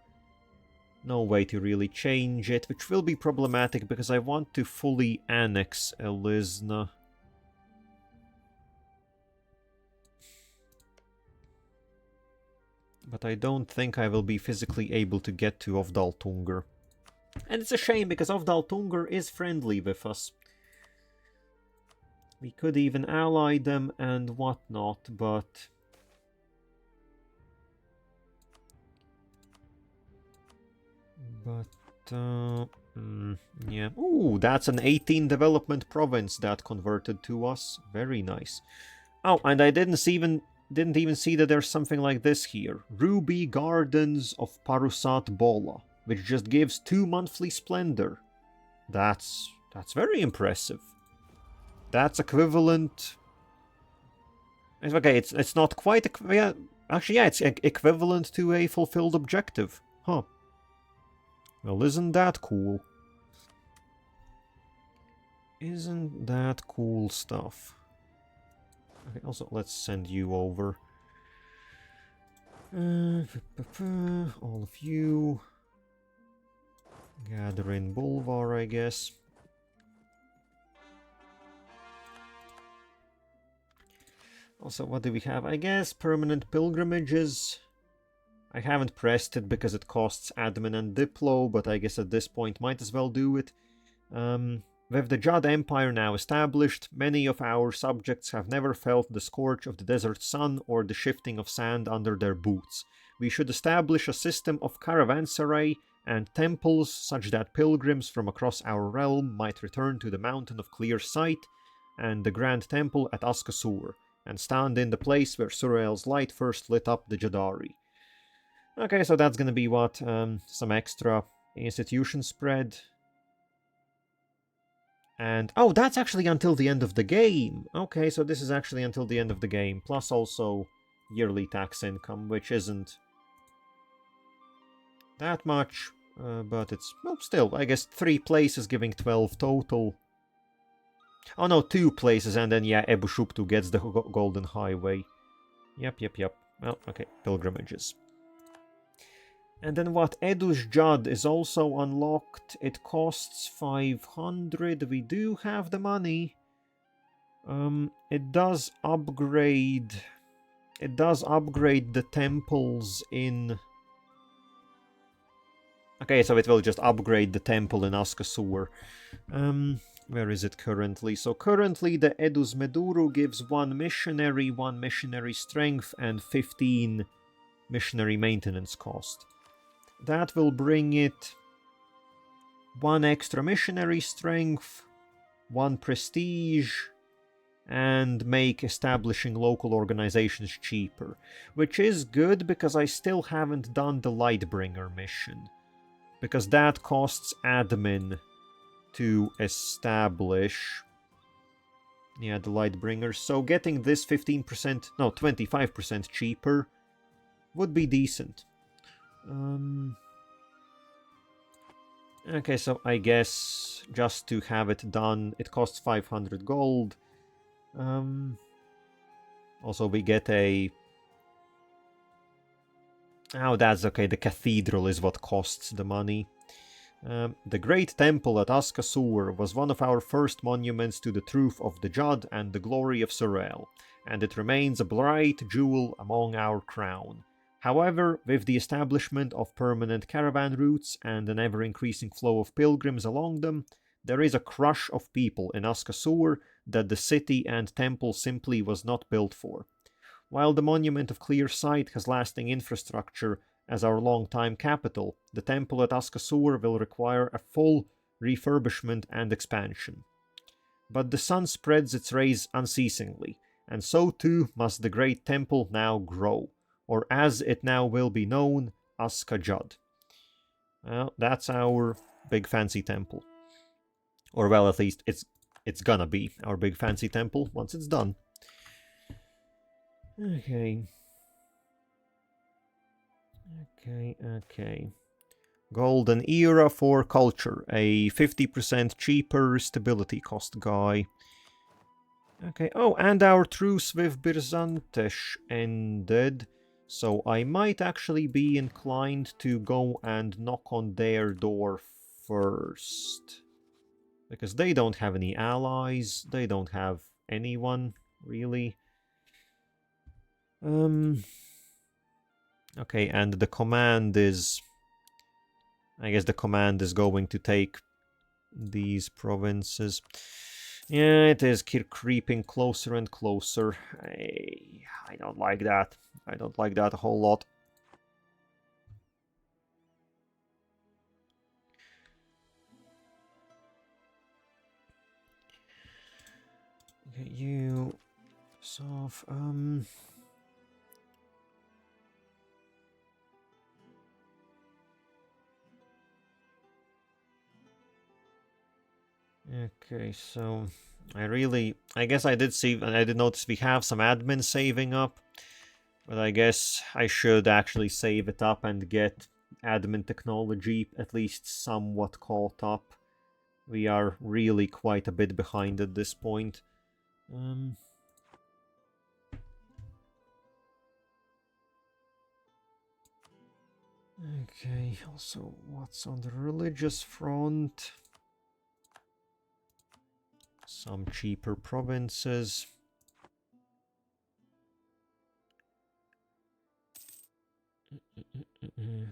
No way to really change it, which will be problematic because I want to fully annex Elisna. But I don't think I will be physically able to get to Ovdal Tungur. And it's a shame because Ovdal Tungur is friendly with us. We could even ally them and whatnot, but... yeah. Ooh, that's an 18 development province that converted to us. Very nice. Oh, and I didn't even see that there's something like this here. Ruby Gardens of Parusat Bola, which just gives 2 monthly splendor. That's very impressive. That's equivalent. Okay, it's not quite. Yeah, actually, yeah, it's equivalent to a fulfilled objective. Huh. Well, isn't that cool? Isn't that cool stuff? Okay, also, let's send you over. All of you. Gather in Bulvar, I guess. Also, what do we have? I guess permanent pilgrimages. I haven't pressed it because it costs admin and diplo, but I guess at this point might as well do it. With the Jadd Empire now established, many of our subjects have never felt the scorch of the desert sun or the shifting of sand under their boots. We should establish a system of caravanserai and temples such that pilgrims from across our realm might return to the Mountain of Clear Sight and the Grand Temple at Askasur, and stand in the place where Surael's light first lit up the Jadari. Okay, so that's gonna be what? Some extra institution spread. And, oh, that's actually until the end of the game. Okay, so this is actually until the end of the game. Plus also yearly tax income, which isn't that much. But it's, well, still, I guess 3 places giving 12 total. Oh no, 2 places, and then, yeah, Ebu Shuptu gets the Golden Highway. Yep. Well, okay, pilgrimages. And then what? Edu's Judd is also unlocked. It costs 500. We do have the money. It does upgrade... It does upgrade the temples in... Okay, so it will just upgrade the temple in Askasur. Where is it currently? So currently the Edus Meduru gives 1 missionary strength, and 15 missionary maintenance cost. That will bring it 1 extra missionary strength, 1 prestige, and make establishing local organizations cheaper. Which is good because I still haven't done the Lightbringer mission. Because that costs admin to establish. Yeah, the Lightbringer. So getting this 15%, no, 25% cheaper would be decent. Okay, so I guess just to have it done, it costs 500 gold. Also, we get a... Oh, that's okay. The cathedral is what costs the money. The Great Temple at Askasur was one of our first monuments to the truth of the Jadd and the glory of Surael, and it remains a bright jewel among our crown. However, with the establishment of permanent caravan routes and an ever-increasing flow of pilgrims along them, there is a crush of people in Askasur that the city and temple simply was not built for. While the Monument of Clear Sight has lasting infrastructure as our long-time capital, the temple at Askasur will require a full refurbishment and expansion. But the sun spreads its rays unceasingly, and so too must the great temple now grow, or as it now will be known, Askajad. Well, that's our big fancy temple. Or well, at least it's gonna be our big fancy temple once it's done. Okay. Okay. Golden Era for Culture. A 50% cheaper stability cost guy. Okay. Oh, and our truce with Byzantish ended. So I might actually be inclined to go and knock on their door first. Because they don't have any allies. They don't have anyone, really. Okay, and the command is... I guess the command is going to take these provinces. Yeah, it is creeping closer and closer. I don't like that. I don't like that a whole lot. Okay, you... Soft, Okay, so I guess I did see, and I did notice we have some admin saving up, but I guess I should actually save it up and get admin technology at least somewhat caught up. We are really quite a bit behind at this point. Okay, also, what's on the religious front? Some cheaper provinces.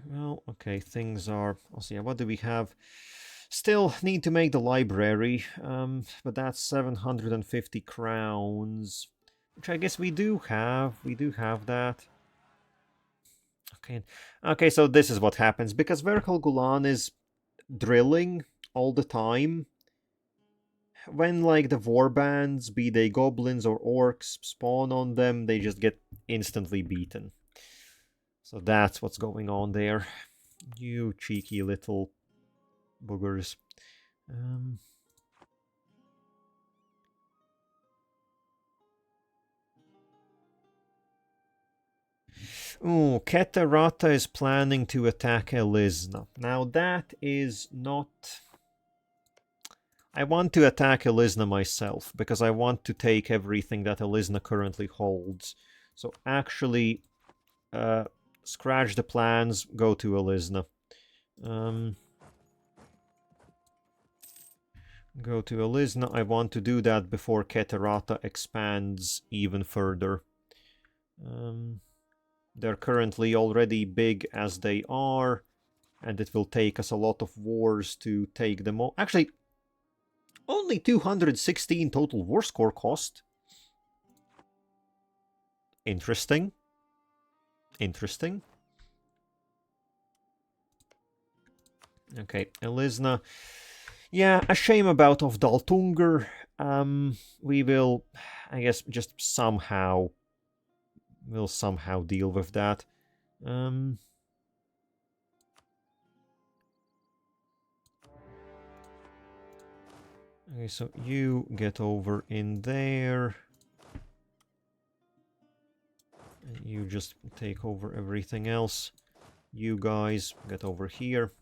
Well, okay, things are... Also, yeah, what do we have? Still need to make the library, but that's 750 crowns, which I guess we do have. We do have that. Okay, so this is what happens. Because Verkal Gulan is drilling all the time, when, like, the warbands, be they goblins or orcs, spawn on them, they just get instantly beaten. So that's what's going on there. You cheeky little boogers. Ooh, Keterata is planning to attack Elisna. Now that is not... I want to attack Elisna myself, because I want to take everything that Elisna currently holds. So actually, scratch the plans, go to Elisna. Go to Elisna. I want to do that before Keterata expands even further. They're currently already big as they are, and it will take us a lot of wars to take them all. Actually, only 216 total war score cost. Interesting. Interesting. Okay, Elisna. Yeah, a shame about of Daltungur. We will, I guess, just somehow... We'll somehow deal with that. Okay, so you get over in there. And you just take over everything else. You guys get over here.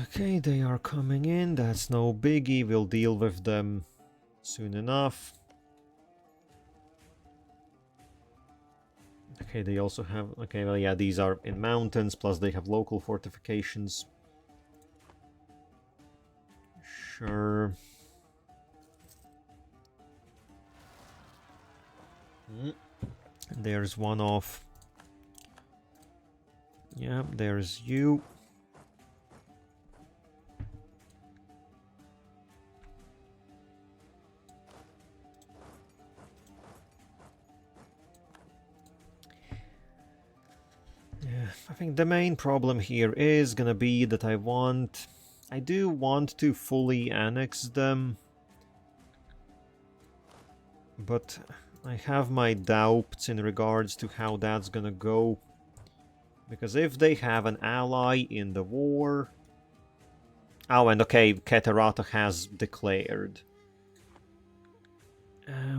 Okay, they are coming in. That's no biggie. We'll deal with them soon enough. Okay, they also have... Okay, well, yeah, these are in mountains, plus they have local fortifications. Sure. There's one off. Yeah, there's you. Yeah, I think the main problem here is gonna be that I do want to fully annex them. But, I have my doubts in regards to how that's gonna go. Because if they have an ally in the war... Oh, and okay, Catarata has declared.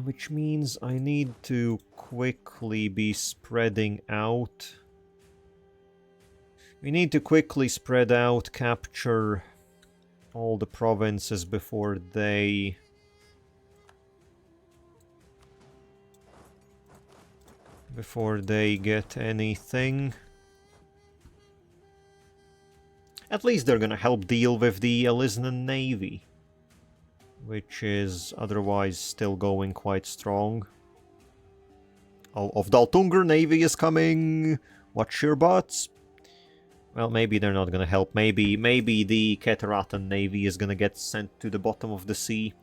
Which means I need to quickly be spreading out. We need to quickly spread out, capture all the provinces before they... get anything. At least they're gonna help deal with the Elysian Navy, which is otherwise still going quite strong. Of Daltungur Navy is coming! Watch your butts! Well, maybe they're not gonna help. Maybe the Cataratan Navy is gonna get sent to the bottom of the sea.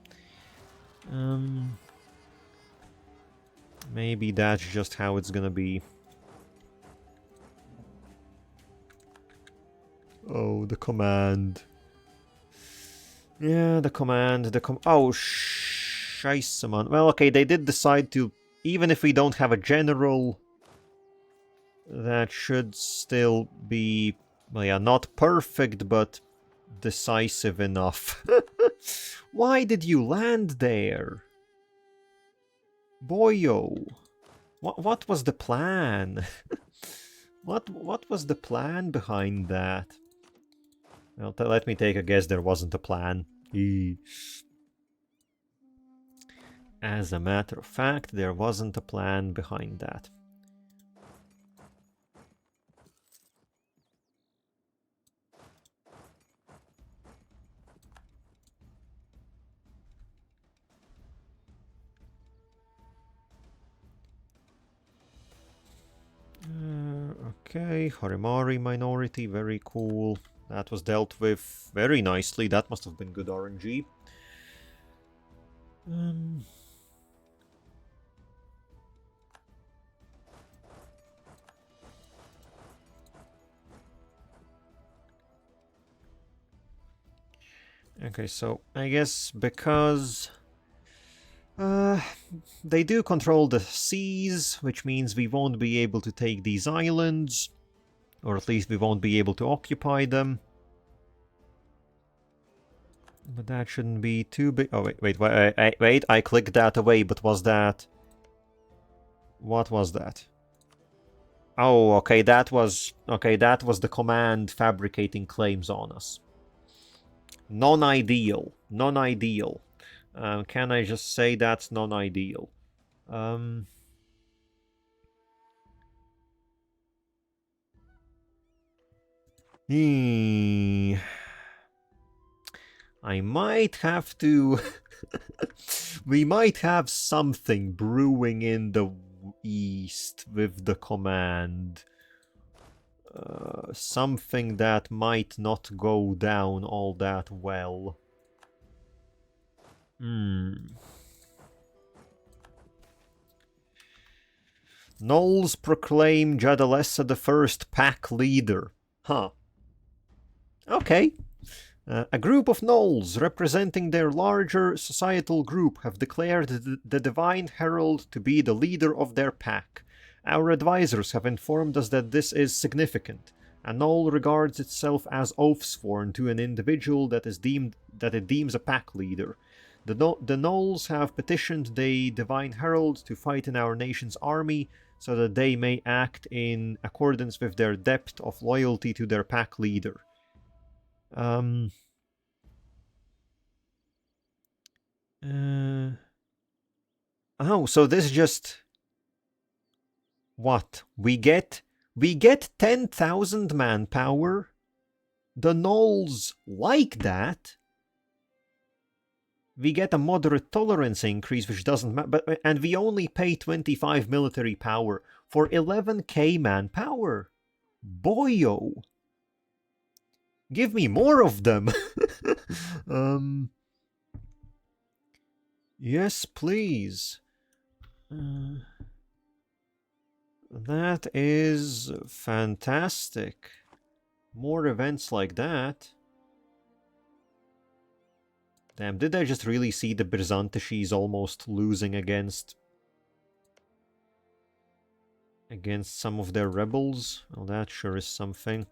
Maybe that's just how it's gonna be. Oh, the command. Yeah, the command, oh, scheisse, man. Well, okay, they did decide to... Even if we don't have a general, that should still be... Well, yeah, not perfect, but decisive enough. Why did you land there? Boyo. What was the plan? What was the plan behind that? Well, let me take a guess, there wasn't a plan. As a matter of fact, there wasn't a plan behind that. Okay, Harimari minority, very cool. That was dealt with very nicely. That must have been good RNG. Okay, so I guess because they do control the seas, which means we won't be able to take these islands, or at least we won't be able to occupy them. But that shouldn't be too big. Oh, wait, I clicked that away, but was that... What was that? Oh, okay, that was the command fabricating claims on us. Non-ideal. Non-ideal. Can I just say that's non-ideal? I might have to... We might have something brewing in the east with the command. Something that might not go down all that well. Knolls proclaim Jadalessa the first pack leader. Huh. Okay. A group of Knolls, representing their larger societal group, have declared the Divine Herald to be the leader of their pack. Our advisors have informed us that this is significant. A Knoll regards itself as oath-sworn to an individual that it deems a pack leader. The Knolls have petitioned the Divine Herald to fight in our nation's army so that they may act in accordance with their depth of loyalty to their pack leader. Oh, so this just... What? We get 10,000 manpower? The Knolls like that? We get a moderate tolerance increase, which doesn't matter, and we only pay 25 military power for 11k manpower. Boyo! Give me more of them! Yes, please. That is fantastic. More events like that. Damn, did I just really see the Byzantines almost losing against against some of their rebels. Well, that sure is something.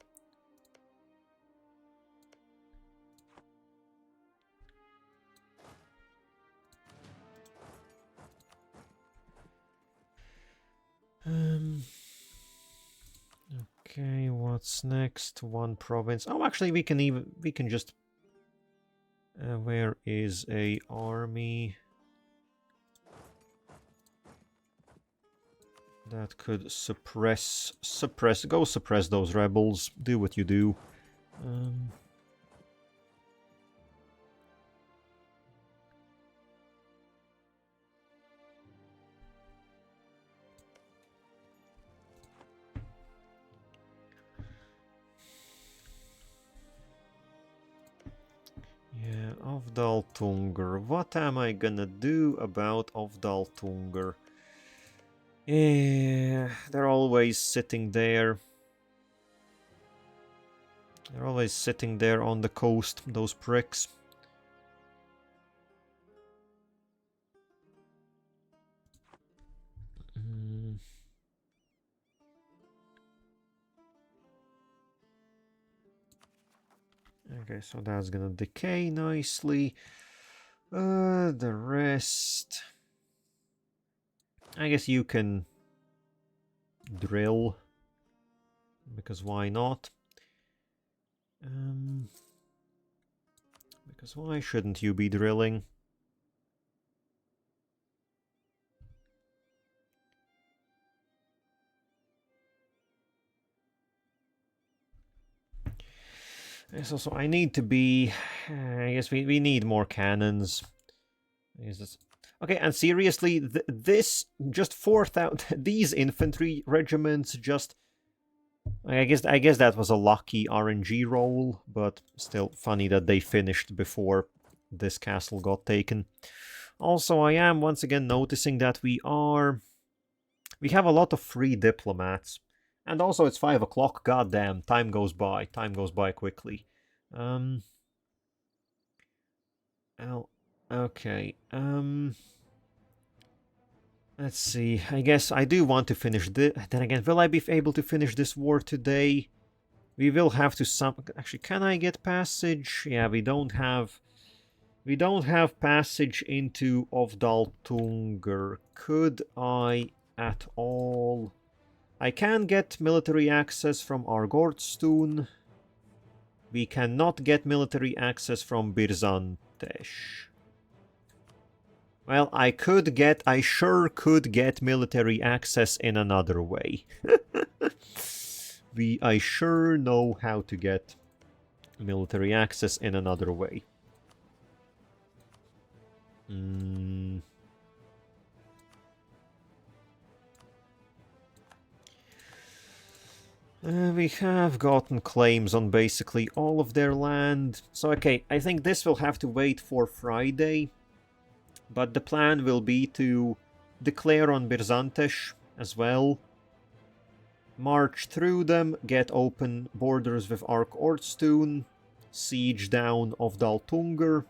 Okay, what's next? One province. Oh, actually, we can just. Where is a army that could suppress? Go suppress those rebels. Do what you do. Yeah, Avdaltungur. What am I gonna do about Avdaltungur? Yeah, they're always sitting there. They're always sitting there on the coast, those pricks. Okay, so that's gonna decay nicely. The rest... I guess you can drill, because why not? Because why shouldn't you be drilling? So I need to be... I guess we need more cannons. Okay, and seriously, this just 4,000... These infantry regiments just... I guess that was a lucky RNG roll, but still funny that they finished before this castle got taken. Also, I am once again noticing that we have a lot of free diplomats. And also it's 5 o'clock, goddamn, time goes by quickly. Okay, let's see, I guess I do want to finish this. Then again, will I be able to finish this war today? We will have to actually, can I get passage? Yeah, we don't have passage into Avdaltungur. Could I at all? I can get military access from Argorstun. We cannot get military access from Birzantesh. Well, I sure could get military access in another way. I sure know how to get military access in another way. We have gotten claims on basically all of their land. So, okay, I think this will have to wait for Friday. But the plan will be to declare on Birzantesh as well. March through them, get open borders with Ark-Ortstun, siege down of Daltungur.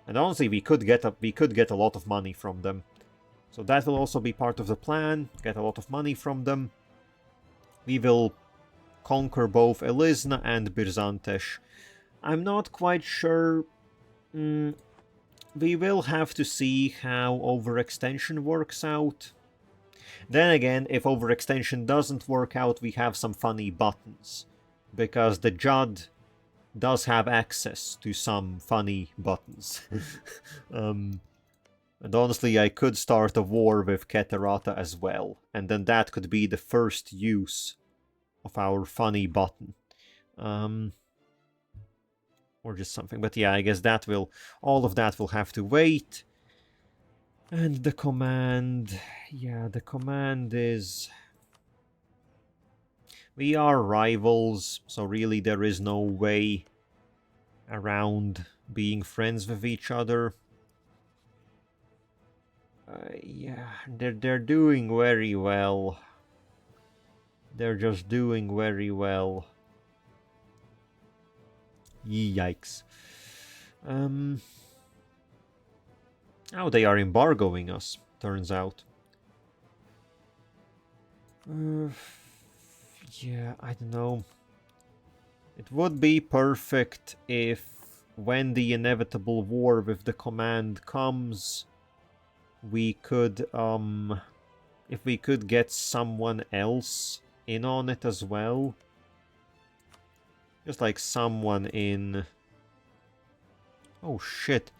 And honestly, we could get a lot of money from them. So that will also be part of the plan, get a lot of money from them. We will conquer both Elisna and Birzantesh. I'm not quite sure. We will have to see how overextension works out. Then again, if overextension doesn't work out, we have some funny buttons. Because the Jadd does have access to some funny buttons. And honestly, I could start a war with Keterata as well. And then that could be the first use of our funny button. Or just something. But yeah, I guess all of that will have to wait. And the command... Yeah, the command is... We are rivals, so really there is no way around being friends with each other. Yeah, they're doing very well. They're just doing very well. Yikes. Oh, they are embargoing us, turns out. Yeah, I don't know. It would be perfect if, when the inevitable war with the command comes, we could, if we could get someone else in on it as well. Just like someone in... Oh shit.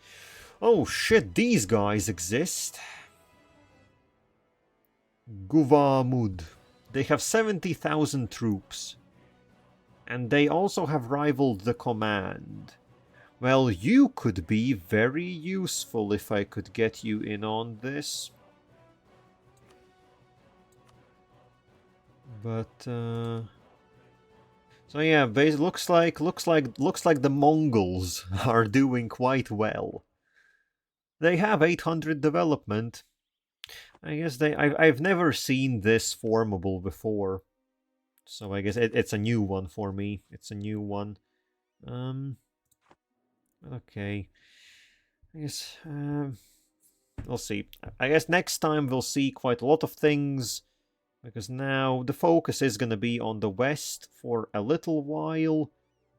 Oh shit, these guys exist. Guvamud. They have 70,000 troops. And they also have rivaled the command. Well, you could be very useful if I could get you in on this. But, so yeah, looks like the Mongols are doing quite well. They have 800 development. I guess I've never seen this formable before. So I guess it's a new one for me. It's a new one. Okay. I guess, we'll see. I guess next time we'll see quite a lot of things, because now the focus is going to be on the west for a little while,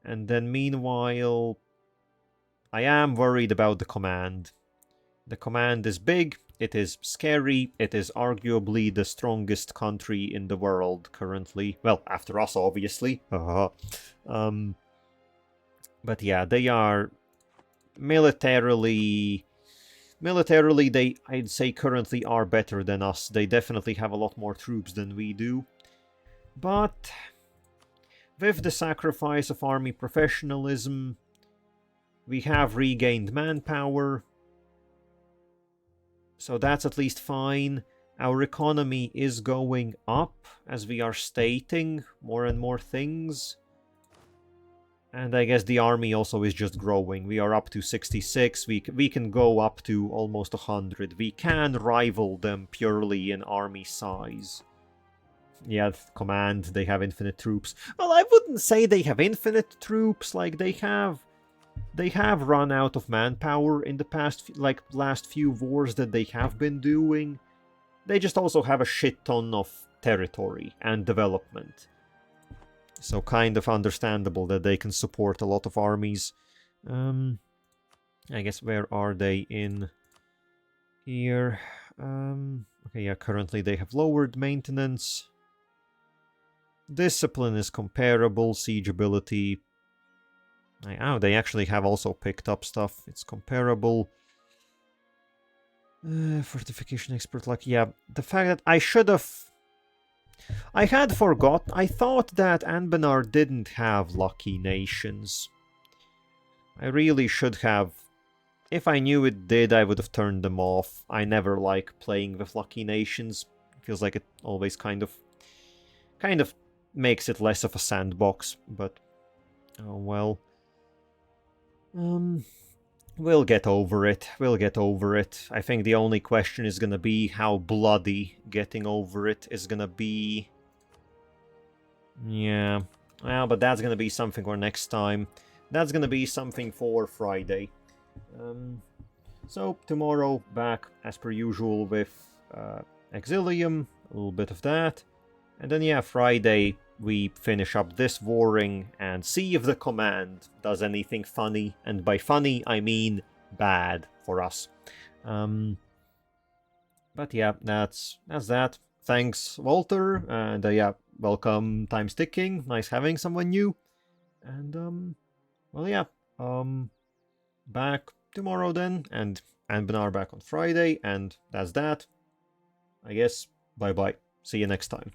and then meanwhile, I am worried about the command. The command is big, it is scary, it is arguably the strongest country in the world currently. Well, after us, obviously. But yeah, they are militarily, they, I'd say, currently are better than us. They definitely have a lot more troops than we do. But with the sacrifice of army professionalism, we have regained manpower. So that's at least fine. Our economy is going up, as we are stating more and more things. And I guess the army also is just growing. We are up to 66. We can go up to almost 100. We can rival them purely in army size. Yeah, command, they have infinite troops. Well, I wouldn't say they have infinite troops. Like, they have run out of manpower in the past, like, last few wars that they have been doing. They just also have a shit ton of territory and development. So kind of understandable that they can support a lot of armies. I guess, where are they in here? Okay, yeah, currently they have lowered maintenance. Discipline is comparable. Siege ability. Oh, they actually have also picked up stuff. It's comparable. Fortification expert luck. Yeah, the fact that I had forgotten. I thought that Anbenar didn't have lucky nations. I really should have. If I knew it did, I would have turned them off. I never like playing with lucky nations. It feels like it always kind of makes it less of a sandbox, but oh well. We'll get over it. We'll get over it. I think the only question is gonna be how bloody getting over it is gonna be. Yeah. Well, but that's gonna be something for next time. That's gonna be something for Friday. So, tomorrow, back as per usual with Exilium, a little bit of that. And then, yeah, Friday, we finish up this warring and see if the command does anything funny. And by funny, I mean bad for us. But yeah, that's that. Thanks, Walter. And yeah, welcome, Time's Ticking. Nice having someone new. And, well, yeah. Back tomorrow then. And Benar back on Friday. And that's that. I guess, bye-bye. See you next time.